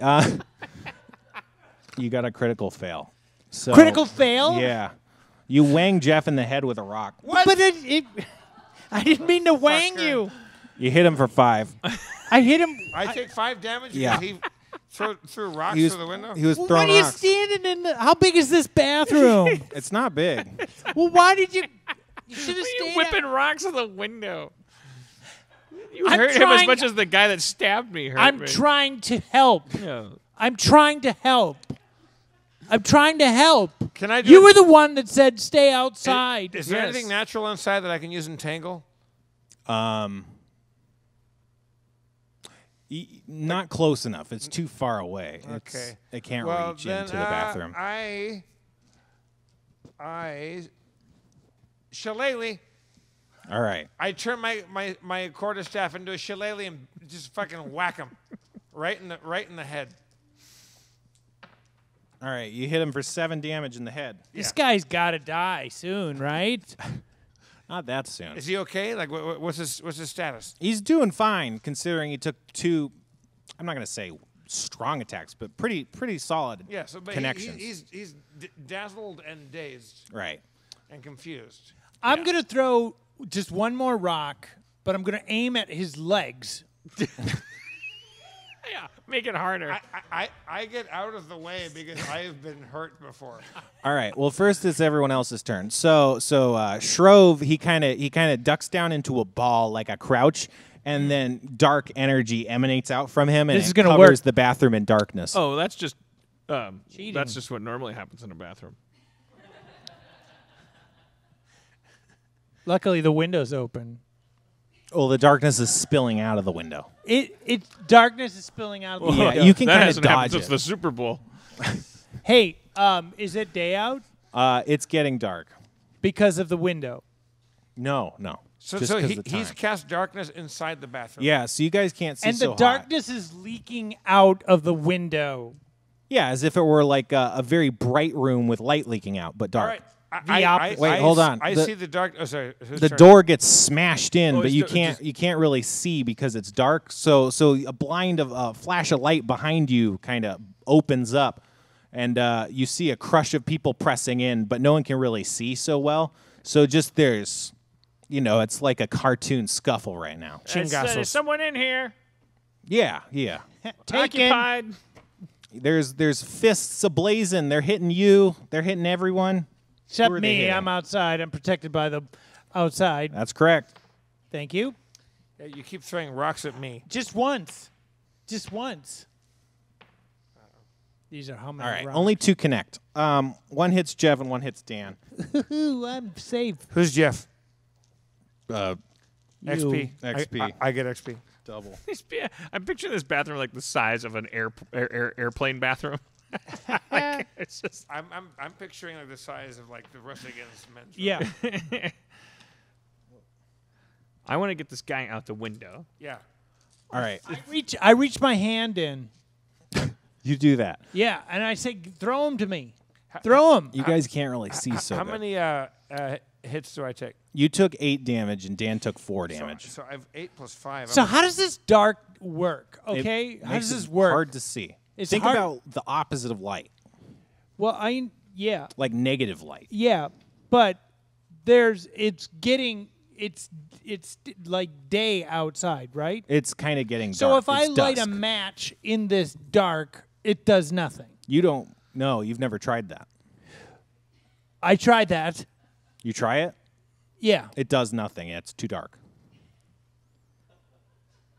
S2: You got a critical fail. So,
S4: Critical fail?
S2: Yeah. You wang Jeff in the head with a rock.
S4: What? But I didn't mean to wang
S1: Fucker.
S4: you.
S2: You hit him for 5.
S4: I hit him.
S1: I take 5 damage
S2: Yeah.
S1: because he threw rocks
S2: He was,
S1: through the window.
S2: he was
S4: Well,
S2: throwing
S4: what are you
S2: rocks.
S4: standing in? How big is this bathroom?
S2: It's not big.
S4: Well, why did you? You should have
S3: You
S4: stayed.
S3: whipping
S4: out.
S3: rocks at the window. You
S4: I'm
S3: hurt him as
S4: trying-
S3: much as the guy that stabbed me hurt
S4: I'm
S3: me.
S4: trying to help.
S3: Yeah.
S4: I'm trying to help. I'm trying to help.
S1: Can I do
S4: You were the one that said stay outside.
S1: Is there
S3: Yes.
S1: anything natural inside that I can use in Tangle?
S2: Not close enough. It's too far away.
S1: Okay.
S2: It can't
S1: Well,
S2: reach
S1: then,
S2: into the bathroom.
S1: Shillelagh.
S2: All right.
S1: I turn my quarterstaff into a shillelagh and just fucking whack him right in the head.
S2: All right. You hit him for 7 damage in the head.
S4: This guy's got to die soon, right?
S2: Not that soon.
S1: Is he okay? Like, what's his status?
S2: He's doing fine considering he took 2. I'm not going to say strong attacks, but pretty solid
S1: Yeah, so but
S2: connections.
S1: he's dazzled and dazed
S2: right.
S1: and confused.
S4: I'm going to throw just one more rock, but I'm going to aim at his legs.
S3: Yeah, make it harder.
S1: I get out of the way because I have been hurt before.
S2: All right. Well, first it's everyone else's turn. So Shrove, he kind of ducks down into a ball like a crouch, and then dark energy emanates out from him, and
S4: This is
S2: it
S4: gonna
S2: covers
S4: work.
S2: the bathroom in darkness.
S3: Oh, that's just
S4: Cheating.
S3: that's just what normally happens in a bathroom.
S4: Luckily, the window's open.
S2: Well, the darkness is spilling out of the window.
S4: It's darkness is spilling out of the
S2: Yeah,
S4: window.
S2: you can
S3: that
S2: kind of
S3: hasn't happened
S2: dodge
S3: since
S2: it.
S3: the Super Bowl.
S4: Hey, is it day out?
S2: It's getting dark.
S4: Because of the window.
S2: No.
S1: So,
S2: Just
S1: so
S2: 'cause
S1: he,
S2: of the
S1: he's
S2: time.
S1: cast darkness inside the bathroom.
S2: Yeah, so you guys can't see
S4: And
S2: so
S4: the
S2: hot.
S4: darkness is leaking out of the window.
S2: Yeah, as if it were like a very bright room with light leaking out, but
S1: All
S2: dark.
S1: right.
S4: The opposite.
S2: Wait, hold on.
S1: I
S2: The-
S1: see the dark. Oh, sorry. Whose
S2: The
S1: turn?
S2: door gets smashed in,
S3: Oh,
S2: but
S3: it's
S2: you
S3: just-
S2: can't really see because it's dark. So a blind of a flash of light behind you kind of opens up, and you see a crush of people pressing in, but no one can really see so well. So just there's, it's like a cartoon scuffle right now.
S3: There's someone in here.
S2: Yeah.
S4: Taken.
S3: Occupied.
S2: There's fists ablazing. They're hitting you. They're hitting everyone.
S4: Except
S2: Who are they
S4: me.
S2: hitting?
S4: I'm outside. I'm protected by the outside.
S2: That's correct.
S4: Thank you.
S1: Yeah, you keep throwing rocks at me.
S4: Just once. Just once. These are how many
S2: All right,
S4: rocks?
S2: only 2 connect. One hits Jeff and one hits Dan.
S4: Ooh, I'm safe.
S1: Who's Jeff?
S4: You.
S1: XP.
S2: XP.
S1: I get XP.
S2: Double.
S3: I'm picturing this bathroom like the size of an airplane bathroom. It's just
S1: I'm picturing like the size of like the Russ Against Men's.
S4: Yeah.
S3: I want to get this guy out the window.
S1: Yeah.
S2: All right,
S4: I reach my hand in.
S2: you do that.
S4: Yeah, and I say, throw him to me. Throw him.
S2: You guys can't really see so
S1: How
S2: good.
S1: many hits do I take?
S2: You took 8 damage and Dan took 4 damage.
S1: So I have 8 plus 5.
S4: So how does this dark work?
S2: It
S4: Okay, how
S2: makes
S4: does this
S2: it
S4: work?
S2: Hard to see.
S4: It's
S2: Think
S4: hard-
S2: about the opposite of light,
S4: Well,
S2: like negative light.
S4: yeah, but it's like day outside, right?
S2: It's kind of getting
S4: So
S2: dark.
S4: if I
S2: It's
S4: light a
S2: dusk.
S4: match in this dark, it does nothing.
S2: You don't. No, you've never tried that.
S4: I tried that.
S2: You try it.
S4: Yeah.
S2: It does nothing. It's too dark.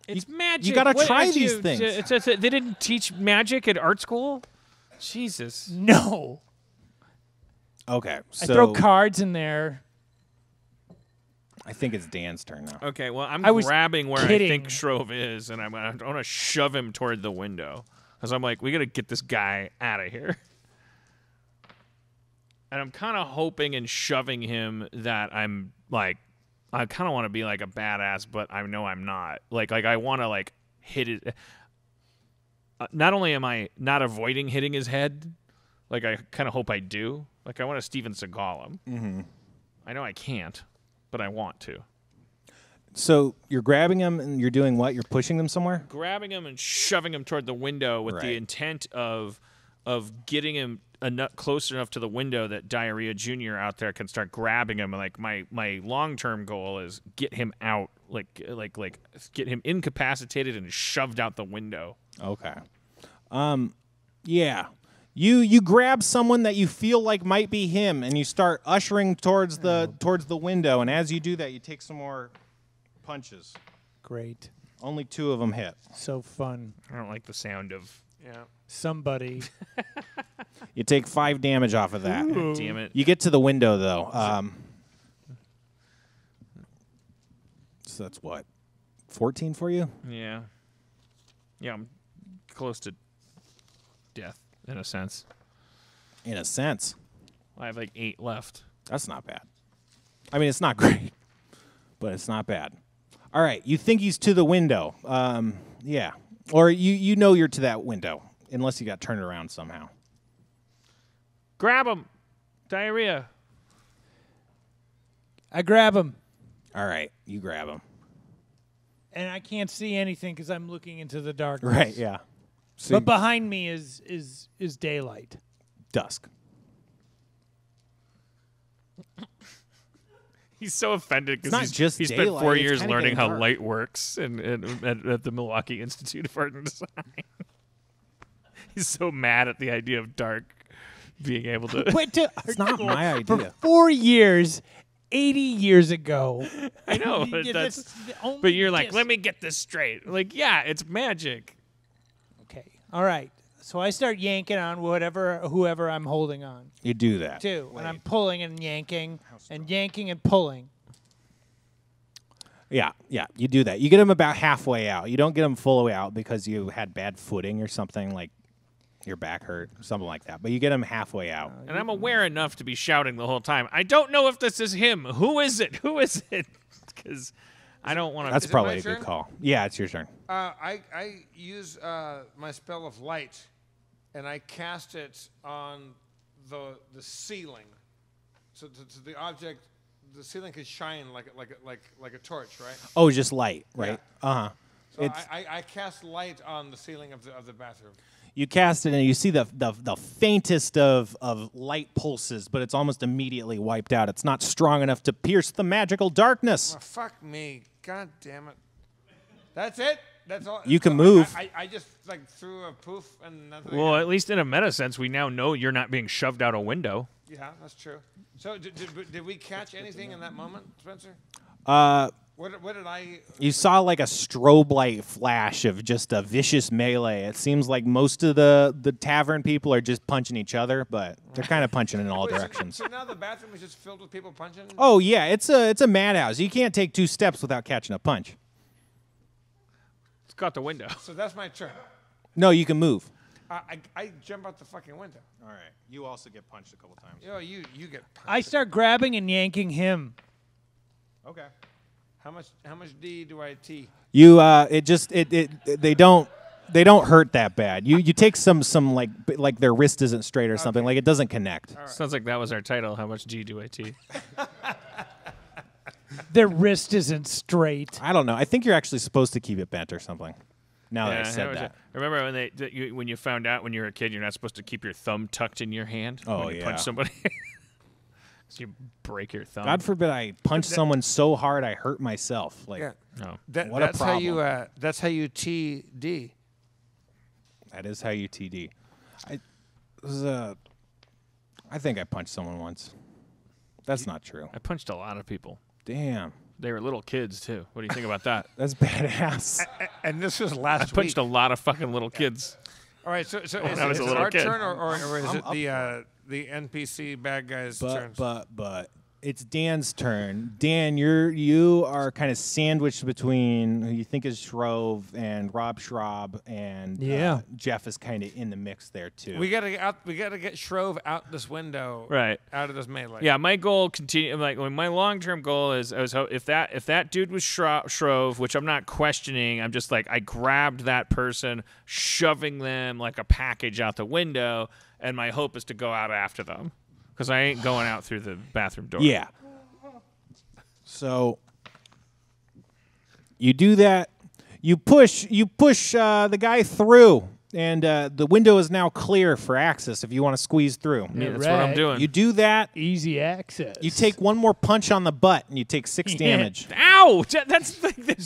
S3: It's magic.
S2: gotta
S3: What
S2: try
S3: aren't
S2: these
S3: you-
S2: things.
S3: They didn't teach magic at art school? Jesus.
S4: No.
S2: Okay,
S4: I
S2: so
S4: throw cards in there.
S2: I think it's Dan's turn now.
S3: Okay, well, I'm
S4: I was
S3: grabbing where
S4: kidding.
S3: I think Shrove is, and I want to shove him toward the window. Because I'm like, we got to get this guy out of here. And I'm kind of hoping and shoving him that I'm like, I kind of want to be like a badass, but I know I'm not. Like I want to like hit it. Not only am I not avoiding hitting his head, like I kind of hope I do. Like I want to Steven Seagal him. Mm-hmm. I know I can't, but I want to.
S2: So you're grabbing him and you're doing what? You're pushing them somewhere?
S3: Grabbing him and shoving him toward the window with
S2: Right.
S3: the intent of getting him close enough to the window that Diarrhea Jr. out there can start grabbing him. And like my long-term goal is get him out, like get him incapacitated and shoved out the window.
S2: Okay. Yeah. You grab someone that you feel like might be him and you start ushering towards the window, and as you do that you take some more punches.
S4: Great.
S2: Only 2 of them hit.
S4: So fun.
S3: I don't like the sound of
S4: Somebody.
S2: You take 5 damage off of that.
S3: damn it.
S2: You get to the window though. So that's what? 14 for you?
S3: Yeah. Yeah, I'm close to death in a sense.
S2: In a sense.
S3: I have like 8 left.
S2: That's not bad. I mean, it's not great, but it's not bad. All right, you think he's to the window. Yeah. Or you know you're to that window, unless you got turned around somehow.
S3: Grab him. Diarrhea.
S4: I grab him,
S2: All right, you grab him.
S4: and I can't see anything because I'm looking into the darkness.
S2: Right, yeah. So
S4: But behind me is daylight.
S2: dusk.
S3: He's so offended
S2: It's not
S3: because
S2: just
S3: he spent
S2: daylight,
S3: 4
S2: it's
S3: years
S2: kinda
S3: learning
S2: getting
S3: how
S2: dark.
S3: light works at the Milwaukee Institute of Art and Design. He's so mad at the idea of dark being able to.
S4: Went to
S2: It's not my
S4: for
S2: idea.
S4: 4 years, 80 years ago.
S3: I know, but
S4: Yeah,
S3: that's.
S4: the only
S3: But you're like,
S4: disc.
S3: let me get this straight. Like, yeah, it's magic.
S4: Okay. All right. So I start yanking on whoever I'm holding on
S2: You do that.
S4: to, and I'm pulling and yanking and pulling.
S2: Yeah, you do that. You get him about halfway out. You don't get him full way out because you had bad footing or something, like your back hurt, something like that. But you get him halfway out.
S3: And I'm aware enough to be shouting the whole time. I don't know if this is him. Who is it? Who is it? Because I don't want to.
S2: That's
S1: Is it
S2: probably
S1: my
S2: a good
S1: turn?
S2: call. Yeah, it's your turn.
S1: I use my spell of light, and I cast it on the ceiling, so the object, the ceiling could shine like a torch, right?
S2: Oh, just light, right?
S1: Yeah.
S2: Uh-huh.
S1: So
S2: It's-
S1: I cast light on the ceiling of the bathroom.
S2: You cast it and you see the faintest of light pulses, but it's almost immediately wiped out. It's not strong enough to pierce the magical darkness.
S1: Oh, fuck me, god damn it! That's it. That's all.
S2: You can
S1: So
S2: move.
S1: I just like threw a poof and nothing.
S3: Well,
S1: happened.
S3: at least in a meta sense, we now know you're not being shoved out a window.
S1: Yeah, that's true. So did we catch anything in that moment, Spencer? What did I?
S2: You saw like a strobe light flash of just a vicious melee. It seems like most of the tavern people are just punching each other, but they're kind of punching in all
S1: Wait,
S2: directions.
S1: So now the bathroom is just filled with people punching.
S2: Oh yeah, it's a madhouse. You can't take 2 steps without catching a punch.
S3: It's got the window.
S1: So that's my turn.
S2: No, you can move.
S1: I jump out the fucking window.
S2: All right. You also get punched a couple times.
S1: Yo, you get punched.
S4: I start grabbing and yanking him.
S2: Okay.
S1: How much D do I T?
S2: You they don't hurt that bad. You take some like their wrist isn't straight or something, like it doesn't connect.
S3: Sounds like that was our title. How much G do I T?
S4: Their wrist isn't straight.
S2: I don't know. I think you're actually supposed to keep it bent or something. Now that I said that.
S3: Remember when you found out when you were a kid you're not supposed to keep your thumb tucked in your hand
S2: Oh,
S3: when you
S2: yeah.
S3: punch somebody? So you break your thumb.
S2: God forbid I punch someone so hard I hurt myself. Like
S1: Yeah.
S3: No.
S2: What a
S1: that's how you that's how you T D.
S2: that is how you TD. I think I punched someone once. That's not true.
S3: I punched a lot of people.
S2: Damn.
S3: They were little kids too. What do you think about that?
S2: That's badass.
S1: And this was
S3: I
S1: last
S3: punched
S1: week.
S3: a lot of fucking little kids.
S1: All right, so is
S3: I was
S1: it
S3: a little
S1: our
S3: kid.
S1: turn or is
S2: I'm
S1: it
S2: up
S1: the NPC bad guy's
S2: but
S1: turn?
S2: but It's Dan's turn. Dan, you are kind of sandwiched between who you think is Shrove and Rob Schrab, and Jeff is kind of in the mix there too.
S1: We gotta get Shrove out this window,
S3: Right.
S1: out of this melee.
S3: Yeah, my goal my long-term goal is if that dude was Shrove, which I'm not questioning, I'm just like I grabbed that person, shoving them like a package out the window, and my hope is to go out after them. Because I ain't going out through the bathroom door.
S2: Yeah. So you do that. You push the guy through, and the window is now clear for access if you want to squeeze through.
S3: Yeah, that's what I'm doing.
S2: You do that.
S4: Easy access.
S2: You take one more punch on the butt, and you take 6 damage.
S3: Ow! That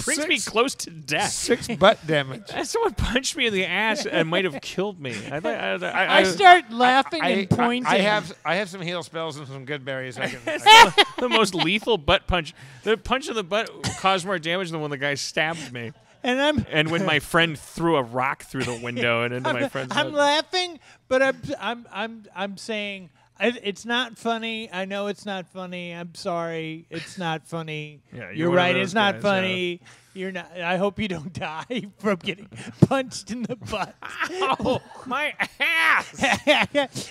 S3: brings me
S1: 6.
S3: close to death.
S1: 6 butt damage.
S3: Someone punched me in the ass and might have killed me.
S4: I start laughing and pointing.
S1: I have some heal spells and some good berries.
S3: The most lethal butt punch. The punch in the butt caused more damage than when the guy stabbed me.
S4: And
S3: when my friend threw a rock through the window and into my friend's
S4: I'm
S3: head.
S4: laughing, but I'm saying it's not funny. I know it's not funny. I'm sorry. It's not funny.
S3: Yeah,
S4: you're
S3: one of
S4: right.
S3: those
S4: It's not
S3: guys,
S4: funny. You're not. I hope you don't die from getting punched in the butt.
S3: Oh, my ass!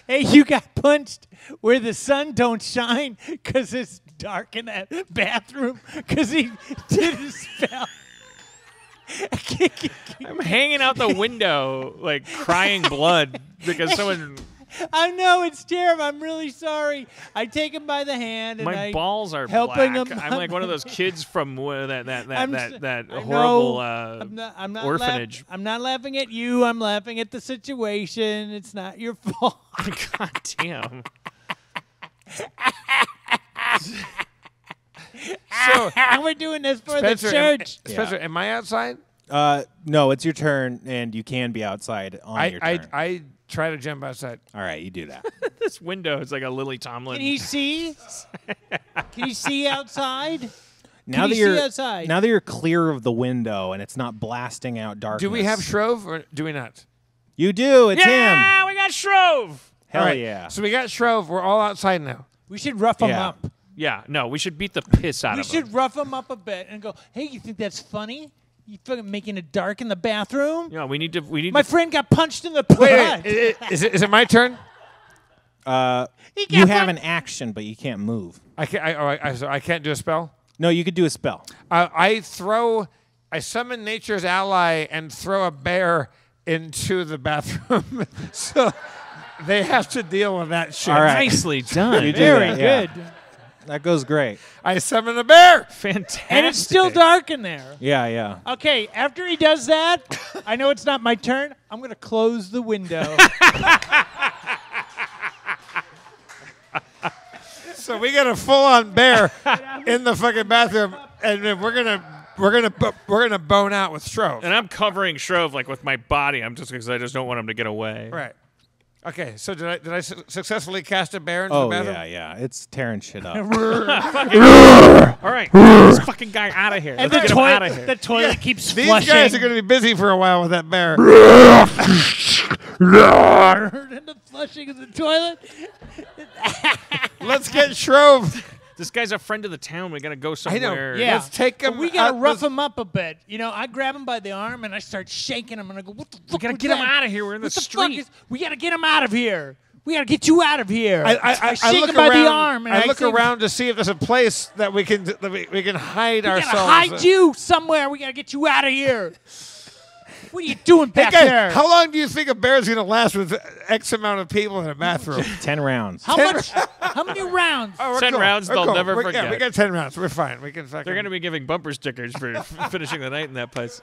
S4: Hey, you got punched where the sun don't shine because it's dark in that bathroom because he did a spell.
S3: I'm hanging out the window, like crying blood because someone.
S4: I know it's terrible. I'm really sorry. I take him by the hand and
S3: My balls are
S4: helping
S3: black.
S4: him.
S3: I'm like one of those kids from that
S4: I
S3: horrible
S4: know. I'm not
S3: orphanage.
S4: I'm not laughing at you. I'm laughing at the situation. It's not your fault.
S3: God damn.
S1: So
S4: we're doing this for
S1: Spencer,
S4: the church.
S1: Spencer, am I outside?
S2: No, it's your turn, and you can be outside on your turn.
S1: I try to jump outside.
S2: All right, you do that.
S3: This window is like a Lily Tomlin.
S4: Can he see? Can he see outside?
S2: Now
S4: Can
S2: that
S4: you
S2: you're
S4: see outside?
S2: now that you're clear of the window and it's not blasting out darkness.
S1: Do we have Shrove or do we not?
S2: You do. It's him.
S3: Yeah, we got Shrove.
S2: Hell
S1: All right,
S2: yeah.
S1: So we got Shrove. We're all outside now.
S4: We should rough him
S2: Yeah.
S4: up.
S3: Yeah, no, we should beat the piss out
S4: We
S3: of him.
S4: should rough him up a bit and go, hey, you think that's funny? You fucking making it dark in the bathroom?
S3: Yeah, we need to.
S4: My friend got punched in the butt.
S1: Wait, is it my turn?
S2: You have an action, but you can't move.
S1: I can't. So I can't do a spell.
S2: No, you could do a spell.
S1: I summon nature's ally and throw a bear into the bathroom. So they have to deal with that shit.
S2: All right.
S3: Nicely done.
S2: You do
S4: Very
S2: that, yeah.
S4: good.
S2: That goes great.
S1: I summon a bear.
S3: Fantastic.
S4: And it's still dark in there.
S2: Yeah, yeah.
S4: Okay, after he does that, I know it's not my turn. I'm going to close the window.
S1: So we got a full-on bear in the fucking bathroom, and then we're gonna bone out with Shrove.
S3: And I'm covering Shrove like with my body. I'm just because I just don't want him to get away.
S1: Right. Okay. So did I successfully cast a bear into
S2: Oh,
S1: the bathroom?
S2: yeah. It's tearing shit up.
S3: All right, get this fucking guy out of here.
S4: And
S3: Let's
S4: the
S3: get him out of here.
S4: The toilet keeps
S1: These
S4: flushing.
S1: guys are going to be busy for a while with that bear.
S4: And the flushing of the toilet.
S1: Let's get Shrove.
S3: This guy's a friend of the town. We gotta go
S1: I
S3: somewhere.
S1: know.
S4: Yeah.
S1: Let's take him.
S4: But we got to
S1: out
S4: rough
S1: this-
S4: him up a bit. You know, I grab him by the arm and I start shaking him and I go, what the fuck?
S3: We gotta
S4: was
S3: get him
S4: that?
S3: out of here. We're in the
S4: What the
S3: street.
S4: fuck we got to get him out of here. We got to get you out of here.
S1: I
S4: shake
S1: look
S4: him by
S1: around,
S4: the arm and
S1: I look
S4: say,
S1: around to see if there's a place that we can hide
S4: We
S1: ourselves.
S4: got to hide you somewhere. We got to get you out of here. What are you doing
S1: Hey
S4: back
S1: guys,
S4: there?
S1: how long do you think a bear's going to last with X amount of people in a bathroom?
S2: 10 rounds.
S4: How much? How many rounds?
S1: Oh, we're
S3: 10
S1: cool.
S3: rounds,
S1: We're
S3: they'll
S1: cool.
S3: never
S1: Yeah,
S3: forget.
S1: we got 10 rounds. We're fine. We can fucking.
S3: They're gonna be giving bumper stickers for finishing the night in that place.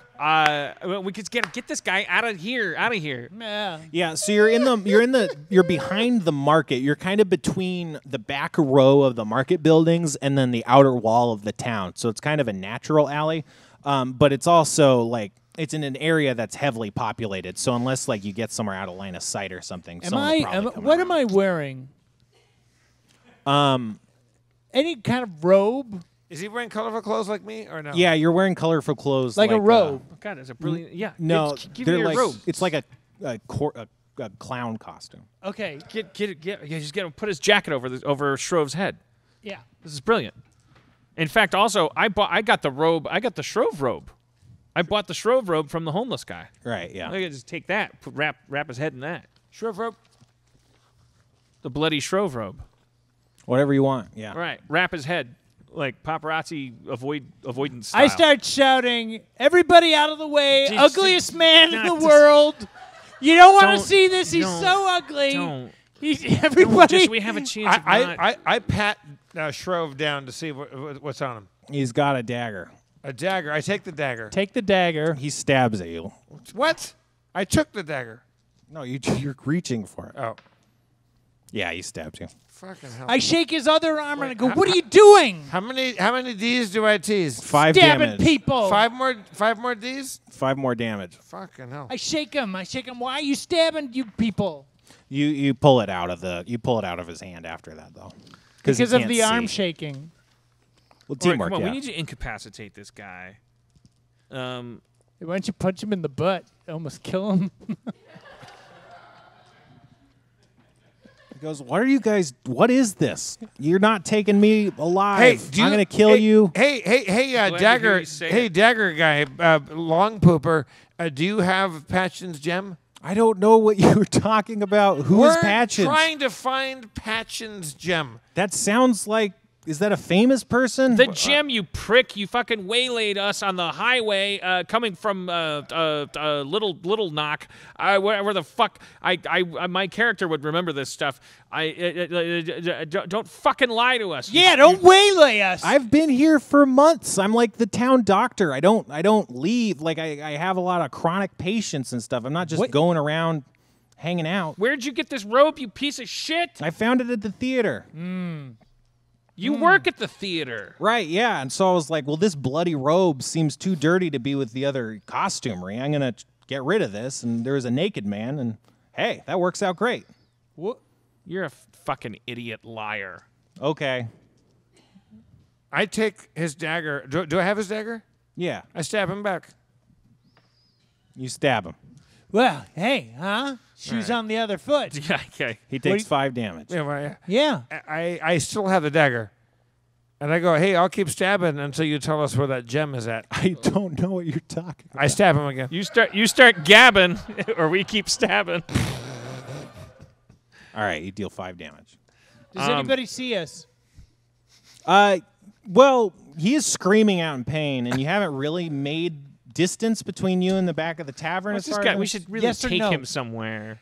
S3: We could get this guy out of here.
S4: Yeah.
S2: Yeah, so you're behind the market. You're kind of between the back row of the market buildings and then the outer wall of the town. So it's kind of a natural alley, but it's also like it's in an area that's heavily populated. So unless like you get somewhere out of line of sight or something,
S4: What am I wearing? Any kind of robe?
S1: Is he wearing colorful clothes like me or no?
S2: Yeah, you're wearing colorful clothes
S4: Like a robe.
S3: Oh, God, it's a brilliant. Yeah.
S2: No,
S3: give
S2: they're
S3: me your
S2: like
S3: robe.
S2: it's like a clown costume.
S4: Okay.
S3: Get. Yeah, just get him. Put his jacket over Shrove's head.
S4: Yeah.
S3: This is brilliant. In fact, also, I got the robe. I got the Shrove robe. I bought the Shrove robe from the homeless guy.
S2: Right, yeah.
S3: I could just take that, wrap his head in that.
S1: Shrove rope.
S3: The bloody Shrove robe.
S2: Whatever you want, yeah.
S3: Right. Wrap his head like paparazzi avoidance style.
S4: I start shouting, "Everybody out of the way!
S3: Just-
S4: ugliest man in the
S3: not to-
S4: world! You don't want
S3: Don't-
S4: to see this. He's
S3: don't-
S4: so ugly.
S3: Don't.
S4: Everybody."
S3: Just we have a chance of not.
S1: I pat Shrove down to see what's on him.
S2: He's got a dagger.
S1: A dagger. I take the dagger.
S4: Take the dagger.
S2: He stabs at you.
S1: What? I took the dagger.
S2: No, you're reaching for it.
S1: Oh,
S2: Yeah, he stabs you.
S1: fucking hell.
S4: I shake his other arm and I go,
S1: Wait,
S4: "What are you doing?
S1: How many D's do I tease?
S2: 5
S4: Stabbing
S2: damage.
S4: people."
S1: Five more D's?
S2: 5 more damage.
S1: Fucking hell.
S4: I shake him. Why are you stabbing you people?
S2: You pull it out of his hand after that though.
S4: Because
S2: he
S4: of
S2: can't
S4: the arm
S2: see.
S4: shaking.
S2: Well,
S3: All right,
S2: teamwork.
S3: come on,
S2: yeah.
S3: we need to incapacitate this guy.
S4: Why don't you punch him in the butt? Almost kill him.
S2: He goes, "What are you guys? What is this? You're not taking me alive.
S1: Hey,
S2: I'm gonna kill you."
S1: Hey,
S3: Glad to hear
S1: Dagger.
S3: you say
S1: Hey,
S3: it.
S1: Dagger guy, long pooper. Do you have Patchen's gem?
S2: I don't know what you were talking about. Who is
S1: We're
S2: Patchen?
S1: trying to find Patchen's gem.
S2: That sounds like. Is that a famous person?
S3: The gem, you prick! You fucking waylaid us on the highway coming from Little Knock. Where the fuck? My character would remember this stuff. Don't fucking lie to us.
S4: Yeah, don't waylay us.
S2: I've been here for months. I'm like the town doctor. I don't leave. Like I have a lot of chronic patients and stuff. I'm not just going around hanging out.
S3: Where'd you get this robe, you piece of shit?
S2: I found it at the theater.
S3: You work at the theater.
S2: Right, yeah. And so I was like, well, this bloody robe seems too dirty to be with the other costumery. I'm going to get rid of this. And there was a naked man. And hey, that works out great.
S3: What? You're a fucking idiot liar.
S2: Okay.
S1: I take his dagger. Do I have his dagger?
S2: Yeah.
S1: I stab him back.
S2: You stab him.
S4: Well, hey, huh? Shoes on the other foot.
S3: Yeah, okay.
S2: He takes 5 damage.
S1: Yeah, well,
S4: Yeah.
S1: I still have the dagger. And I go, hey, I'll keep stabbing until you tell us where that gem is at.
S2: I don't know what you're talking about.
S1: I stab him again.
S3: You start gabbing, or we keep stabbing.
S2: All right, you deal 5 damage.
S4: Does anybody see us?
S2: Well, he is screaming out in pain, and you haven't really made distance between you and the back of the tavern.
S3: What's
S2: as
S3: this
S2: far
S3: guy?
S2: as
S3: We should really
S4: Yes or
S3: take
S4: no?
S3: him somewhere.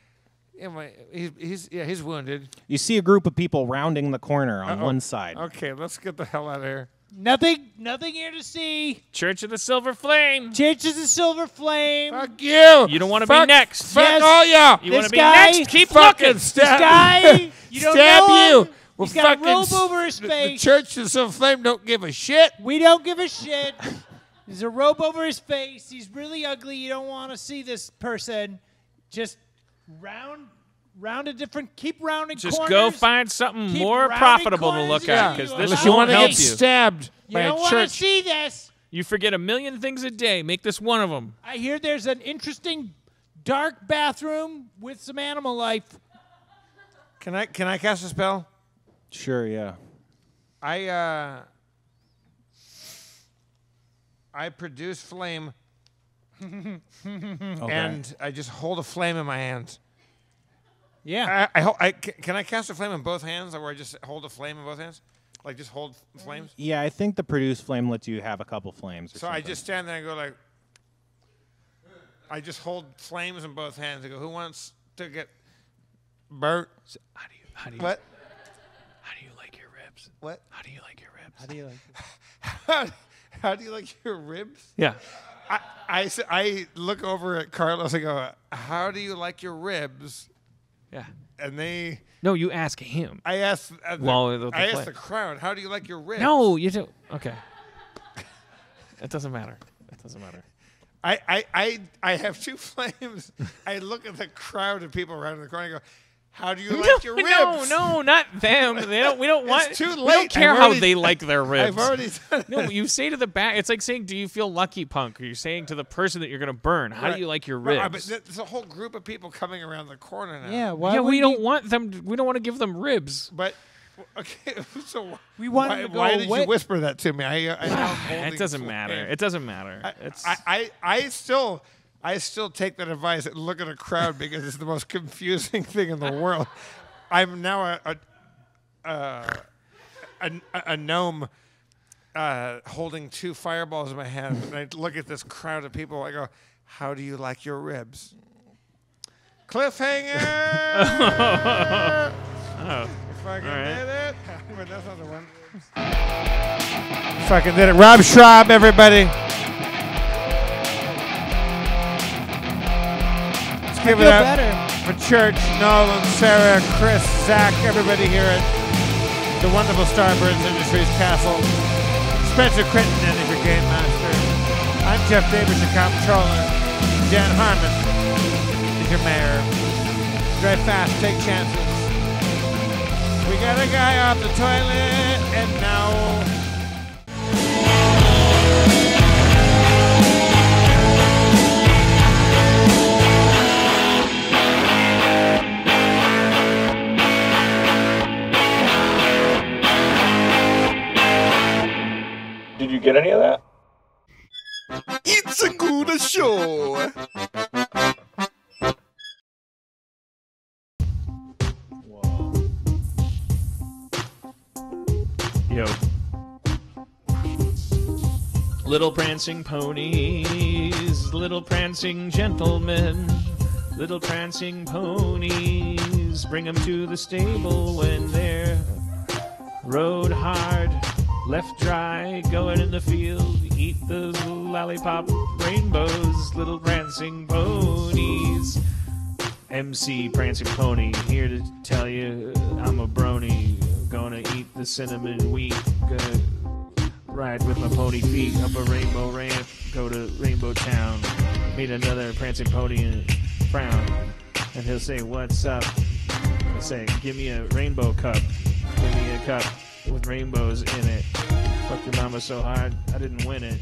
S1: Yeah, he's wounded.
S2: You see a group of people rounding the corner on one side.
S1: Okay, let's get the hell out of here.
S4: Nothing here to see.
S3: Church of the Silver Flame.
S4: Church is a silver flame.
S1: Fuck you.
S3: You don't want to be
S1: Fuck-
S3: next.
S1: Fuck
S4: Yes.
S1: all y'all.
S3: You want
S4: This
S3: to be
S4: guy
S3: next? Keep
S1: fucking
S3: looking.
S1: stab.
S4: This guy, you don't
S1: Stab
S4: know
S1: you.
S4: him.
S1: Well,
S4: He's got a
S1: fucking
S4: robe over his
S1: The
S4: face.
S1: Church of Silver Flame don't give a shit.
S4: We don't give a shit. There's a robe over his face. He's really ugly. You don't want to see this person. Just round a different. Keep rounding
S3: Just
S4: corners.
S3: go find something
S4: Keep
S3: more
S4: rounding
S3: profitable to
S4: corners
S3: look
S4: until
S3: at,
S4: you
S3: because
S4: are
S3: this
S1: Unless
S4: not
S1: you
S3: won't
S1: want to
S3: help
S1: get
S3: you.
S1: stabbed
S4: You
S1: by
S4: don't
S1: a
S4: want to
S1: church.
S4: see this.
S3: You forget a million things a day. Make this one of them.
S4: I hear there's an interesting dark bathroom with some animal life.
S1: Can I cast a spell?
S2: Sure, yeah.
S1: I produce flame,
S2: Okay.
S1: and I just hold a flame in my hands.
S4: Yeah.
S1: Can I cast a flame in both hands, or I just hold a flame in both hands? Like just hold flames?
S2: Yeah, I think the produce flame lets you have a couple flames. Or
S1: So I
S2: something.
S1: just stand there and go like, I just hold flames in both hands. I go, who wants to get burnt?
S3: How do you
S1: What?
S3: How do you like your ribs?
S1: What?
S3: How do you like your ribs?
S4: How do you like it?
S1: How do you like your ribs?
S3: Yeah.
S1: I look over at Carlos and go, how do you like your ribs?
S3: Yeah.
S1: And they,
S3: No, you ask him.
S1: I asked,
S3: Well, the
S1: I asked
S3: flame.
S1: the crowd, how do you like your ribs?
S3: No, you don't. Okay. It doesn't matter. It doesn't matter.
S1: I have 2 flames. I look at the crowd of people around the corner and go, how do you like your ribs?
S3: No, not them. They don't. We don't want.
S1: too
S3: We don't
S1: late.
S3: care
S1: I've
S3: how
S1: already-
S3: they like their ribs.
S1: I've already done it.
S3: No, you say to the back. It's like saying, "Do you feel lucky, punk?" Or you're saying to the person that you're going to burn, "How do you like your ribs?"
S1: Right, but there's a whole group of people coming around the corner now.
S4: Yeah. Why
S3: Yeah,
S4: would
S3: we
S4: you-
S3: don't want them. We don't want to give them ribs.
S1: But Okay, so
S4: We wanted to go
S1: why did
S4: away.
S1: you whisper that to me? I
S3: It doesn't matter. It doesn't matter.
S1: I still take that advice and look at a crowd because it's the most confusing thing in the world. I'm now a gnome holding 2 fireballs in my hand, and I look at this crowd of people. I go, "How do you like your ribs?" Cliffhanger. Fucking did it. But that's not the one. Fucking did it. Rob Schrab, everybody. Let's give it up for Church, Nolan, Sarah, Chris, Zach, everybody here at the wonderful Starbirds Industries Castle. Spencer Crittenden is your game master. I'm Jeff Davis, your comptroller. Dan Harmon is your mayor. Drive fast, take chances. We got a guy off the toilet, and now...
S3: Did you get any of that?
S5: It's a good show.
S3: Yo. Little prancing ponies, little prancing gentlemen, little prancing ponies, bring them to the stable when they're rode hard, left dry, going in the field, eat those lollipop rainbows, little prancing ponies. MC Prancing Pony, here to tell you I'm a brony. Gonna eat the cinnamon wheat. Gonna ride with my pony feet up a rainbow ramp. Go to Rainbow Town. Meet another prancing pony and frown. And he'll say, "What's up?" I'll say, "Give me a rainbow cup. Give me a cup with rainbows in it. Fuck your mama so hard, I didn't win it."